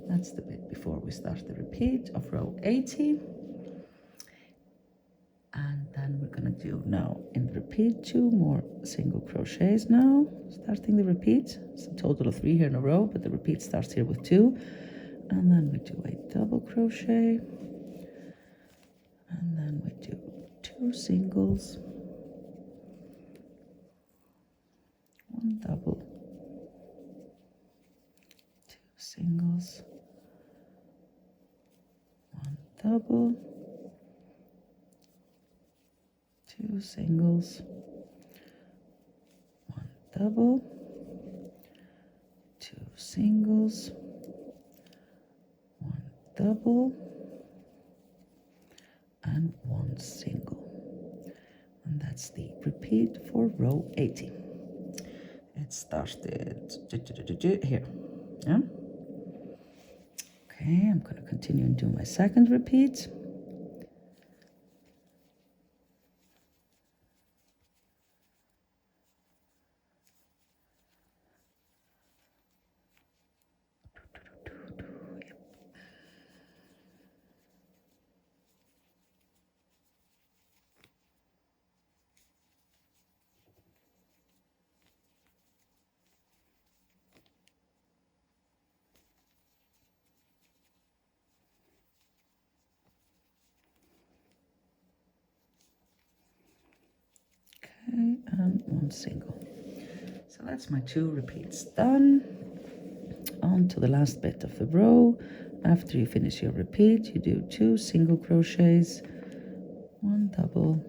That's the bit before we start the repeat of row 80. And then we're going to do now in the repeat 2 more single crochets now, starting the repeat. It's a total of 3 here in a row, but the repeat starts here with 2. And then we do a double crochet. And then we do 2 singles, 1 double, 2 singles, 1 double, 2 singles, 1 double, 2 singles, 1 double, and 1 single. And that's the repeat for row 80. It started here. Yeah. Okay, I'm going to continue and do my second repeat. And 1 single. So that's my 2 repeats done. on to the last bit of the row. After you finish your repeat, you do 2 single crochets, 1 double,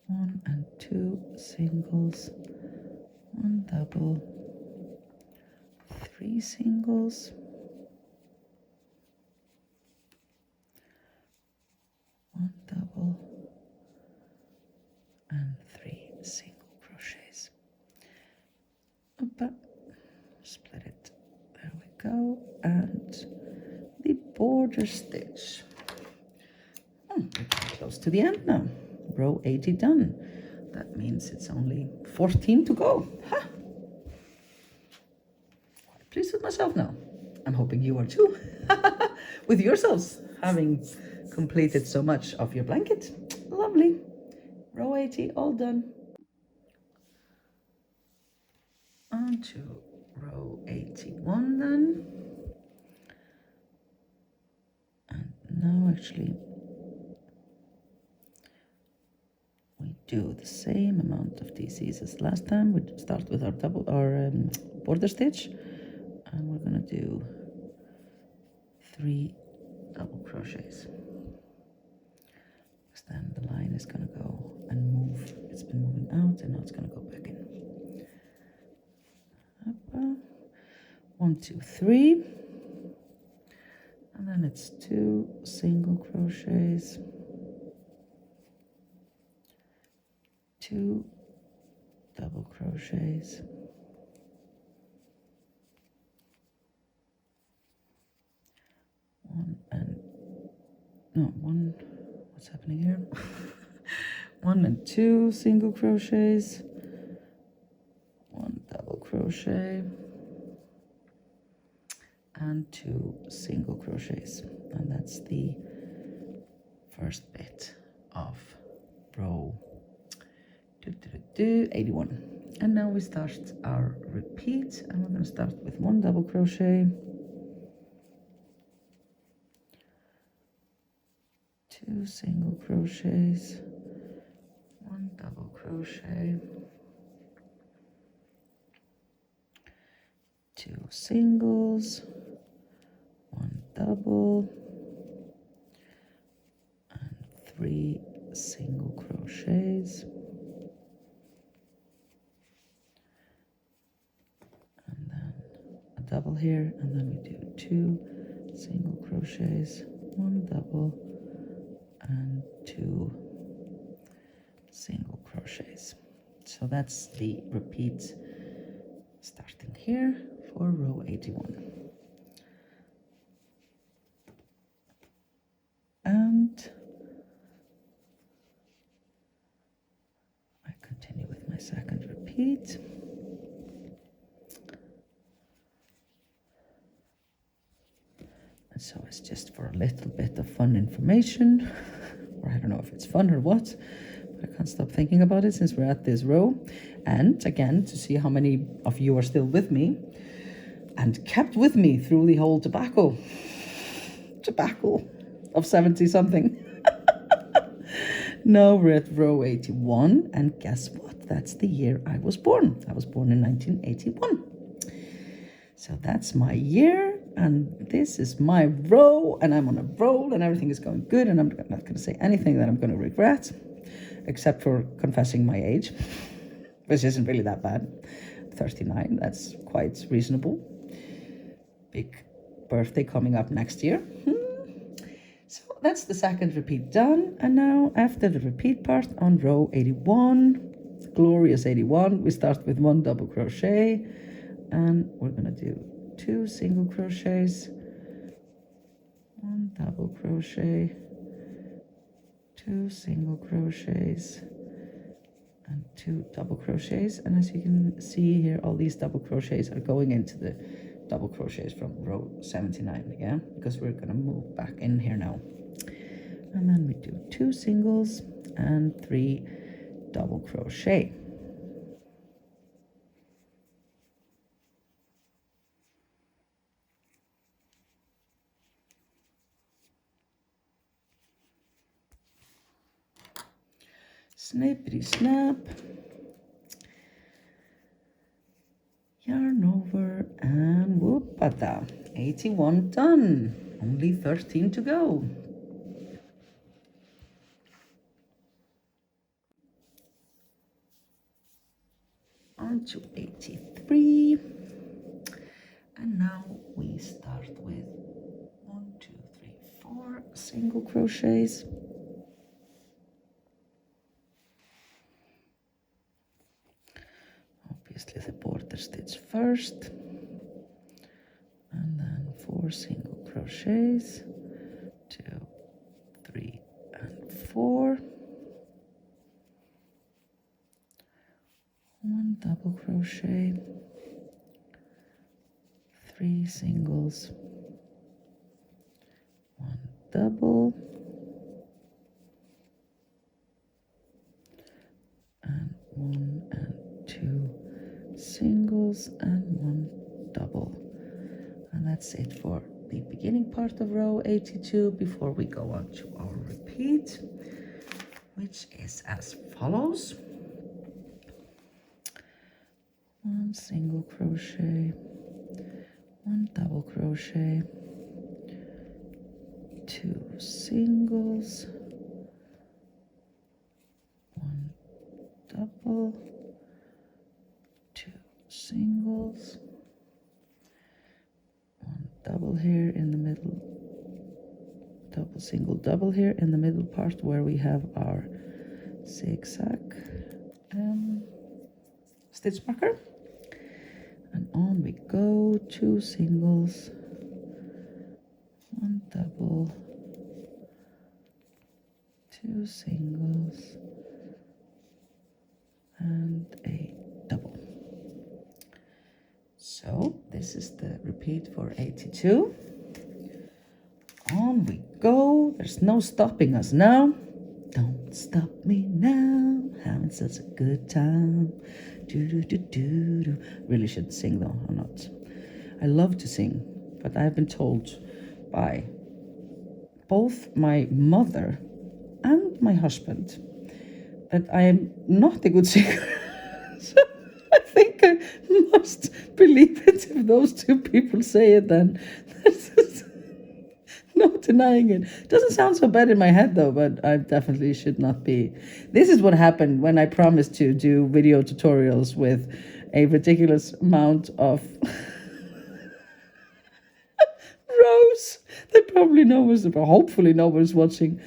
1 and 2 singles, 1 double, 3 singles, 1 double, and 3 single crochets. Split it. There we go. And the border stitch. We're getting close to the end now. Row 80 done. That means it's only 14 to go. Ha! Quite pleased with myself now. I'm hoping you are too. With yourselves, having completed so much of your blanket. Lovely. Row 80 all done. On to row 81 then. And now actually we do the same amount of DCs as last time. We start with our border stitch, and we're going to do 3 double crochets. Because then the line is going to go and move. It's been moving out and now it's going to go back in. 1, 2, 3, and then it's 2 single crochets, 2 double crochets, 1, what's happening here? 1 and 2 single crochets, 1 double crochet, and 2 single crochets, and that's the first bit of row 81. And now we start our repeat, and we're going to start with 1 double crochet, 2 single crochets, 1 double crochet, 2 singles, 1 double, and 3 single crochets, and then a double here, and then we do 2 single crochets, 1 double, and 2 single crochets. So that's the repeat starting here for row 81. And I continue with my second repeat. And so it's just for a little bit of fun information, or I don't know if it's fun or what, but I can't stop thinking about it since we're at this row. And again, to see how many of you are still with me and kept with me through the whole tobacco of 70 something. Now we're at row 81, and guess what? That's the year I was born. I was born in 1981. So that's my year, and this is my row, and I'm on a roll, and everything is going good, and I'm not going to say anything that I'm going to regret, except for confessing my age, which isn't really that bad. 39, that's quite reasonable. Big birthday coming up next year. So that's the second repeat done, and now after the repeat part on row 81, glorious 81, we start with 1 double crochet, and we're going to do 2 single crochets, 1 double crochet, 2 single crochets, and 2 double crochets. And as you can see here, all these double crochets are going into the double crochets from row 79, yeah, because we're going to move back in here now. And then we do 2 singles and 3 double crochet. Snippity snap, yarn over, 81 done. Only 13 to go. On to 83. And now we start with 1, 2, 3, 4 single crochets. Obviously the border stitch first, and then 4 single crochets, 2, 3, and 4, 1 double crochet, 3 singles, 1 double, and 1 and 2 singles and 1 double. And that's it for the beginning part of row 82 before we go on to our repeat, which is as follows. 1 single crochet, 1 double crochet, 2 singles, 1 double, 2 singles, 1 double here in the middle, double, single, double here in the middle part where we have our zigzag stitch marker, and on we go, 2 singles, 1 double, 2 singles, and a double. So this is the repeat for 82. On we go. There's no stopping us now. Don't stop me now. Having such a good time. Do do do do do. Really should sing though. I'm not. I love to sing, but I've been told by both my mother and my husband that I am not a good singer. So I think I must believe it. If those two people say it, then there's no denying it. Doesn't sound so bad in my head though, but I definitely should not be. This is what happened when I promised to do video tutorials with a ridiculous amount of rows. They probably know who's, hopefully nobody's watching,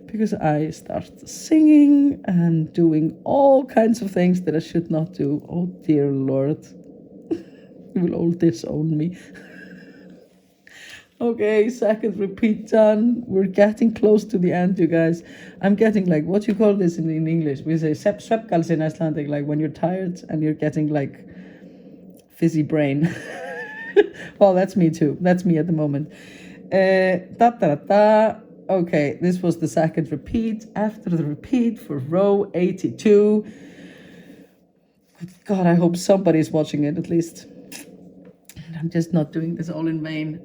because I start singing and doing all kinds of things that I should not do. Oh dear Lord, you will all disown me. Okay, second repeat done. We're getting close to the end, you guys. I'm getting like, what you call this in English? We say svefngalsi in Icelandic, like when you're tired and you're getting like fizzy brain. Well, that's me too. That's me at the moment. Okay, this was the second repeat. After the repeat for row 82. God, I hope somebody's watching it at least. I'm just not doing this all in vain.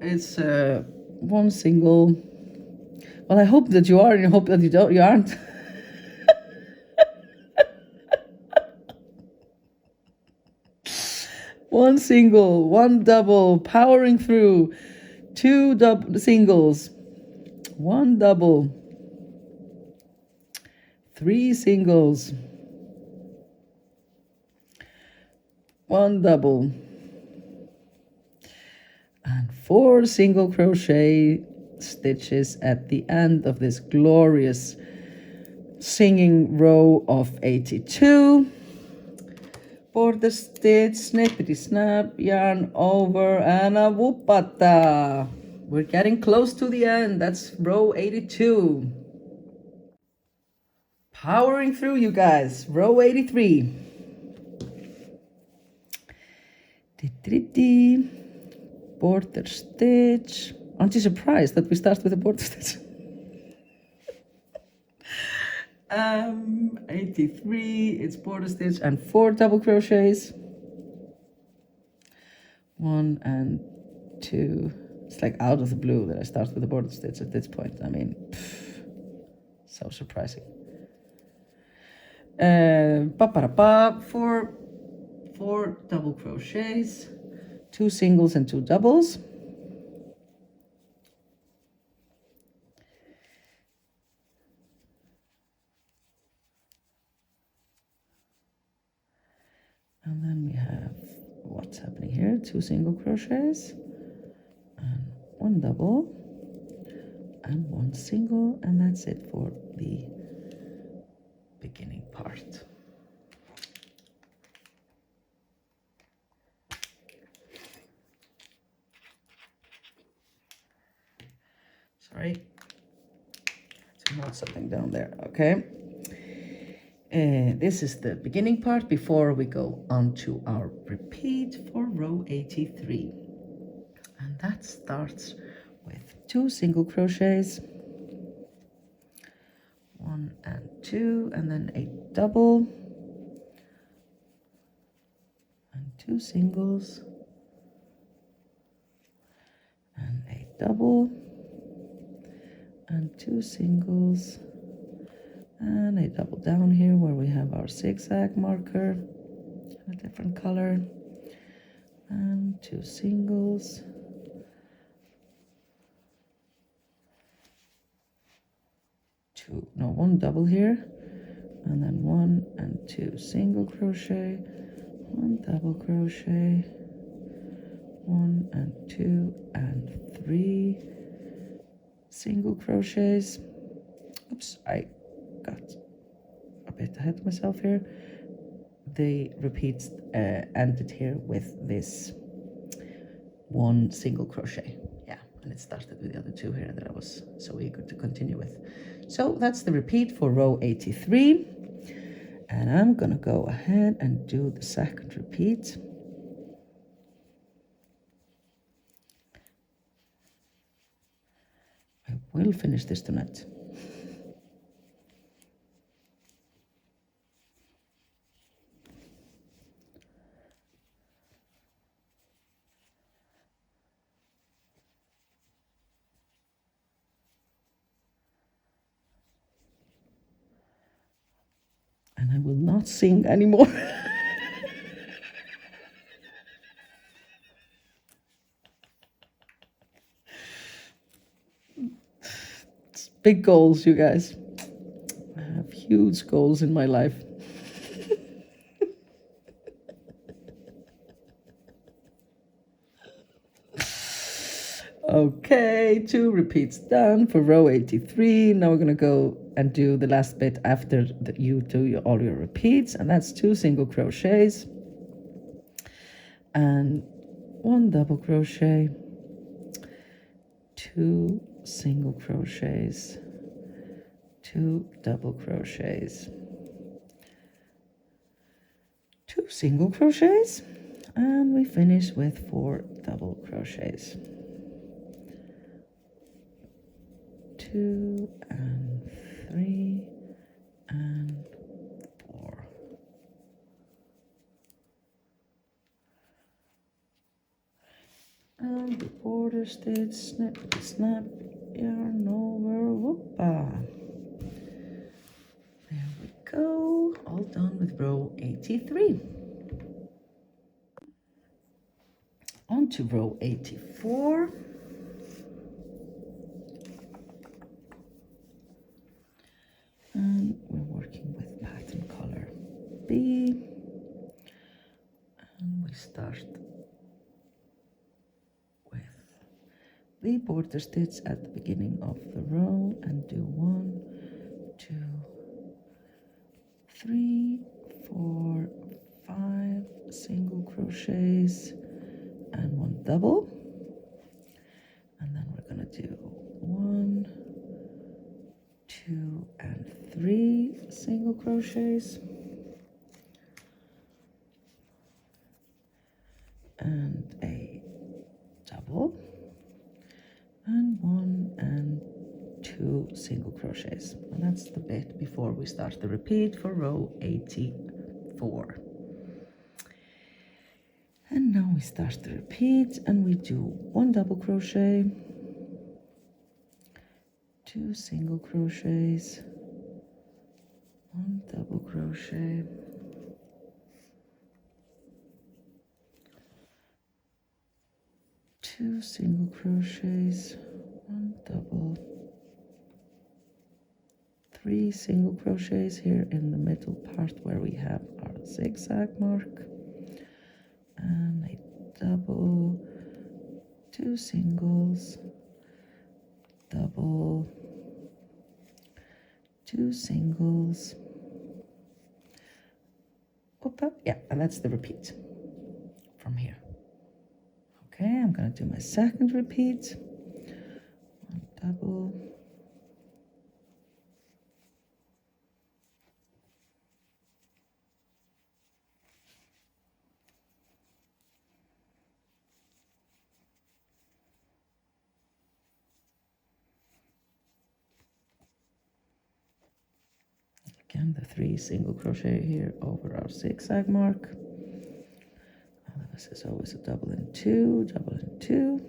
It's 1 single. Well, I hope that you are, and I hope that you aren't. One single, 1 double, powering through, 2 double singles, 1 double, 3 singles, 1 double, and 4 single crochet stitches at the end of this glorious singing row of 82. Border stitch, snippety snap, yarn over, and a whoopata. We're getting close to the end. That's row 82. Powering through, you guys. Row 83. Border stitch. Aren't you surprised that we start with a border stitch? 83, it's border stitch and 4 double crochets. 1 and 2. It's like out of the blue that I start with a border stitch at this point. I mean, so surprising. 4 double crochets, 2 singles and 2 doubles. And then we have what's happening here, 2 single crochets and 1 double and 1 single, and that's it for the beginning part. Sorry, to note something down there. Okay, this is the beginning part before we go on to our repeat for row 83, and that starts with 2 single crochets, 1 and 2, and then a double and 2 singles and a double and 2 singles and a double down here where we have our zigzag marker in a different color, and 2 singles, one double here, and then 1 and 2 single crochet, 1 double crochet, 1 and 2 and 3 single crochets. Oops, I got a bit ahead of myself here. The repeats ended here with this 1 single crochet. Yeah, and it started with the other 2 here that I was so eager to continue with. So that's the repeat for row 83. And I'm gonna go ahead and do the second repeat. I will finish this tonight. And I will not sing anymore. It's big goals, you guys. I have huge goals in my life. Okay, 2 repeats done for row 83. Now we're going to go and do the last bit after you do all your repeats, and that's 2 single crochets and 1 double crochet, 2 single crochets, 2 double crochets, 2 single crochets, and we finish with 4 double crochets. 2 and 3 and 4. And the border stitch, snip, snap, yarn over, whoopa. There we go, all done with row 83. On to row 84. And we're working with pattern color B, and we start with the border stitch at the beginning of the row and do 1, 2, 3, 4, 5 single crochets and 1 double, and then we're going to do 1, 2 and 3 single crochets and a double and 1 and 2 single crochets, and that's the bit before we start the repeat for row 84. And now we start the repeat and we do 1 double crochet, 2 single crochets, 1 double crochet, single crochets, 1 double, 3 single crochets here in the middle part where we have our zigzag mark, and a double, 2 singles, double, 2 singles. Opa, yeah, and that's the repeat from here. Okay, I'm going to do my second repeat. 1 double, again the 3 single crochet here over our zigzag mark. This is always a double and 2, double and 2.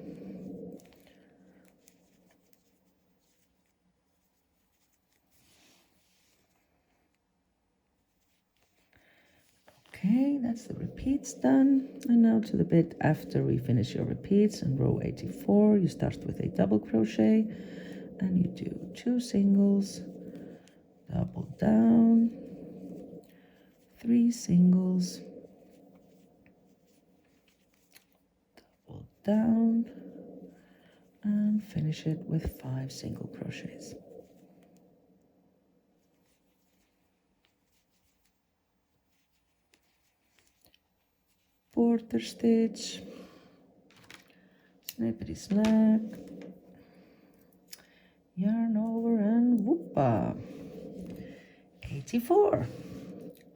Okay, that's the repeats done. And now to the bit after we finish your repeats in row 84, you start with a double crochet and you do 2 singles, double down, 3 singles, double down, and finish it with 5 single crochets. Border stitch, snippety snap, yarn over, and whoopa, 84,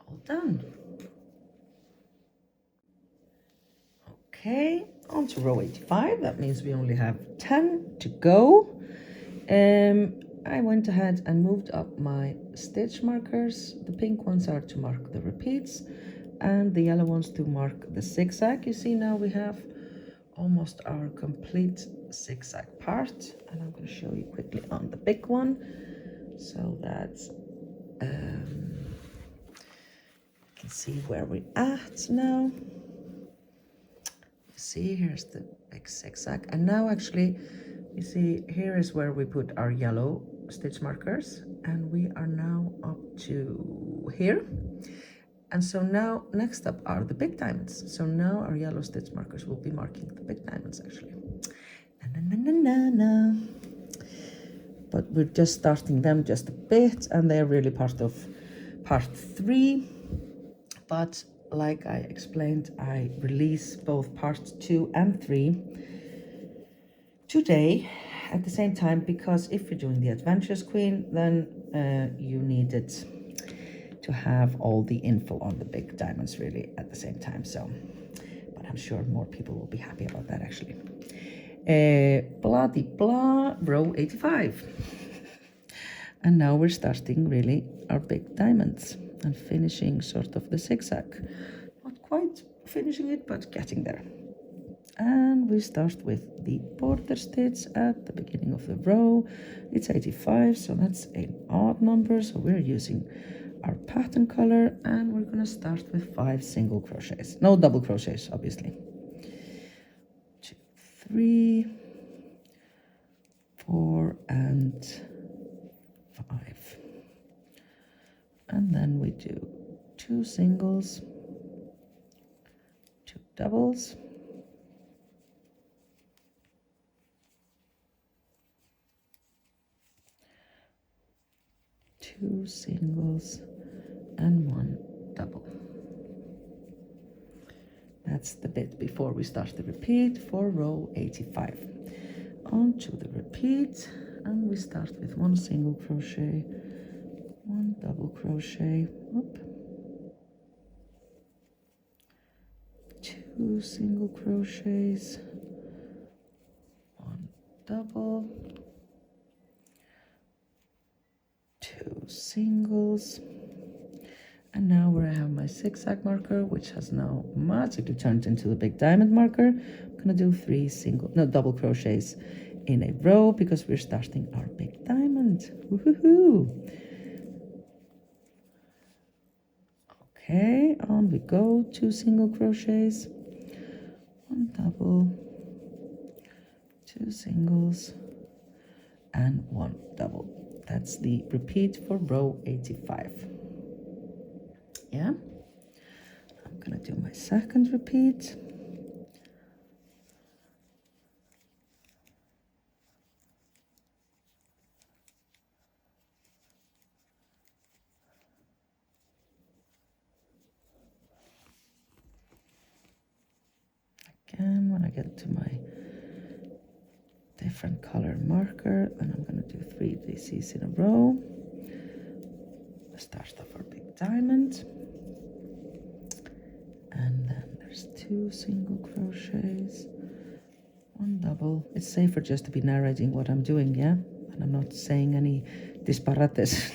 all done. Okay, on to row 85. That means we only have 10 to go. I went ahead and moved up my stitch markers. The pink ones are to mark the repeats and the yellow ones to mark the zigzag. You see now we have almost our complete zigzag part, and I'm going to show you quickly on the big one so that you can see where we're at now. See, here's the big zigzag, and now actually you see here is where we put our yellow stitch markers, and we are now up to here. And so now next up are the big diamonds. So now our yellow stitch markers will be marking the big diamonds actually. Na, na, na, na, na. But we're just starting them just a bit, and they're really part of part 3. But like I explained, I release both parts 2 and 3 today at the same time, because if you're doing the Adventures Queen, then you need it to have all the info on the big diamonds really at the same time. So, but I'm sure more people will be happy about that actually. Blah de blah, row 85. And now we're starting really our big diamonds and finishing sort of the zigzag. Not quite finishing it, but getting there. And we start with the border stitch at the beginning of the row. It's 85, so that's an odd number. So we're using our pattern color, and we're going to start with 5 single crochets. No double crochets, obviously. 2, 3, 4, and 5. And then we do 2 singles, 2 doubles, 2 singles, and 1 double. That's the bit before we start the repeat for row 85. On to the repeat, and we start with 1 single crochet, 1 double crochet, up, 2 single crochets, 1 double, 2 singles, and now where I have my zigzag marker, which has now magically turned into the big diamond marker, I'm gonna do 3 double crochets in a row because we're starting our big diamond. Woohoo! Okay, on we go. 2 single crochets, 1 double, 2 singles, and 1 double. That's the repeat for row 85. Yeah, I'm gonna do my second repeat. Again, when I get to my different color marker, then I'm going to do 3 DCs in a row. The start of our big diamond. And then there's 2 single crochets, 1 double. It's safer just to be narrating what I'm doing, yeah? And I'm not saying any disparates.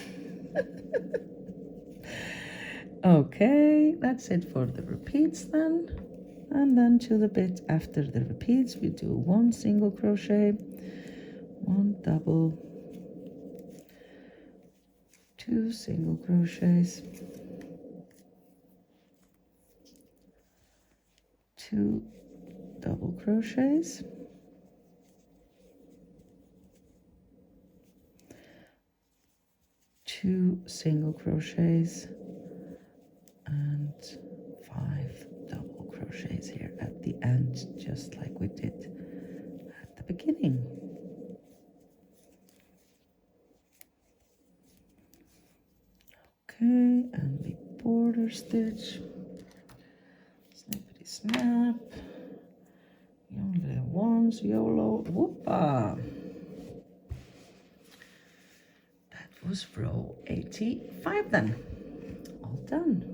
Okay, that's it for the repeats then. And then to the bit after the repeats, we do 1 single crochet, 1 double, 2 single crochets, 2 double crochets, 2 single crochets, and 5 double crochets here at the end, just like we did at the beginning. Okay, and the border stitch, snippety snap, you only live once, YOLO, whoopa. That was row 85 then, all done.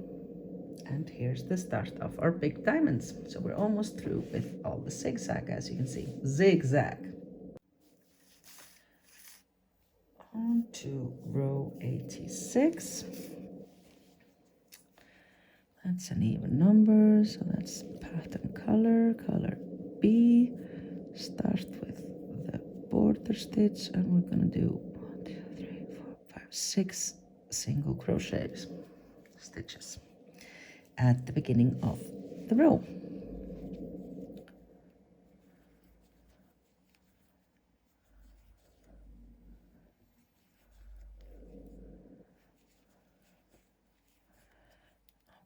And here's the start of our big diamonds. So we're almost through with all the zigzag, as you can see. Zigzag. On to row 86. That's an even number, so that's pattern color, color B. Start with the border stitch, and we're gonna do 1, 2, 3, 4, 5, 6 single crochets, stitches at the beginning of the row.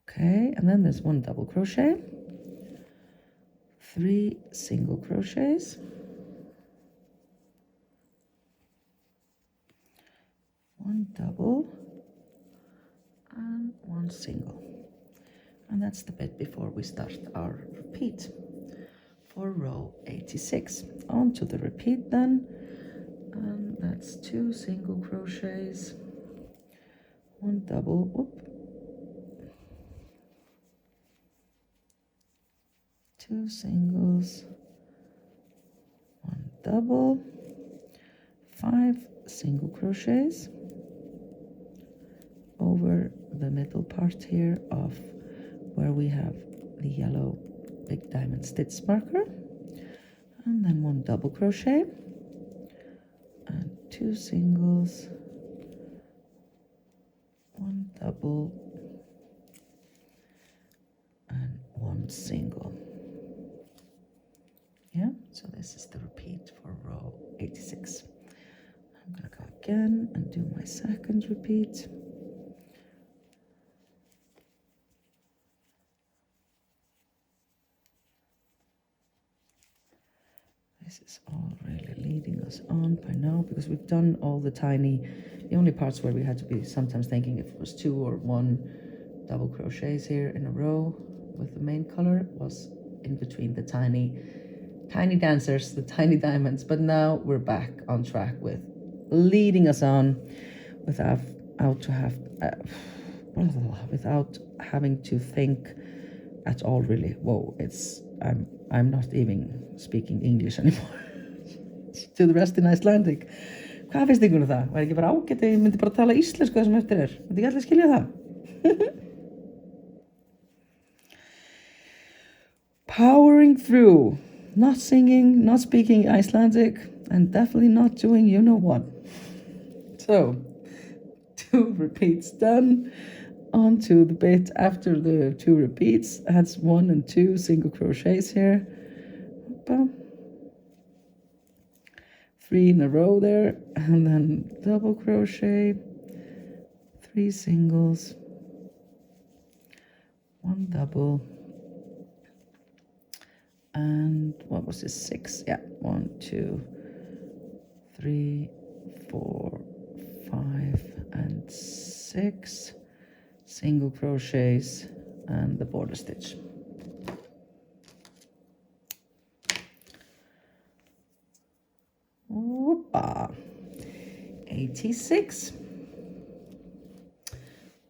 Okay, and then there's 1 double crochet, 3 single crochets, 1 double, and 1 single. And that's the bit before we start our repeat for row 86. On to the repeat then, and that's 2 single crochets, 1 double, whoop, 2 singles, 1 double, 5 single crochets over the middle part here of where we have the yellow big diamond stitch marker, and then 1 double crochet and 2 singles, 1 double, and 1 single. Yeah, so this is the repeat for row 86. I'm gonna go again and do my second repeat. This is all really leading us on by now, because we've done all the only parts where we had to be sometimes thinking if it was 2 or 1 double crochets here in a row with the main color was in between the tiny dancers, the tiny diamonds. But now we're back on track with leading us on without having to think at all, really. Whoa, I'm not even speaking English anymore. To the rest in Icelandic. Hvað finnst ykkur um það? Var ekki bara ágætt að ég myndi bara tala íslensku það sem eftir er? Myndi ekki allir skilja það? Powering through. Not singing, not speaking Icelandic, and definitely not doing you know what. So, 2 repeats done. On to the bit after the 2 repeats. That's 1 and 2 single crochets here. 3 in a row there, and then double crochet, 3 singles, 1 double, and what was this, 6? Yeah, 1, 2, 3, 4, 5, and 6 single crochets and the border stitch. Whoopa! 86.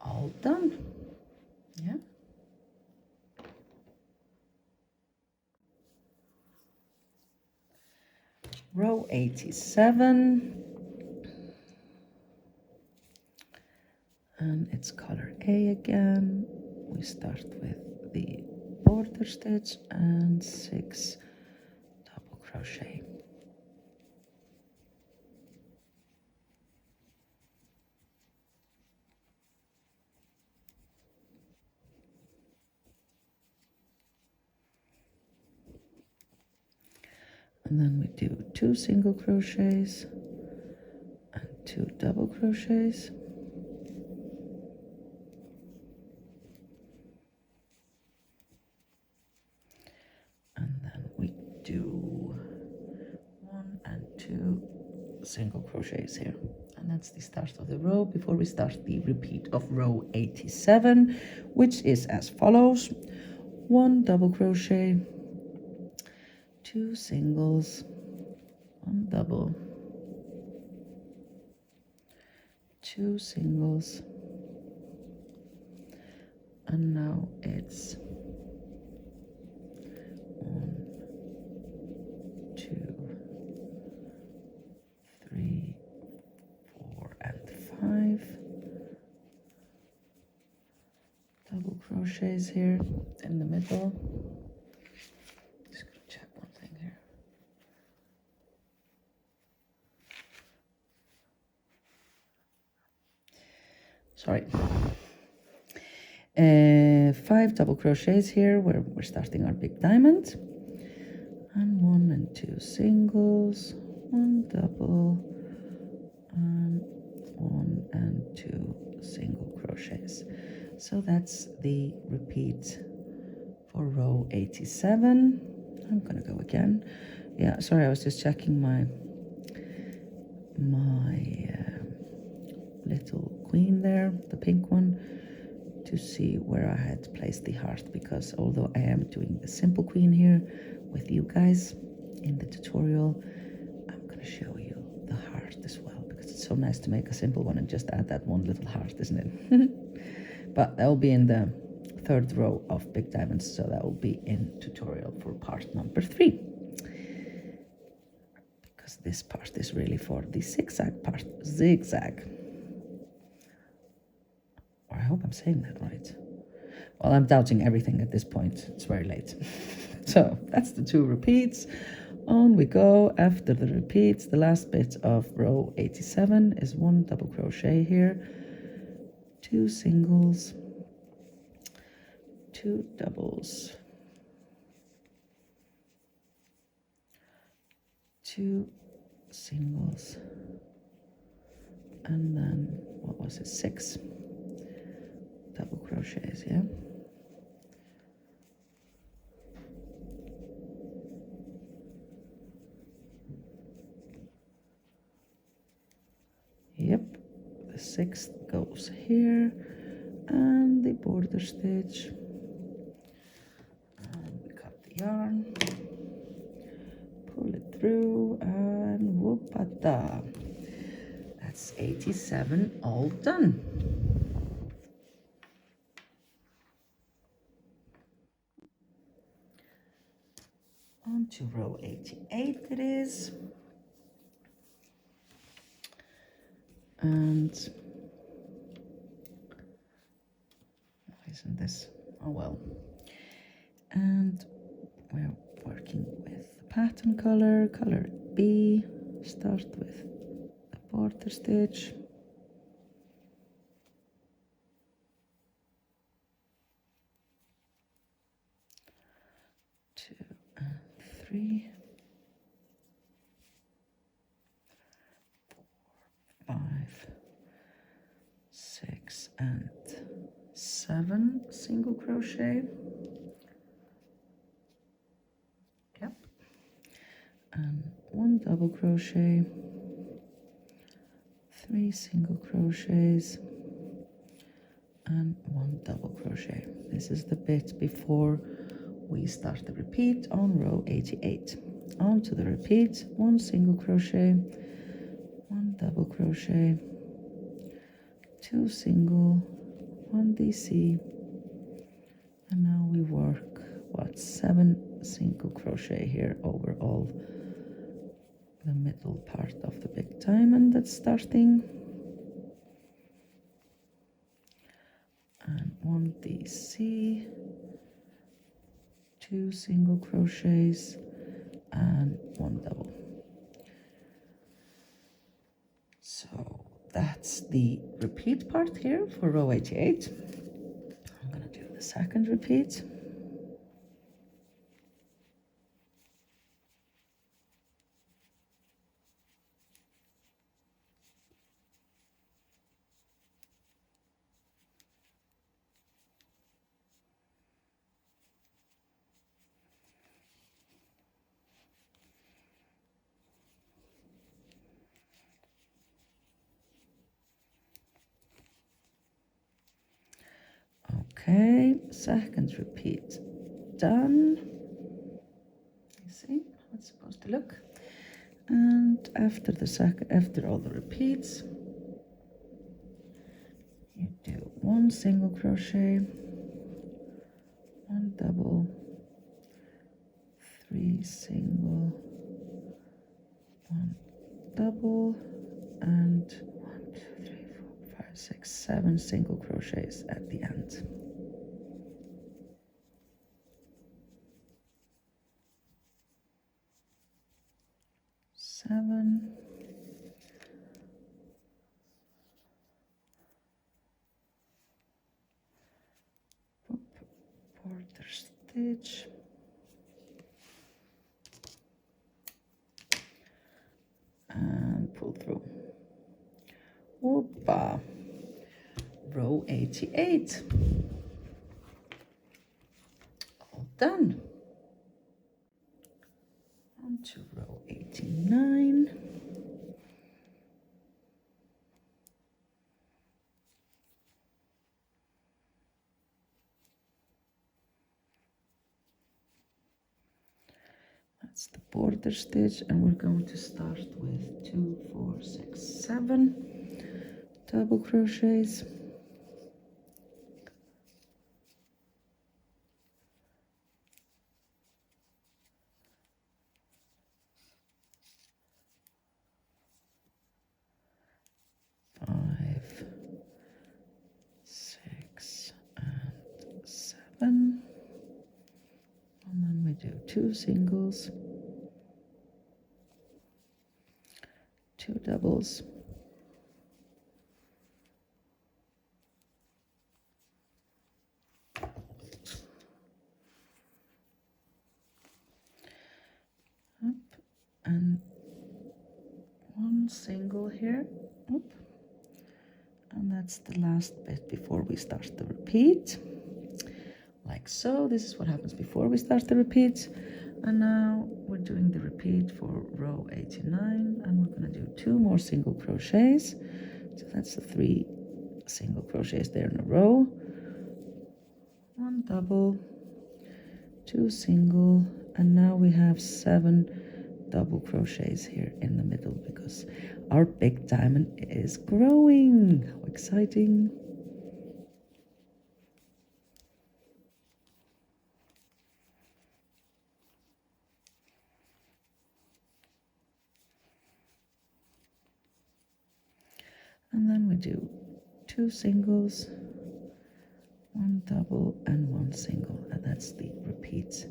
All done. Yeah. Row 87. And it's color A again. We start with the border stitch and 6 double crochet. And then we do 2 single crochets and 2 double crochets. And then we do 1 and 2 single crochets here. And that's the start of the row before we start the repeat of row 87, which is as follows: 1 double crochet, 2 singles, 1 double, 2 singles, and now it's 1, 2, 3, 4, and 5 double crochets here in the middle. Just gonna check one thing here. Sorry. 5 double crochets here where we're starting our big diamond, and 1 and 2 singles, 1 double, and 1 and 2 single crochets. So that's the repeat for row 87. I'm gonna go again. Yeah, sorry, I was just checking my little queen there, the pink one, to see where I had placed the heart, because although I am doing the simple queen here with you guys in the tutorial, I'm gonna show you the heart as well, because it's so nice to make a simple one and just add that one little heart, isn't it? But that will be in the 3rd row of big diamonds, so that will be in tutorial for part number 3, because this part is really for the zigzag part. Zigzag. I hope I'm saying that right. Well, I'm doubting everything at this point. It's very late. So that's the 2 repeats. On we go. After the repeats, the last bit of row 87 is 1 double crochet here, 2 singles, 2 doubles, 2 singles, and then, what was it, 6 double crochets, yeah? Yep, the 6th goes here, and the border stitch, and we cut the yarn, pull it through, and whoop-a-da. That's 87 all done. On to row 88 it is. And why isn't this? Oh well. And we're working with the pattern color B. Start with the border stitch. 2 and 3. 5, 6 and 7 single crochet. Yep. And 1 double crochet, 3 single crochets, and 1 double crochet. This is the bit before we start the repeat on row 88. On to the repeat, 1 single crochet, 1 double crochet, 2 single, 1 DC, and now we work 7 single crochet here over all the middle part of the big diamond that's starting, and 1 DC, 2 single crochets, and 1 double. So that's the repeat part here for row 88. I'm going to do the second repeat. Okay, second repeat done. You see how it's supposed to look. And after all the repeats, you do 1 single crochet, 1 double, 3 single, 1 double, and 1, 2, 3, 4, 5, 6, 7 single crochets at the end. Seven, border stitch, and pull through. Whoopa! Row 88. All done. On to row 89. That's the border stitch, and we're going to start with 2, 4, 6, 7 double crochets. Five, 6, and 7. And then we do 2 singles, 2 doubles, up, and 1 single here, up, and that's the last bit before we start the repeat, like so. This is what happens before we start the repeat. And now we're doing the repeat for row 89, and we're going to do 2 more single crochets. So that's the 3 single crochets there in a row, 1 double, 2 single, and now we have 7 double crochets here in the middle because our big diamond is growing. How exciting! And then we do 2 singles, 1 double, and 1 single, and that's the repeat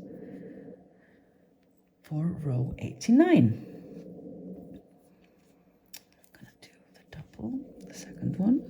for row 89. I'm gonna do the double, the second one.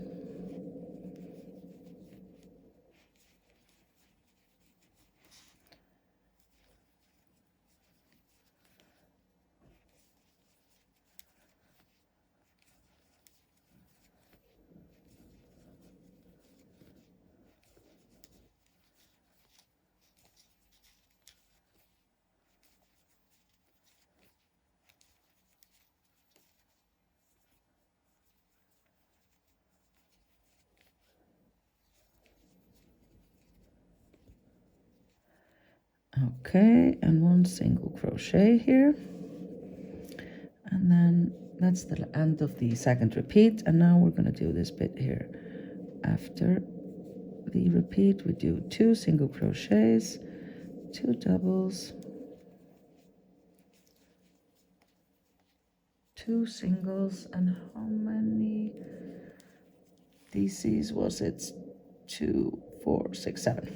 Okay, and one single crochet here, and then that's the end of the second repeat. And now we're going to do this bit here. After the repeat, we do 2 single crochets, 2 doubles, 2 singles, and how many DCs was it? 2, 4, 6, 7.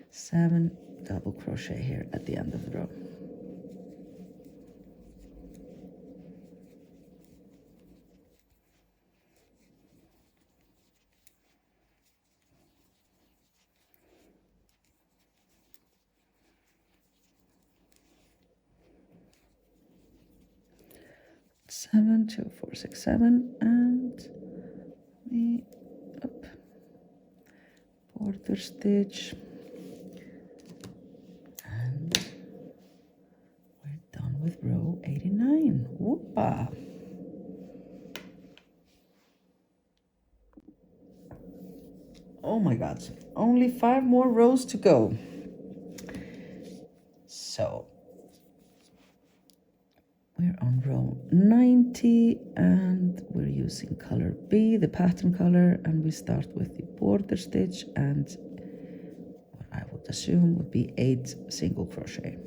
7 double crochet here at the end of the row. Seven, 2, 4, 6, 7, and the up border stitch, and we're done with row 89. Whoopa! Oh my God, only 5 more rows to go. So we're on row 90 and we're using color B, the pattern color, and we start with the border stitch and what I would assume would be 8 single crochet.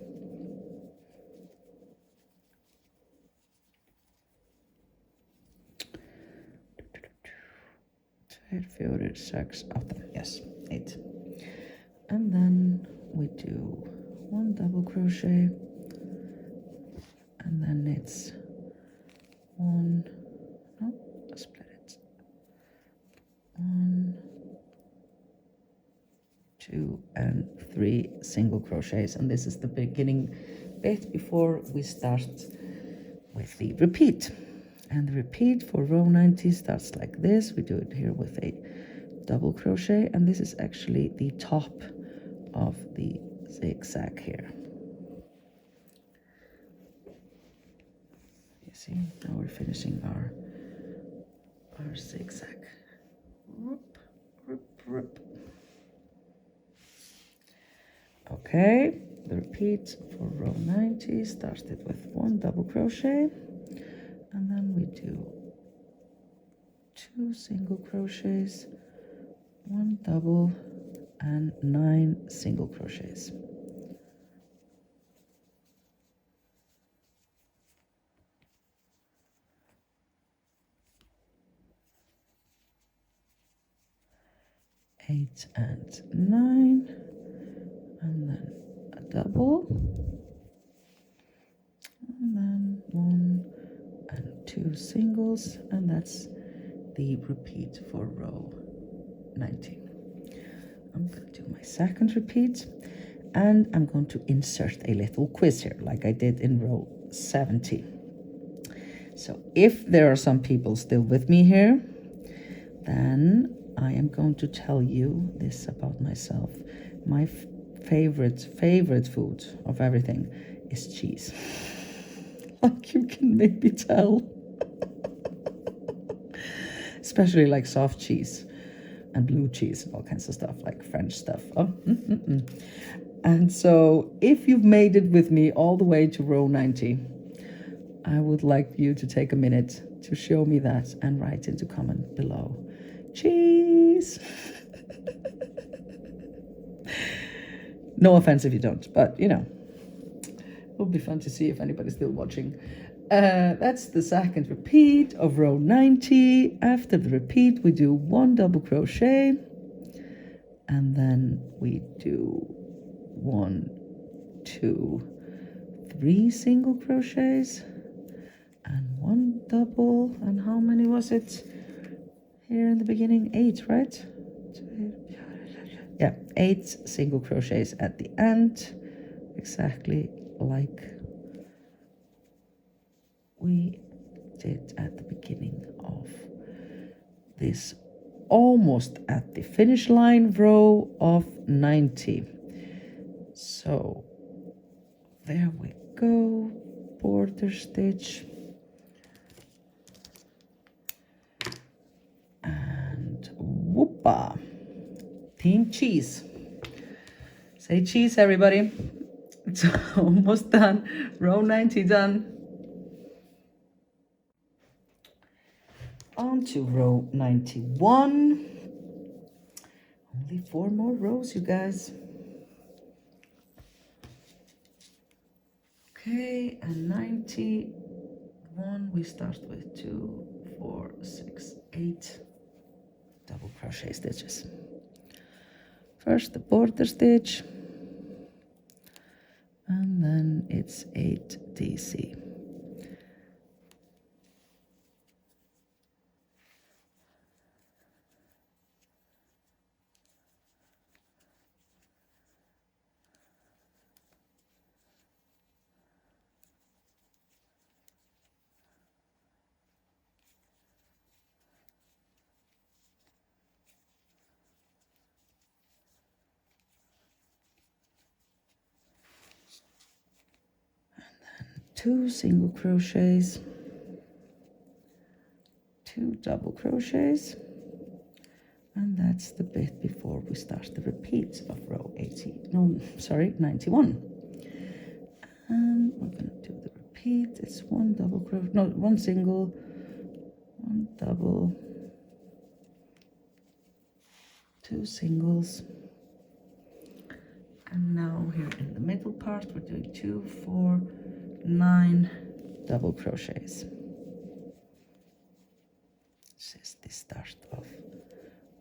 2, 4, 6, 8, yes, 8. And then we do 1 double crochet, and then it's 1, no, split it, 1, 2, and 3 single crochets, and this is the beginning bit before we start with the repeat. And the repeat for row 90 starts like this. We do it here with a double crochet, and this is actually the top of the zigzag here. You see, now we're finishing our zigzag. Whoop, whoop, whoop. Okay, the repeat for row 90 started with 1 double crochet, and then we do 2 single crochets, 1 double, and 9 single crochets. Eight and 9, and then a double, and then 1 and 2 singles, and that's the repeat for row 90. I'm going to do my second repeat, and I'm going to insert a little quiz here like I did in row 70. So if there are some people still with me here, then I am going to tell you this about myself. My favorite food of everything is cheese. Like you can maybe tell. Especially like soft cheese and blue cheese and all kinds of stuff, like French stuff. Oh, And so if you've made it with me all the way to row 90, I would like you to take a minute to show me that and write into comment below. Cheese! No offense if you don't, but you know, it would be fun to see if anybody's still watching. That's the second repeat of row 90. After the repeat, we do 1 double crochet, and then we do 1, 2, 3 single crochets, and 1 double, and how many was it here in the beginning? 8, right? Yeah, 8 single crochets at the end, exactly like we did at the beginning of this almost at the finish line row of 90. So there we go, border stitch, and whoopa, team cheese. Say cheese, everybody. It's almost done. Row 90 done. On to row 91. Only 4 more rows, you guys. Okay, and 91, we start with 2, 4, 6, 8 double crochet stitches. First the border stitch, and then it's 8 DC. Two single crochets, 2 double crochets, and that's the bit before we start the repeat of row 91. And we're going to do the repeat. It's 1 double crochet, no, 1 single, 1 double, 2 singles, and now here in the middle part we're doing 2, 4, 9 double crochets. This is the start of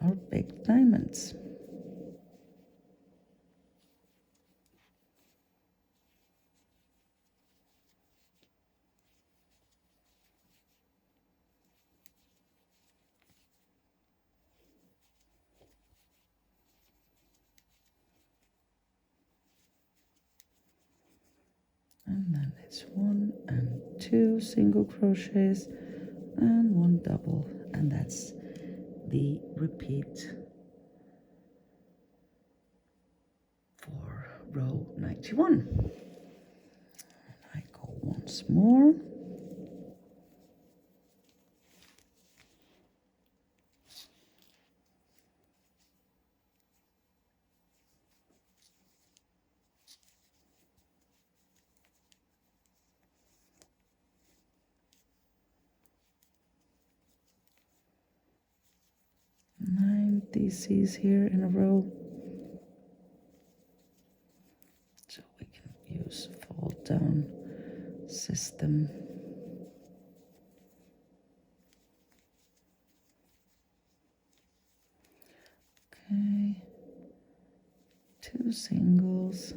our big diamonds. And then it's 1 and 2 single crochets and 1 double, and that's the repeat for row 91. I go once more. DCs here in a row, so we can use fold down system. Okay, 2 singles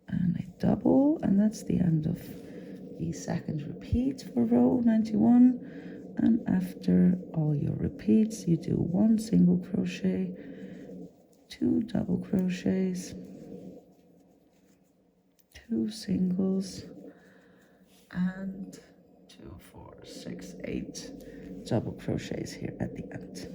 and a double, and that's the end of the second repeat for row 91. And after all your repeats, you do 1 single crochet, 2 double crochets, 2 singles, and 2, 4, 6, 8 double crochets here at the end.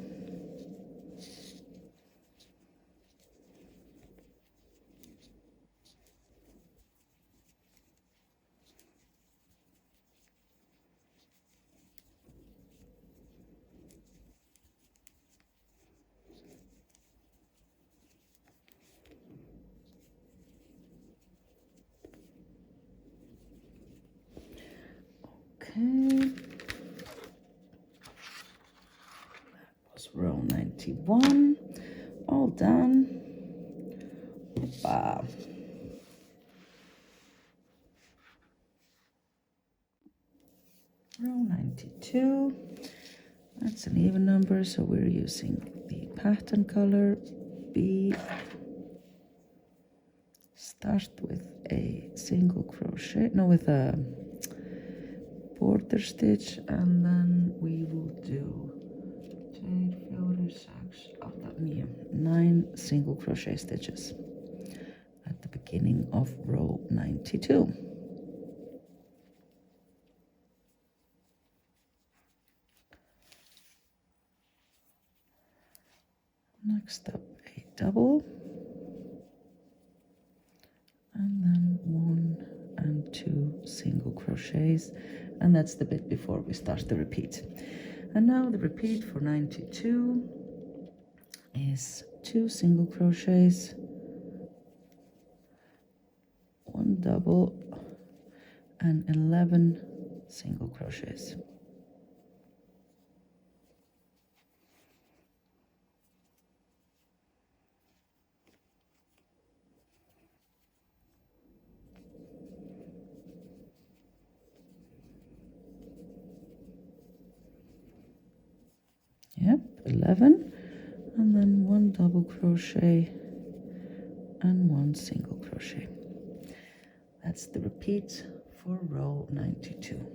Okay, that was row 91, all done. Hoppa. Row 92, that's an even number, so we're using the pattern color B. Start with a single crochet, no, with a border stitch, and then we will do 9 single crochet stitches at the beginning of row 92. Next up, a double, and then 1 and 2 single crochets, and that's the bit before we start the repeat. And now the repeat for 92 is 2 single crochets, double, and 11 single crochets. Yep, 11, and then 1 double crochet and 1 single crochet. That's the repeat for row 92. And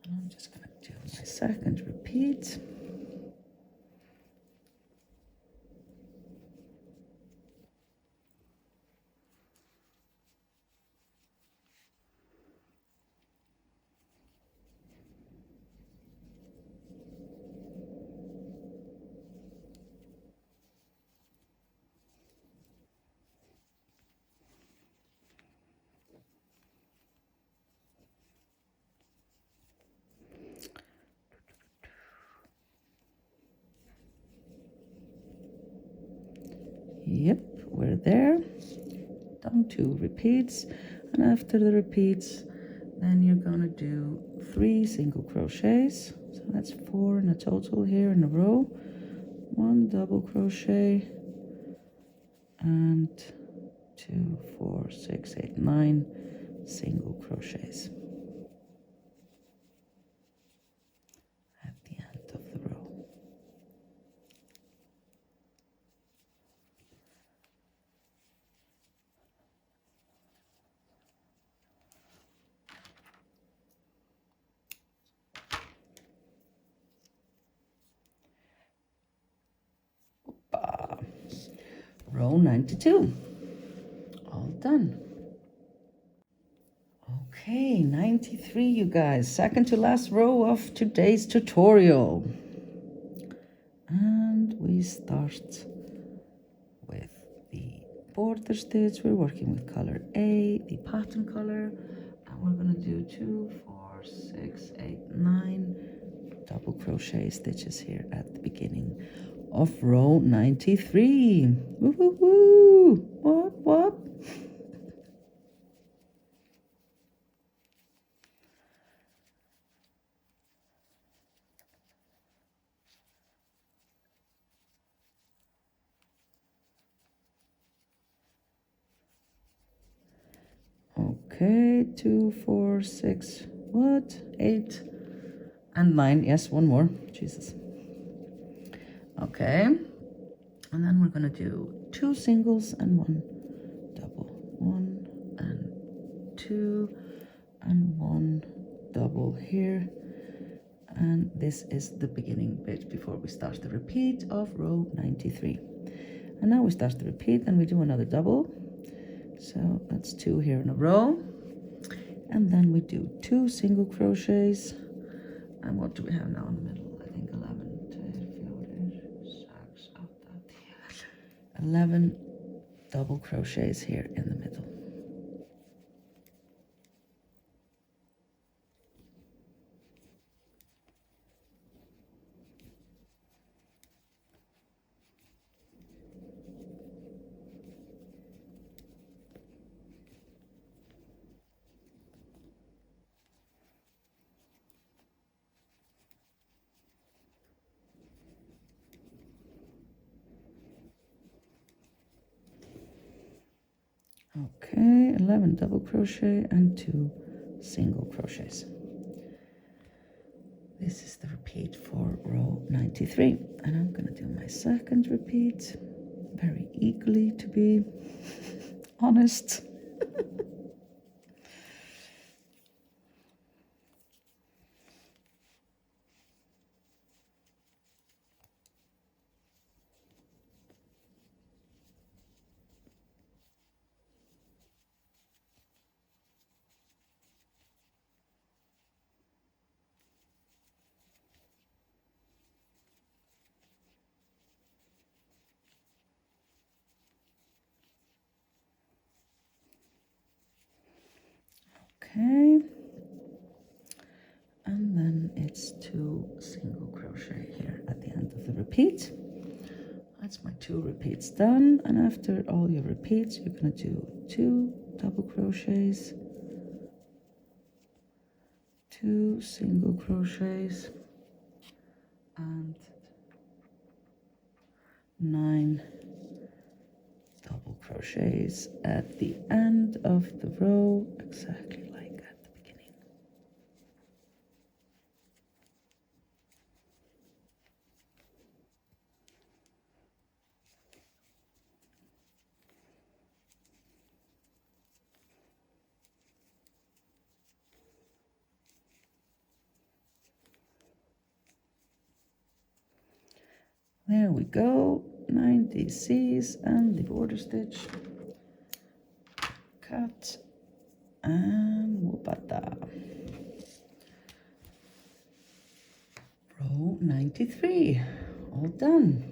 I'm just going to do my second repeat. Yep, we're there. Done 2 repeats, and after the repeats, then you're gonna do 3 single crochets. So that's 4 in a total here in a row. 1 double crochet, and 2, 4, 6, 8, 9 single crochets at the end of the row. Row 92. All done. Okay, 93, you guys. Second to last row of today's tutorial. And we start with the border stitch. We're working with color A, the pattern color, and we're going to do 2, 4, 6, 8, 9 double crochet stitches here at the beginning of row 93. Woo woo woo! What? Okay, 2, 4, 6, what? 8 and 9. Yes, one more. Jesus. Okay, and then we're going to do 2 singles and 1 double. 1 and 2 and 1 double here. And this is the beginning bit before we start the repeat of row 93. And now we start the repeat and we do another double. So that's 2 here in a row. And then we do 2 single crochets. And what do we have now in the middle? I think 11 double crochets here in the middle. Okay, 11 double crochet and 2 single crochets. This is the repeat for row 93. And I'm going to do my second repeat very eagerly, to be honest. Okay, and then it's 2 single crochet here at the end of the repeat. That's my 2 repeats done, and after all your repeats you're going to do 2 double crochets, 2 single crochets, and 9 double crochets at the end of the row, exactly like at the beginning. There we go, 90 C's and the border stitch, cut, and whoopata. Row 93, all done.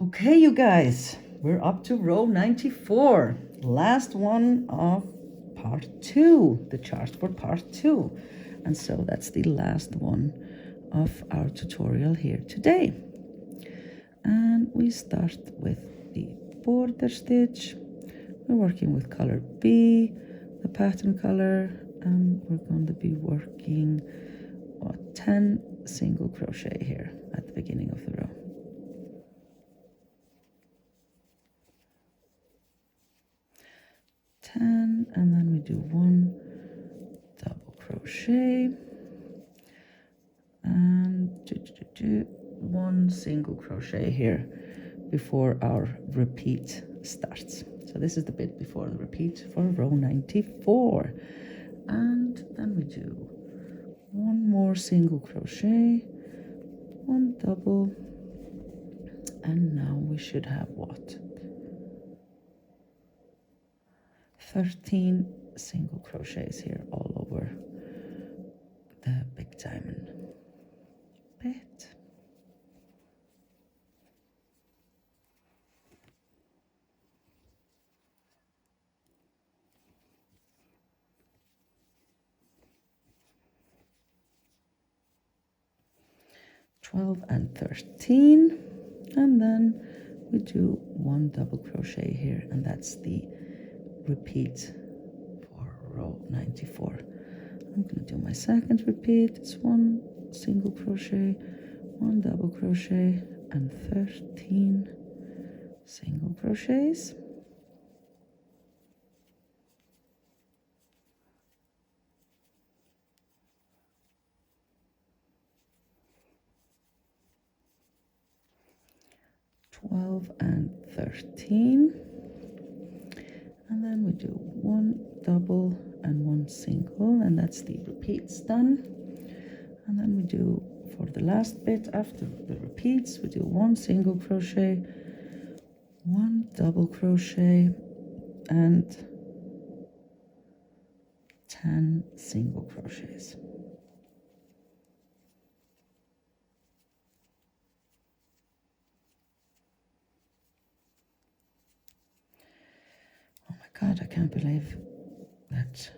Okay, you guys, we're up to row 94, last one of part 2, the chart for part 2. And so that's the last one of our tutorial here today. And we start with the border stitch. We're working with color B, the pattern color, and we're going to be working 10 single crochet here at the beginning of the row. And then we do 1 double crochet and 1 single crochet here before our repeat starts. So this is the bit before the repeat for row 94. And then we do 1 more single crochet, 1 double, and now we should have what? 13 single crochets here all over the big diamond bit. And 13, and then we do 1 double crochet here, and that's the repeat for row 94. I'm going to do my second repeat. It's 1 single crochet, 1 double crochet, and 13 single crochets. And 13, and then we do 1 double and 1 single, and that's the repeats done. And then we do, for the last bit after the repeats, we do 1 single crochet, 1 double crochet, and 10 single crochets. God, I can't believe that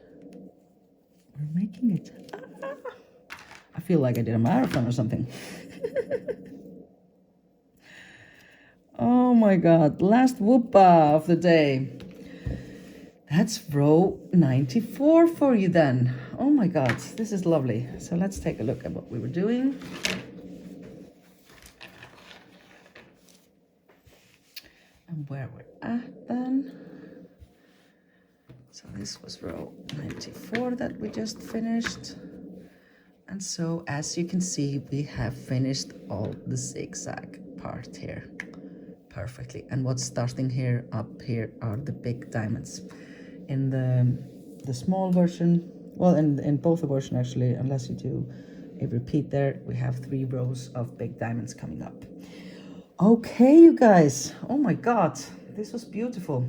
we're making it. I feel like I did a marathon or something. Oh my God, last whoopa of the day. That's row 94 for you then. Oh my God, this is lovely. So let's take a look at what we were doing. And where we're at then. So this was row 94 that we just finished. And so as you can see, we have finished all the zigzag part here perfectly. And what's starting here up here are the big diamonds. In the small version, well, in both the version actually, unless you do a repeat there, we have 3 rows of big diamonds coming up. Okay, you guys. Oh my God, this was beautiful.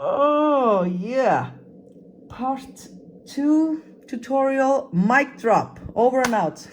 Oh yeah, part 2 tutorial, mic drop, over and out.